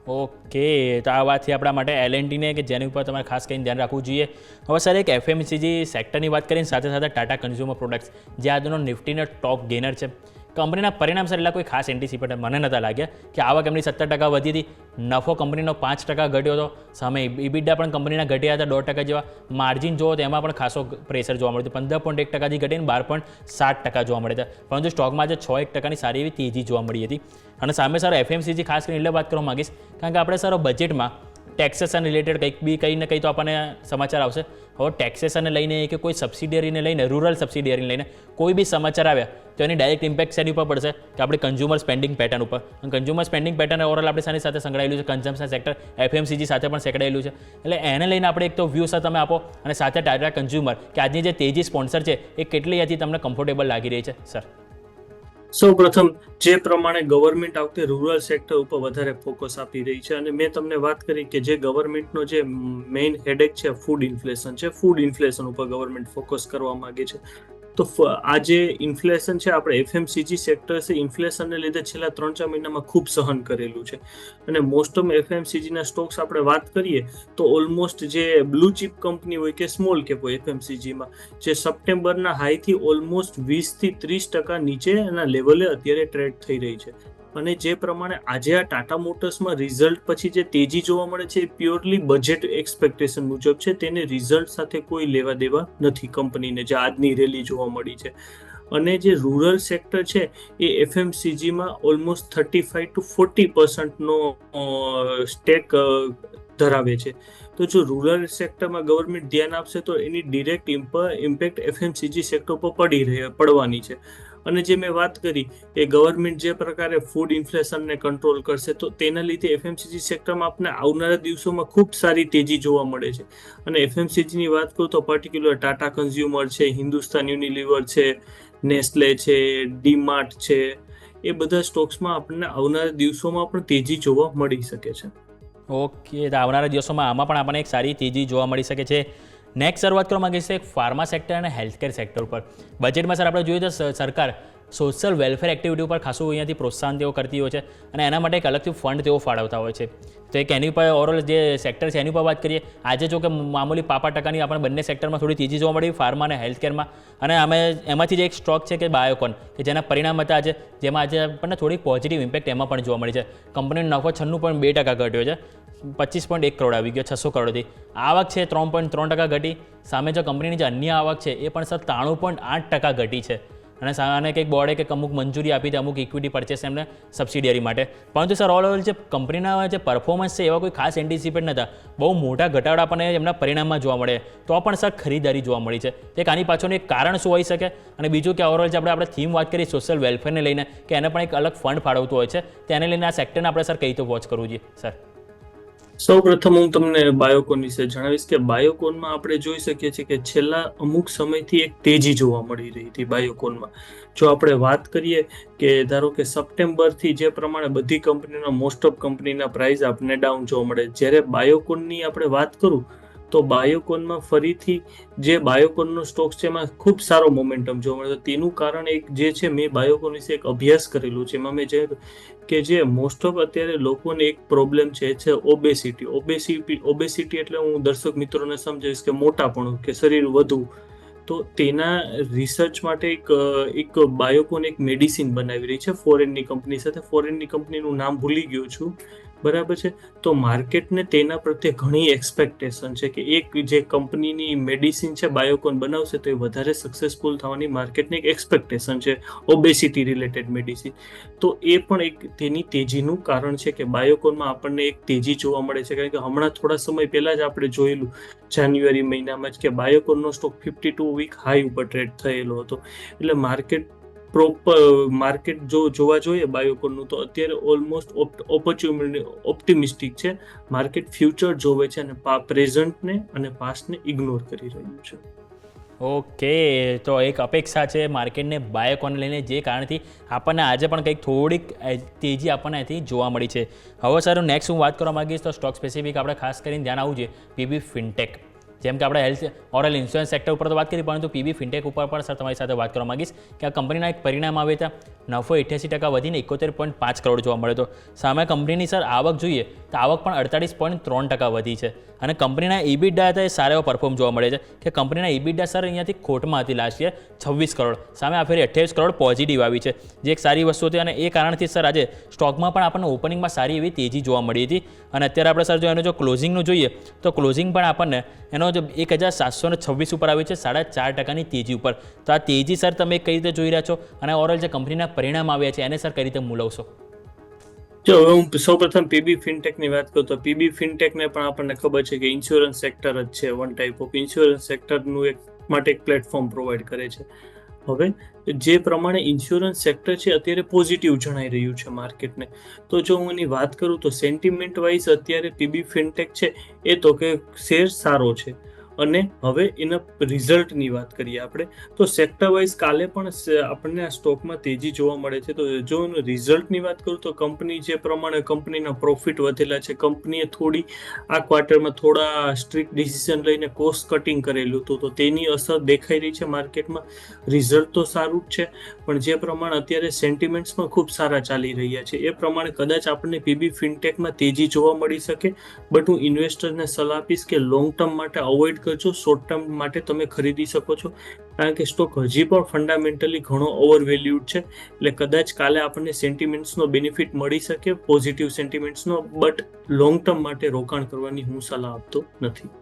ઓકે, તો આ વાતથી આપણા માટે L&Tને કે જેની ઉપર તમારે ખાસ કરીને ધ્યાન રાખવું જોઈએ. હવે સર એક FMCG સેક્ટરની વાત કરીને સાથે સાથે ટાટા કન્ઝ્યુમર પ્રોડક્ટ્સ જે આજનો નિફ્ટીનો ટોપ ગેનર છે. કંપનીના પરિણામ સર એટલા કોઈ ખાસ એન્ટિસિપેટ મને નહોતા લાગ્યા કે આવક એમની 17% વધી હતી, નફો કંપનીનો 5% ઘટ્યો હતો, સામે EBITDA પણ કંપનીના ઘટ્યા હતા 2% જેવા, માર્જિન જોવો તો એમાં પણ ખાસો પ્રેશર જોવા મળ્યું હતું, 15.1%થી ઘટીને 12.7% જોવા મળ્યા હતા, પરંતુ સ્ટોકમાં આજે 6% સારી એવી તેજી જોવા મળી હતી. અને સામે સર FMCG ખાસ કરીને એટલે વાત કરવા માગીશ કારણ કે આપણે સર બજેટમાં ટેક્સેશન રિલેટેડ કંઈ ને કંઈ તો આપણને સમાચાર આવશે. હવે ટેક્સેશનને લઈને કે કોઈ સબસિડિયરીને લઈને, રૂરલ સબસિડિયરીને લઈને કોઈ બી સમાચાર આવ્યા તો એની ડાયરેક્ટ ઇમ્પેક્ટ શેની ઉપર પડશે કે આપણે કન્ઝ્યુમર સ્પેન્ડિંગ પેટર્ન ઉપર. અને કન્ઝ્યુમર સ્પેન્ડિંગ પેટર્ન ઓવરઓલ આપણી સાથે સંકળાયેલું છે, કન્ઝમ્પશન સેક્ટર FMCG સાથે પણ સંકળાયેલું છે. એટલે એને લઈને આપણે એક તો વ્યૂ સર તમે આપો અને સાથે ટાટા કન્ઝ્યુમર કે આજની જે તેજી સ્પોન્સર છે એ કેટલી હતી તમને કમ્ફર્ટેબલ લાગી રહી છે સર? સૌ પ્રથમ જે પ્રમાણે ગવર્મેન્ટ આ વખતે રૂરલ સેક્ટર ઉપર વધારે ફોકસ આપી રહી છે અને મેં તમને વાત કરી કે જે ગવર્મેન્ટનો જે મેઇન હેડેક છે ફૂડ ઇન્ફ્લેશન છે, ફૂડ ઇન્ફ્લેશન ઉપર ગવર્મેન્ટ ફોકસ કરવા માંગે છે. તો આ જે ઇન્ફ્લેશન છે આપણે FMCG સેક્ટર છે ઇન્ફ્લેશનને લીધે છેલ્લા 3-4 મહિનામાં ખૂબ સહન કરેલું છે અને મોસ્ટ ઓફ FMCGના સ્ટોક્સ આપણે વાત કરીએ તો ઓલમોસ્ટ જે બ્લુ ચીપ કંપની હોય કે સ્મોલ કેપ હોય FMCGમાં જે સપ્ટેમ્બરના હાઈથી ઓલમોસ્ટ 20-30% નીચેના લેવલે અત્યારે ટ્રેડ થઈ રહી છે. અને જે પ્રમાણે આજે આ ટાટા મોટર્સમાં રિઝલ્ટ પછી જે તેજી જોવા મળે છે એ પ્યોરલી બજેટ એક્સપેક્ટેશન મુજબ છે, તેને રિઝલ્ટ સાથે કોઈ લેવા દેવા નથી કંપનીને, જે આજની રેલી જોવા મળી છે. અને જે રૂરલ સેક્ટર છે એ FMCGમાં ઓલમોસ્ટ 35-40%નો સ્ટેક ધરાવે છે. તો જો રૂરલ સેક્ટરમાં ગવર્મેન્ટ ધ્યાન આપશે તો એની ડિરેક્ટ ઇમ્પેક્ટ FMCG સેક્ટર પર પડવાની છે. અને જે મેં વાત કરી કે ગવર્મેન્ટ જે પ્રકારે ફૂડ ઇન્ફ્લેશનને કંટ્રોલ કરશે તો તેના લીધે FMCG સેક્ટરમાં આપણે આવનારા દિવસોમાં ખૂબ સારી તેજી જોવા મળે છે. અને FMCGની વાત કરું તો પર્ટિક્યુલર ટાટા કન્ઝ્યુમર છે, હિન્દુસ્તાન યુનિલિવર છે, નેસ્લે છે, ડીમાર્ટ છે, એ બધા સ્ટોક્સમાં આપણને આવનારા દિવસોમાં પણ તેજી જોવા મળી શકે છે. ઓકે, તો આવનારા દિવસોમાં આમાં પણ આપણને એક સારી તેજી જોવા મળી શકે છે. નેક્સ્ટ શરૂઆત કરવા માંગીએ છીએ ફાર્મા સેક્ટર અને હેલ્થકેર સેક્ટર ઉપર. બજેટમાં સર આપણે જોઈએ તો સરકાર સોશિયલ વેલફેર એક્ટિવિટી ઉપર ખાસું અહીંયાથી પ્રોત્સાહન તેઓ કરતી હોય છે અને એના માટે એક અલગથી ફંડ તેઓ ફાળવતા હોય છે. તો એક એની પર ઓવરઓલ જે સેક્ટર છે એની પર વાત કરીએ. આજે જો કે મામૂલી 5% આપણે બંને સેક્ટરમાં થોડી તેજી જોવા મળી, ફાર્મા અને હેલ્થકેરમાં. અને એમાંથી જ એક સ્ટોક છે કે બાયોકોન કે જેના પરિણામ હતા આજે, જેમાં આજે આપણને થોડીક પોઝિટિવ ઇમ્પેક્ટ એમાં પણ જોવા મળી છે. કંપનીનો નફો 96.2% ઘટ્યો છે, 25.1 કરોડ આવી ગયો 600 કરોડથી. આવક છે 3.3% ઘટી. સામે જો કંપનીની જે અન્ય આવક છે એ પણ સર 93.8% ઘટી છે. અને કંઈક બોર્ડે કંઈક અમુક મંજૂરી આપી હતી અમુક ઇક્વિટી પરચેસ એમને સબસિડિયરી માટે. પરંતુ સર ઓવરઓલ જે કંપનીના જે પરફોર્મન્સ છે એવા કોઈ ખાસ એન્ટિસિપેટ નહોતા. બહુ મોટા ઘટાડા આપણને એમના પરિણામમાં જોવા મળે તો પણ સર ખરીદારી જોવા મળી છે. તે આની પાછળનું એક કારણ શું હોઈ શકે? અને બીજું કે ઓવરઓલ જે આપણે થીમ વાત કરીએ સોશિયલ વેલફેરને લઈને કે એને પણ એક અલગ ફંડ ફાળવતું હોય છે, તેને લઈને આ સેક્ટરને આપણે સર કઈ રીતે વોચ કરવું જોઈએ સર? સૌ પ્રથમ હું તમને બાયોકોન વિશે જણાવીશ કે બાયોકોનમાં આપણે જોઈ શકીએ છીએ કે છેલ્લા અમુક સમયથી એક તેજી જોવા મળી રહી હતી બાયોકોનમાં. જો આપણે વાત કરીએ કે ધારો કે સપ્ટેમ્બરથી જે પ્રમાણે બધી કંપનીના મોસ્ટ ઓફ કંપનીના પ્રાઇસ આપણને ડાઉન જોવા મળે, જ્યારે બાયોકોનની આપણે વાત કરું તો બાયોકોનમાં ફરીથી જે બાયોકોનનો સ્ટોક છે એમાં ખૂબ સારો મોમેન્ટમ જોવા મળે. તેનું કારણ એક જે છે, મેં બાયોકોન વિશે એક અભ્યાસ કરેલું છે, એમાં મેં જે કે જે મોસ્ટ ઓફ અત્યારે લોકોને એક પ્રોબ્લેમ છે ઓબેસિટી એટલે હું દર્શક મિત્રોને સમજાવીશ કે મોટાપણું કે શરીર વધવું. તો તેના રિસર્ચ માટે એક બાયોકોન એક મેડિસિન બનાવી રહી છે ફોરેનની કંપની સાથે. ફોરેનની કંપનીનું નામ ભૂલી ગયો છું, બરાબર છે. તો માર્કેટને તેના પ્રત્યે ઘણી એક્સપેક્ટેશન છે કે એક જે કંપનીની મેડિસિન છે બાયોકોન બનાવશે તો એ વધારે સક્સેસફુલ થવાની માર્કેટની એક એક્સપેક્ટેશન છે ઓબેસિટી રિલેટેડ મેડિસિન. તો એ પણ એક તેની તેજીનું કારણ છે કે બાયોકોનમાં આપણને એક તેજી જોવા મળે છે. કારણ કે હમણાં થોડા સમય પહેલા જ આપણે જોયેલું જાન્યુઆરી મહિનામાં જ કે બાયોકોનનો સ્ટોક 52 વીક હાઈ ઉપર ટ્રેડ થયેલો હતો. એટલે માર્કેટ જો જોવા જોઈએ બાયોકોનનું તો અત્યારે ઓલમોસ્ટ ઓપ્ટિમિસ્ટિક છે. માર્કેટ ફ્યુચર જોવે છે અને પ્રેઝન્ટને અને પાસ્ટને ઇગ્નોર કરી રહ્યું છે. ઓકે, તો એક અપેક્ષા છે માર્કેટને બાયોકોન લઈને, જે કારણથી આપણને આજે પણ કંઈક થોડીક તેજી આપણને અહીંથી જોવા મળી છે. હવે સર નેક્સ્ટ હું વાત કરવા માગીશ તો સ્ટોક સ્પેસિફિક આપણે ખાસ કરીને ધ્યાન આવવું જોઈએ પીબી ફિનટેક. જેમ કે આપણે હેલ્થ ઓરલ ઇન્સ્યોરન્સ સેક્ટર ઉપર તો વાત કરી, પરંતુ પીબી ફિનટેક ઉપર પણ સર તમારી સાથે વાત કરવા માગીશ કે આ કંપનીના એક પરિણામ આવે હતા. નફો 88% વધીને 71.5 કરોડ જોવા મળ્યો હતો. સામે કંપનીની સર આવક જોઈએ તો આવક પણ 48.3% વધી છે. અને કંપનીના EBITDA હતા એ સારા એવો પરફોર્મ જોવા મળે છે કે કંપનીના EBITDA સર અહીંયાથી ખોટમાં હતી લાસ્ટ યર 26 કરોડ સામે આ ફેરી 28 કરોડ પોઝિટિવ આવી છે, જે એક સારી વસ્તુ હતી. અને એ કારણથી સર આજે સ્ટોકમાં પણ આપણને ઓપનિંગમાં સારી એવી તેજી જોવા મળી હતી. અને અત્યારે આપણે સર જો એનો જો ક્લોઝિંગનું જોઈએ તો ક્લોઝિંગ પણ આપણને એનો જો 1726 ઉપર આવી છે, 4.5% તેજી ઉપર. તો આ તેજી સર તમે કઈ રીતે જોઈ રહ્યા છો અને ઓવરઓલ જે કંપનીના પરિણામ આવ્યા છે એને સર કઈ રીતે મૂલવશો? જો હવે હું સૌપ્રથમ પીબી ફિનટેકની વાત કરું તો પીબી ફિનટેકને પણ આપણને ખબર છે કે ઇન્સ્યોરન્સ સેક્ટર જ છે, વન ટાઈપ ઓફ ઇન્સ્યોરન્સ સેક્ટરનું માટે એક પ્લેટફોર્મ પ્રોવાઈડ કરે છે. હવે જે પ્રમાણે ઇન્સ્યોરન્સ સેક્ટર છે અત્યારે પોઝિટિવ જણાઈ રહ્યું છે માર્કેટને, તો જો હું એની વાત કરું તો સેન્ટિમેન્ટ વાઇઝ અત્યારે પીબી ફિનટેક છે એ તો કે શેર સારો છે. અને હવે એના રિઝલ્ટની વાત કરીએ આપણે તો સેક્ટર વાઇઝ કાલે પણ આપણને આ સ્ટોકમાં તેજી જોવા મળે છે. તો જો રિઝલ્ટની વાત કરું તો કંપની જે પ્રમાણે કંપનીના પ્રોફિટ વધેલા છે, કંપનીએ થોડી આ ક્વાર્ટરમાં થોડા સ્ટ્રિક્ટ ડિસિઝન લઈને કોસ્ટ કટિંગ કરેલું હતું, તો તેની અસર દેખાઈ રહી છે માર્કેટમાં. રિઝલ્ટ તો સારું જ છે, પણ જે પ્રમાણે અત્યારે સેન્ટિમેન્ટ્સ પણ ખૂબ સારા ચાલી રહ્યા છે એ પ્રમાણે કદાચ આપણને પીબી ફિનટેકમાં તેજી જોવા મળી શકે. બટ હું ઇન્વેસ્ટરને સલાહ આપીશ કે લોંગ ટર્મ માટે અવોઇડ કરજો, શોર્ટ ટર્મ માટે તમે ખરીદી શકો છો, કારણ કે સ્ટોક હજી પણ ફંડામેન્ટલી ઘણો ઓવરવેલ્યુડ છે. એટલે કદાચ કાલે આપણને સેન્ટિમેન્ટ્સનો બેનિફિટ મળી શકે, પોઝિટિવ સેન્ટિમેન્ટ્સનો, બટ લોંગ ટર્મ માટે રોકાણ કરવાની હું સલાહ આપતો નથી.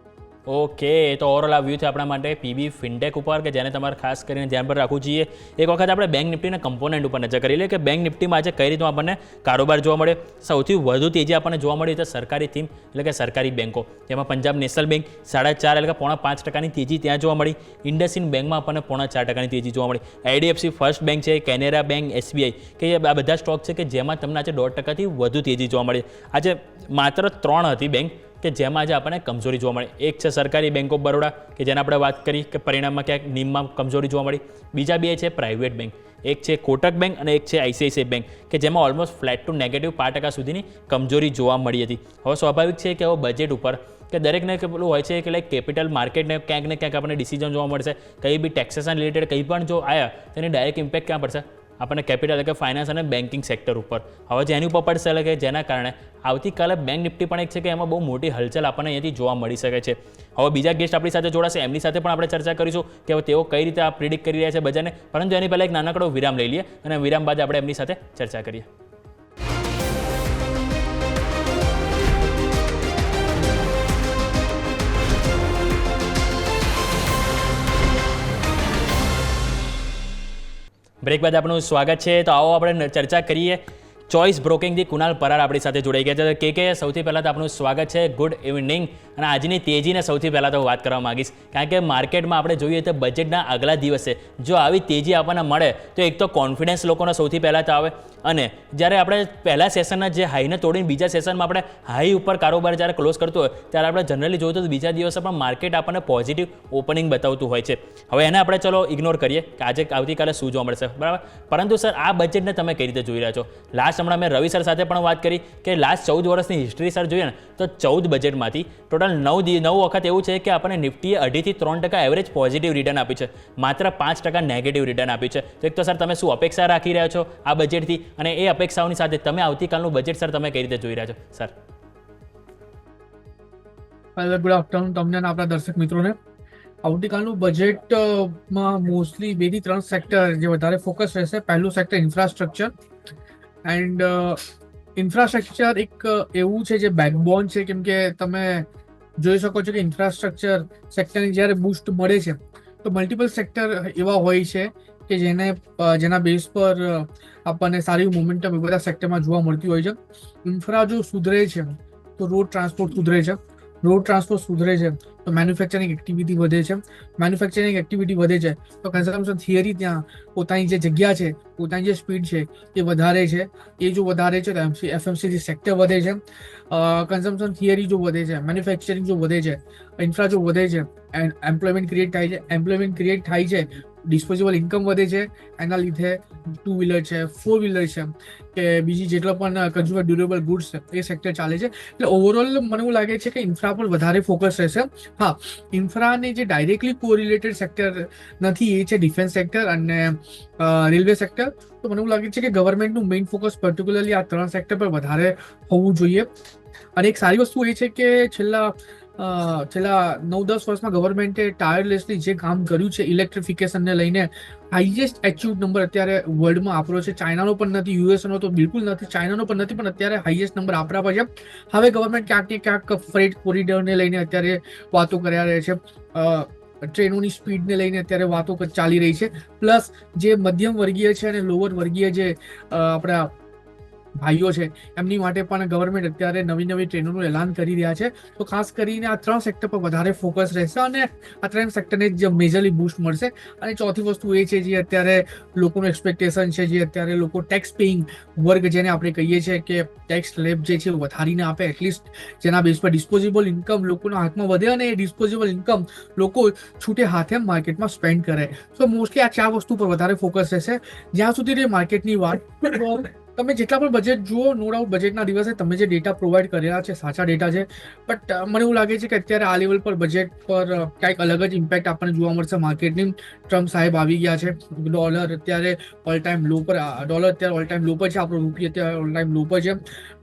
ઓકે, તો ઓવરઓલ આ વ્યૂ છે આપણા માટે પીબી ફિનટેક ઉપર કે જેને તમારે ખાસ કરીને ધ્યાન પર રાખવું જોઈએ. એક વખત આપણે બેંક નિફ્ટીના કમ્પોનન્ટ ઉપર નજર કરી લઈએ કે બેંક નિફ્ટીમાં આજે કઈ રીતનું આપણને કારોબાર જોવા મળે. સૌથી વધુ તેજી આપણને જોવા મળી તો સરકારી થીમ એટલે કે સરકારી બેંકો, જેમાં પંજાબ નેશનલ બેંક 4.5 એટલે કે 4.5% તેજી ત્યાં જોવા મળી. ઇન્ડસઇન્ડ બેંકમાં આપણને 4.5% તેજી જોવા મળી. આઈડીએફસી ફર્સ્ટ બેંક છે, કેનેરા બેંક, એસબીઆઈ કે આ બધા સ્ટોક છે કે જેમાં તમને આજે 1.5%થી વધુ તેજી જોવા મળી. આજે માત્ર 3 હતી બેંક કે જેમાં આજે આપણને કમજોરી જોવા મળે. એક છે સરકારી બેંક ઓફ બરોડા કે જેને આપણે વાત કરી કે પરિણામમાં ક્યાંક નીમમાં કમજોરી જોવા મળી. બીજા બે છે પ્રાઇવેટ બેંક, એક છે કોટક બેંક અને એક છે આઈસીઆઈસીઆઈ બેંક કે જેમાં ઓલમોસ્ટ ફ્લેટ ટુ નેગેટિવ 5% સુધીની કમજોરી જોવા મળી હતી. હવે સ્વાભાવિક છે કે હવે બજેટ ઉપર કે દરેકને પેલું હોય છે કે લાઈક કેપિટલ માર્કેટને ક્યાંક ને ક્યાંક આપણને ડિસિઝન જોવા મળશે. કંઈ બી ટેક્સેશન રિલેટેડ કંઈ પણ જો આવ્યા તેની ડાયરેક્ટ ઇમ્પેક્ટ ક્યાં પડશે? આપણને કેપિટલ એટલે કે ફાઇનાન્સ અને બેન્કિંગ સેક્ટર ઉપર. હવે જેની ઉપર પડશે એટલે કે જેના કારણે આવતીકાલે બેંક નિફ્ટી પણ એક છે કે એમાં બહુ મોટી હલચલ આપણને અહીંયાથી જોવા મળી શકે છે. હવે બીજા ગેસ્ટ આપણી સાથે જોડાશે, એમની સાથે પણ આપણે ચર્ચા કરીશું કે તેઓ કઈ રીતે આ પ્રિડિક્ટ કરી રહ્યા છે બજારને. પરંતુ એની પહેલાં એક નાનકડો વિરામ લઈ લઈએ અને વિરામ બાદ આપણે એમની સાથે ચર્ચા કરીએ. બ્રેક બાદ આપનું સ્વાગત છે. તો આવો આપણે ચર્ચા કરીએ. ચોઇસ બ્રોકિંગથી કુનાલ પરાર આપણી સાથે જોડાઈ ગયા છે. કે સૌથી પહેલાં તો આપનું સ્વાગત છે, ગુડ ઇવનિંગ. અને આજની તેજીને સૌથી પહેલાં તો વાત કરવા માગીશ, કારણ કે માર્કેટમાં આપણે જોઈએ તો બજેટના આગલા દિવસે જો આવી તેજી આપણને મળે તો એક તો કોન્ફિડન્સ લોકોનો સૌથી પહેલાં તો આવે. અને જ્યારે આપણે પહેલા સેશનના જે હાઈને તોડીને બીજા સેશનમાં આપણે હાઈ ઉપર કારોબાર જ્યારે ક્લોઝ કરતો હોય ત્યારે આપણે જનરલી જોયું તો બીજા દિવસે પણ માર્કેટ આપણને પોઝિટિવ ઓપનિંગ બતાવતું હોય છે. હવે એને આપણે ચલો ઇગ્નોર કરીએ કે આજે આવતીકાલે શું જોવા મળશે, બરાબર. પરંતુ સર આ બજેટને તમે કઈ રીતે જોઈ રહ્યા છો? લાસ્ટ હમણાં મેં રવિ સર સાથે પણ વાત કરી કે લાસ્ટ 14 વર્ષની હિસ્ટ્રી સર જોઈએ ને તો 14 બજેટમાંથી ટોટલ 9 વખત એવું છે કે આપણને નિફ્ટીએ 2.5 થી 3% એવરેજ પોઝિટિવ રિટર્ન આપ્યું છે, માત્ર 5% નેગેટિવ રિટર્ન આપ્યું છે. તો એક તો સર તમે શું અપેક્ષા રાખી રહ્યા છો આ બજેટથી, અને એ અપેક્ષાઓની સાથે તમે આવતીકાલનું બજેટ સર તમે કઈ રીતે જોઈ રહ્યા છો સર? ગુડ આફ્ટરનૂન તમને અને આપણા દર્શક મિત્રોને. આવતીકાલનું બજેટમાં મોસ્ટલી 2 થી 3 સેક્ટર જે વધારે ફોકસ રહેશે. પહેલું સેક્ટર ઇન્ફ્રાસ્ટ્રક્ચર, એન્ડ ઇન્ફ્રાસ્ટ્રક્ચર એક એવું છે જે બેકબોન છે, કેમ કે તમે જોઈ શકો છો કે ઇન્ફ્રાસ્ટ્રક્ચર સેક્ટરને જ્યારે બૂસ્ટ મળે છે તો મલ્ટિપલ સેક્ટર એવા હોય છે કે જેના બેઝ પર આપણને સારી મોમેન્ટમ એ બધા સેક્ટરમાં જોવા મળતી હોય છે. ઇન્ફ્રા જો સુધરે છે તો રોડ ટ્રાન્સપોર્ટ સુધરે છે, રોડ ટ્રાન્સપોર્ટ સુધરે છે તો મેન્યુફેક્ચરિંગ એક્ટિવિટી વધે છે, મેન્યુફેક્ચરિંગ એક્ટિવિટી વધે છે તો કન્ઝમ્પશન થિયરી ત્યાં પોતાની જે જગ્યા છે, પોતાની જે સ્પીડ છે એ વધારે છે. એ જો વધારે છે તો એફએમસીજી સેક્ટર વધે છે. કન્ઝમ્પશન થિયરી જો વધે છે, મેન્યુફેક્ચરિંગ જો વધે છે, ઇન્ફ્રા જો વધે છે, એન્ડ એમ્પ્લોયમેન્ટ ક્રિએટ થાય છે, એમ્પ્લોયમેન્ટ ક્રિએટ થાય છે, ડિસ્પોઝેબલ ઇન્કમ વધે છે. એના લીધે 2 વ્હીલર છે, 4 વ્હીલર છે કે બીજી જેટલો પણ કન્ઝ્યુમર ડ્યુરેબલ ગુડ્સ છે એ સેક્ટર ચાલે છે. એટલે ઓવરઓલ મને એવું લાગે છે કે ઇન્ફ્રા પર વધારે ફોકસ રહેશે. હા, ઇન્ફ્રાને જે ડાયરેક્ટલી કોરિલેટેડ સેક્ટર નથી એ છે ડિફેન્સ સેક્ટર અને રેલવે સેક્ટર. તો મને એવું લાગે છે કે ગવર્મેન્ટનું મેઇન ફોકસ પર્ટિક્યુલરલી આ 3 સેક્ટર પર વધારે હોવું જોઈએ. અને એક સારી વસ્તુ એ છે કે છેલ્લા 9-10 વર્ષમાં ગવર્મેન્ટે ટાયરલેસલી જે કામ કર્યું છે ઇલેક્ટ્રિફિકેશનને લઈને, હાઈએસ્ટ એચિવડ નંબર અત્યારે વર્લ્ડમાં આપણો છે. ચાઇનાનો પણ નથી, યુએસનો તો બિલકુલ નથી, ચાઇનાનો પણ નથી, પણ અત્યારે હાઈએસ્ટ નંબર આપણા પર છે. હવે ગવર્મેન્ટ ક્યાંક ને ક્યાંક ફ્રેટ કોરિડોરને લઈને અત્યારે વાતો કર્યા રહે છે, ટ્રેનોની સ્પીડને લઈને અત્યારે વાતો ચાલી રહી છે. પ્લસ જે મધ્યમ વર્ગીય છે અને લોઅર વર્ગીય જે આપણા ભાઈઓ છે એમની માટે પણ ગવર્મેન્ટ અત્યારે નવી ટ્રેનોનું એલાન કરી રહ્યા છે. તો ખાસ કરીને આ 3 સેક્ટર પર વધારે ફોકસ રહેશે અને આ 3 સેક્ટરને જ મેજરલી બૂસ્ટ મળશે. અને ચોથી વસ્તુ એ છે જે અત્યારે લોકોનું એક્સપેક્ટેશન છે, જે અત્યારે લોકો ટેક્સ પેઇંગ વર્ગ જેને આપણે કહીએ છીએ કે ટેક્સ સ્લેબ જે છે વધારીને આપે, એટલીસ્ટ જેના બેઝ પર ડિસ્પોઝેબલ ઇન્કમ લોકોના હાથમાં વધે અને એ ડિસ્પોઝેબલ ઇન્કમ લોકો છૂટે હાથે માર્કેટમાં સ્પેન્ડ કરે. સો મોસ્ટલી આ 4 વસ્તુ પર વધારે ફોકસ રહેશે. જ્યાં સુધી રહી માર્કેટની વાત, તમે જેટલા પણ બજેટ જુઓ, નો ડાઉટ બજેટના દિવસે તમે જે ડેટા પ્રોવાઈડ કરેલા છે સાચા ડેટા છે, બટ મને એવું લાગે છે કે અત્યારે આ લેવલ પર બજેટ પર કંઈક અલગ જ ઇમ્પેક્ટ આપણને જોવા મળશે માર્કેટની. ટ્રમ્પ સાહેબ આવી ગયા છે, ડોલર અત્યારે ઓલ ટાઈમ લો પર, ડોલર અત્યારે ઓલ ટાઈમ લો પર છે, આપણો રૂપિયા અત્યારે ઓલ ટાઈમ લો પર છે.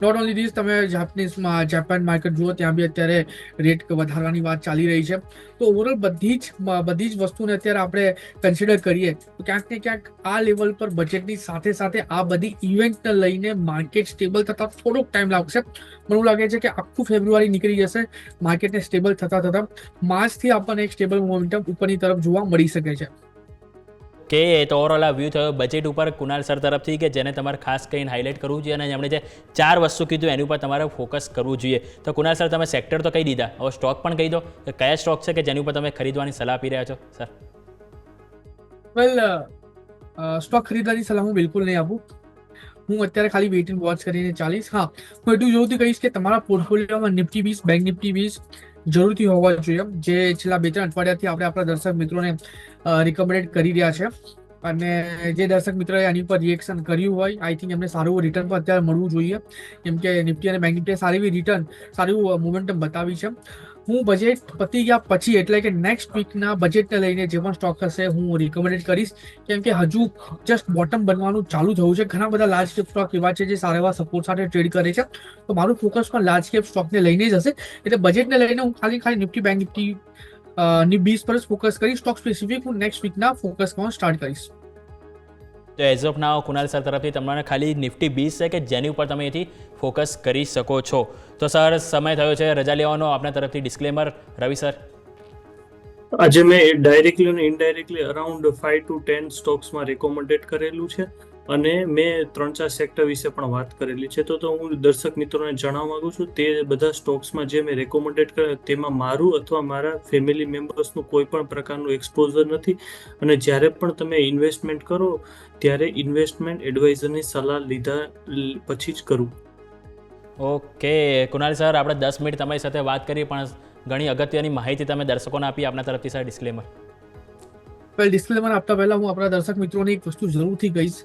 નોટ ઓનલી ધીસ, તમે જાપાન માર્કેટ જુઓ, ત્યાં બી અત્યારે રેટ વધારવાની વાત ચાલી રહી છે. તો ઓવરઓલ બધી જ વસ્તુને અત્યારે આપણે કન્સિડર કરીએ તો ક્યાંક ને ક્યાંક આ લેવલ પર બજેટની સાથે સાથે આ બધી ઇવેન્ટને લઈને માર્કેટ સ્ટેબલ થતા થોડોક ટાઈમ લાગશે. મને એવું લાગે છે કે આખું ફેબ્રુઆરી નીકળી જશે માર્કેટને સ્ટેબલ થતા માર્ચથી આપણને એક સ્ટેબલ મોમેન્ટમ ઉપરની તરફ જોવા મળી શકે છે. કે તો ઓવરઓલ આ વ્યૂ થયો બજેટ ઉપર કુનાલ સર તરફથી, કે જેને તમારે ખાસ કરીને હાઇલાઇટ કરવું જોઈએ અને એમણે જે 4 વસ્તુ કીધું એની ઉપર તમારે ફોકસ કરવું જોઈએ. તો કુનાલ સર, તમે સેક્ટર તો કહી દીધા, હવે સ્ટોક પણ કહી દો કે કયા સ્ટોક છે કે જેની ઉપર તમે ખરીદવાની સલાહ આપી રહ્યા છો સર? વેલ, સ્ટોક ખરીદવાની સલાહ હું બિલકુલ નહીં આપું. હું અત્યારે ખાલી વેઇટ એન્ડ વોચ કરીને ચાલીશ. હા, હું એટલું જરૂરથી કહીશ કે તમારા પોર્ટફોલિયોમાં નિફ્ટી 20, બેંક નિફ્ટી 20 જરૂરથી હોવા જોઈએ, જે છેલ્લા 2-3 અઠવાડિયાથી આપણે આપણા દર્શક મિત્રોને રિકમેન્ડ કરી રહ્યા છે. અને જે દર્શક મિત્રોએ આની પર રિએક્શન કર્યું હોય, આઈ થિંક એમને સારું રિટર્ન પણ અત્યારે મળવું જોઈએ, કેમ કે નિફ્ટી અને બેંક નિફ્ટીએ સારી એવી રિટર્ન, સારું મોમેન્ટમ બતાવી છે. હું બજેટ પતી ગયા પછી, એટલે કે નેક્સ્ટ વીકના બજેટને લઈને જે પણ સ્ટોક હશે હું રિકમેન્ડ કરીશ, કેમ કે હજુ જસ્ટ બોટમ બનવાનું ચાલુ થયું છે. ઘણા બધા લાર્જ કેપ સ્ટોક એવા છે જે સારા એવા સપોર્ટ સાથે ટ્રેડ કરે છે. તો મારું ફોકસ પણ લાર્જ કેપ સ્ટોકને લઈને જ હશે. એટલે બજેટને લઈને હું ખાલી નિફ્ટી, બેંક નિફ્ટી ની 20 પર જ ફોકસ કરીશ. સ્ટોક સ્પેસિફિક હું નેક્સ્ટ વીકના ફોકસ કરવાનું સ્ટાર્ટ કરીશ. તો as of now Kunal sir તરફથી તમને ખાલી નિફ્ટી 20 છે કે જેની ઉપર તમે એથી ફોકસ કરી શકો છો. તો સર, સમય થયો છે રજા લેવાનો. આપણા તરફથી ડિસ્ક્લેમર, રવિ સર. આજે મેં ડાયરેક્ટલી અને ઇનડાયરેક્ટલી અરાઉન્ડ 5 to 10 સ્ટોક્સમાં રેકોમેન્ડેડ કરેલું છે અને મેં 3-4 સેક્ટર વિશે પણ વાત કરેલી છે. તો હું દર્શક મિત્રોને જણાવવા માંગુ છું, તે બધા સ્ટોક્સમાં જે મેં રેકોમેન્ડેડ કર્યા તેમાં મારું અથવા મારા ફેમિલી મેમ્બર્સનું કોઈ પણ પ્રકારનું એક્સપોઝર નથી. અને જ્યારે પણ તમે ઇન્વેસ્ટમેન્ટ કરો ત્યારે ઇન્વેસ્ટમેન્ટ એડવાઇઝરની સલાહ લીધા પછી જ કરવું. ઓકે કુનાલ સર, આપણે 10 મિનિટ તમારી સાથે વાત કરી, પણ ઘણી અગત્યની માહિતી તમે દર્શકોને આપી. આપણા તરફથી સર ડિસ્ક્લેમર. વેલ, ડિસ્ક્લેમર આપતા પહેલા હું આપણા દર્શક મિત્રોને એક વસ્તુ જરૂરથી કહીશ.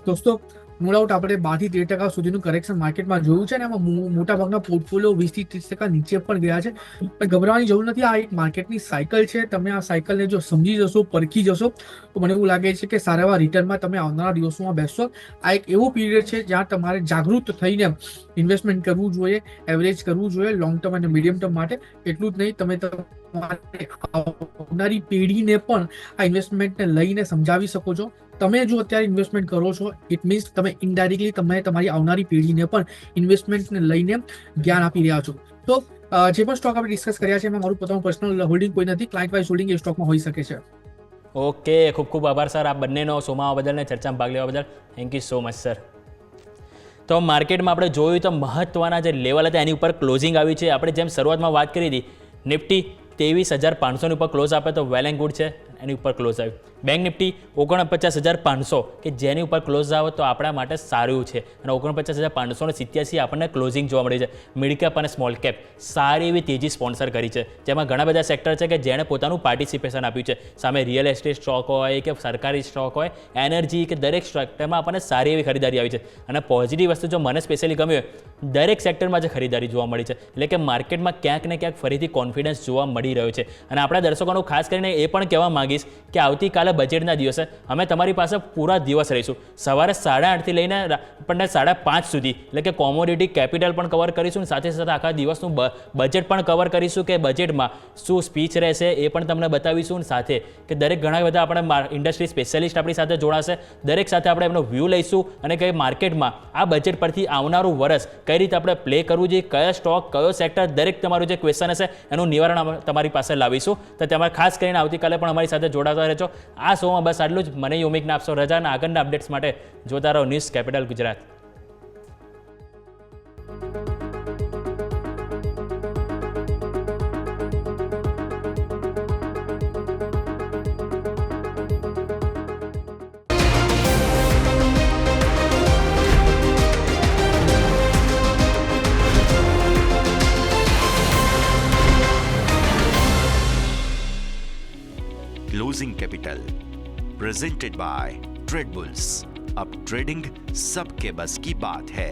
દોસ્તો, નો ડાઉટ આપણે 12-13% સુધીનું કરેક્શન માર્કેટમાં જોયું છે, અને એમાં મોટાભાગના પોર્ટફોલિયો 20-30% નીચે પણ ગયા છે. પણ ગભરાવાની જરૂર નથી. આ એક માર્કેટની સાયકલ છે. તમે આ સાયકલને જો સમજી જશો, પરખી જશો, તો મને એવું લાગે છે કે સારા એવા રિટર્નમાં તમે આવનારા દિવસોમાં બેસશો. આ એક એવો પીરિયડ છે જ્યાં તમારે જાગૃત થઈને ઇન્વેસ્ટમેન્ટ કરવું જોઈએ, એવરેજ કરવું જોઈએ લોંગ ટર્મ અને મીડિયમ ટર્મ માટે. એટલું જ નહીં, તમે આવનારી પેઢીને પણ આ ઇન્વેસ્ટમેન્ટને લઈને સમજાવી શકો છો. તમે જો અત્યારે ઇન્વેસ્ટમેન્ટ કરો છો, ઇટ મીન્સ તમે ઇનડાયરેક્ટલી તમે તમારી આવનારી પેઢીને પણ ઇન્વેસ્ટમેન્ટને લઈને જ્ઞાન આપી રહ્યા છો. તો જે પણ સ્ટોક આપણે ડિસ્કસ કર્યા છે એમાં મારું પોતાનું પર્સનલ હોલ્ડિંગ કોઈ નથી. ક્લાયન્ટ વાઇઝ હોલ્ડિંગ એ સ્ટોકમાં હોઈ શકે છે. ઓકે, ખૂબ ખૂબ આભાર સર આ બંનેનો શોમાં આવવા બદલ ને ચર્ચામાં ભાગ લેવા બદલ. Thank you so much sir. તો માર્કેટમાં આપણે જોયું તો મહત્ત્વના જે લેવલ હતા એની ઉપર ક્લોઝિંગ આવી છે. આપણે જેમ શરૂઆતમાં વાત કરી હતી, નિફ્ટી 23,500 ઉપર ક્લોઝ આપે તો વેલ એન્ડ ગુડ છે, એની ઉપર ક્લોઝ આવ્યું. બેંક નિફ્ટી 49,500 કે જેની ઉપર ક્લોઝ આવે તો આપણા માટે સારું છે. અને 49,587 આપણને ક્લોઝિંગ જોવા મળી છે. મિડ કેપ અને સ્મોલ કેપ સારી એવી તેજી સ્પોન્સર કરી છે, જેમાં ઘણા બધા સેક્ટર છે કે જેણે પોતાનું પાર્ટિસિપેશન આપ્યું છે. સામે રિયલ એસ્ટેટ સ્ટોક હોય કે સરકારી સ્ટોક હોય, એનર્જી કે દરેક સેક્ટરમાં આપણને સારી એવી ખરીદારી આવી છે. અને પોઝિટિવ વસ્તુ જો મને સ્પેશિયલી ગમ્યું હોય, દરેક સેક્ટરમાં જે ખરીદારી જોવા મળી છે, એટલે કે માર્કેટમાં ક્યાંક ને ક્યાંક ફરીથી કોન્ફિડન્સ જોવા મળી રહ્યો છે. અને આપણા દર્શકોનું ખાસ કરીને એ પણ કહેવા માંગીએ માંગીશ કે આવતીકાલે બજેટના દિવસે અમે તમારી પાસે પૂરા દિવસ રહીશું. સવારે 8:30થી લઈને આપણને 5:30 સુધી, એટલે કે કોમોડિટી કેપિટલ પણ કવર કરીશું, સાથે સાથે આખા દિવસનું બજેટ પણ કવર કરીશું કે બજેટમાં શું સ્પીચ રહેશે એ પણ તમને બતાવીશું. સાથે કે દરેક ઘણા બધા આપણે ઇન્ડસ્ટ્રી સ્પેશિયાલિસ્ટ આપણી સાથે જોડાશે, દરેક સાથે આપણે એમનો વ્યૂ લઈશું અને કઈ માર્કેટમાં આ બજેટ પરથી આવનારું વર્ષ કઈ રીતે આપણે પ્લે કરવું જોઈએ, કયો સ્ટોક, કયો સેક્ટર, દરેક તમારું જે ક્વેશ્ચન હશે એનું નિવારણ તમારી પાસે લાવીશું. તો તમારે ખાસ કરીને આવતીકાલે પણ અમારી સાથે જોડાતા રહેજો. આ શોમાં બસ આટલું જ. મને યોમિકને આપશો રજા અને આગળના અપડેટ્સ માટે જોતા રહો news capital Gujarat. Closing capital presented by Trade Bulls. अब ट्रेडिंग सबके बस की बात है.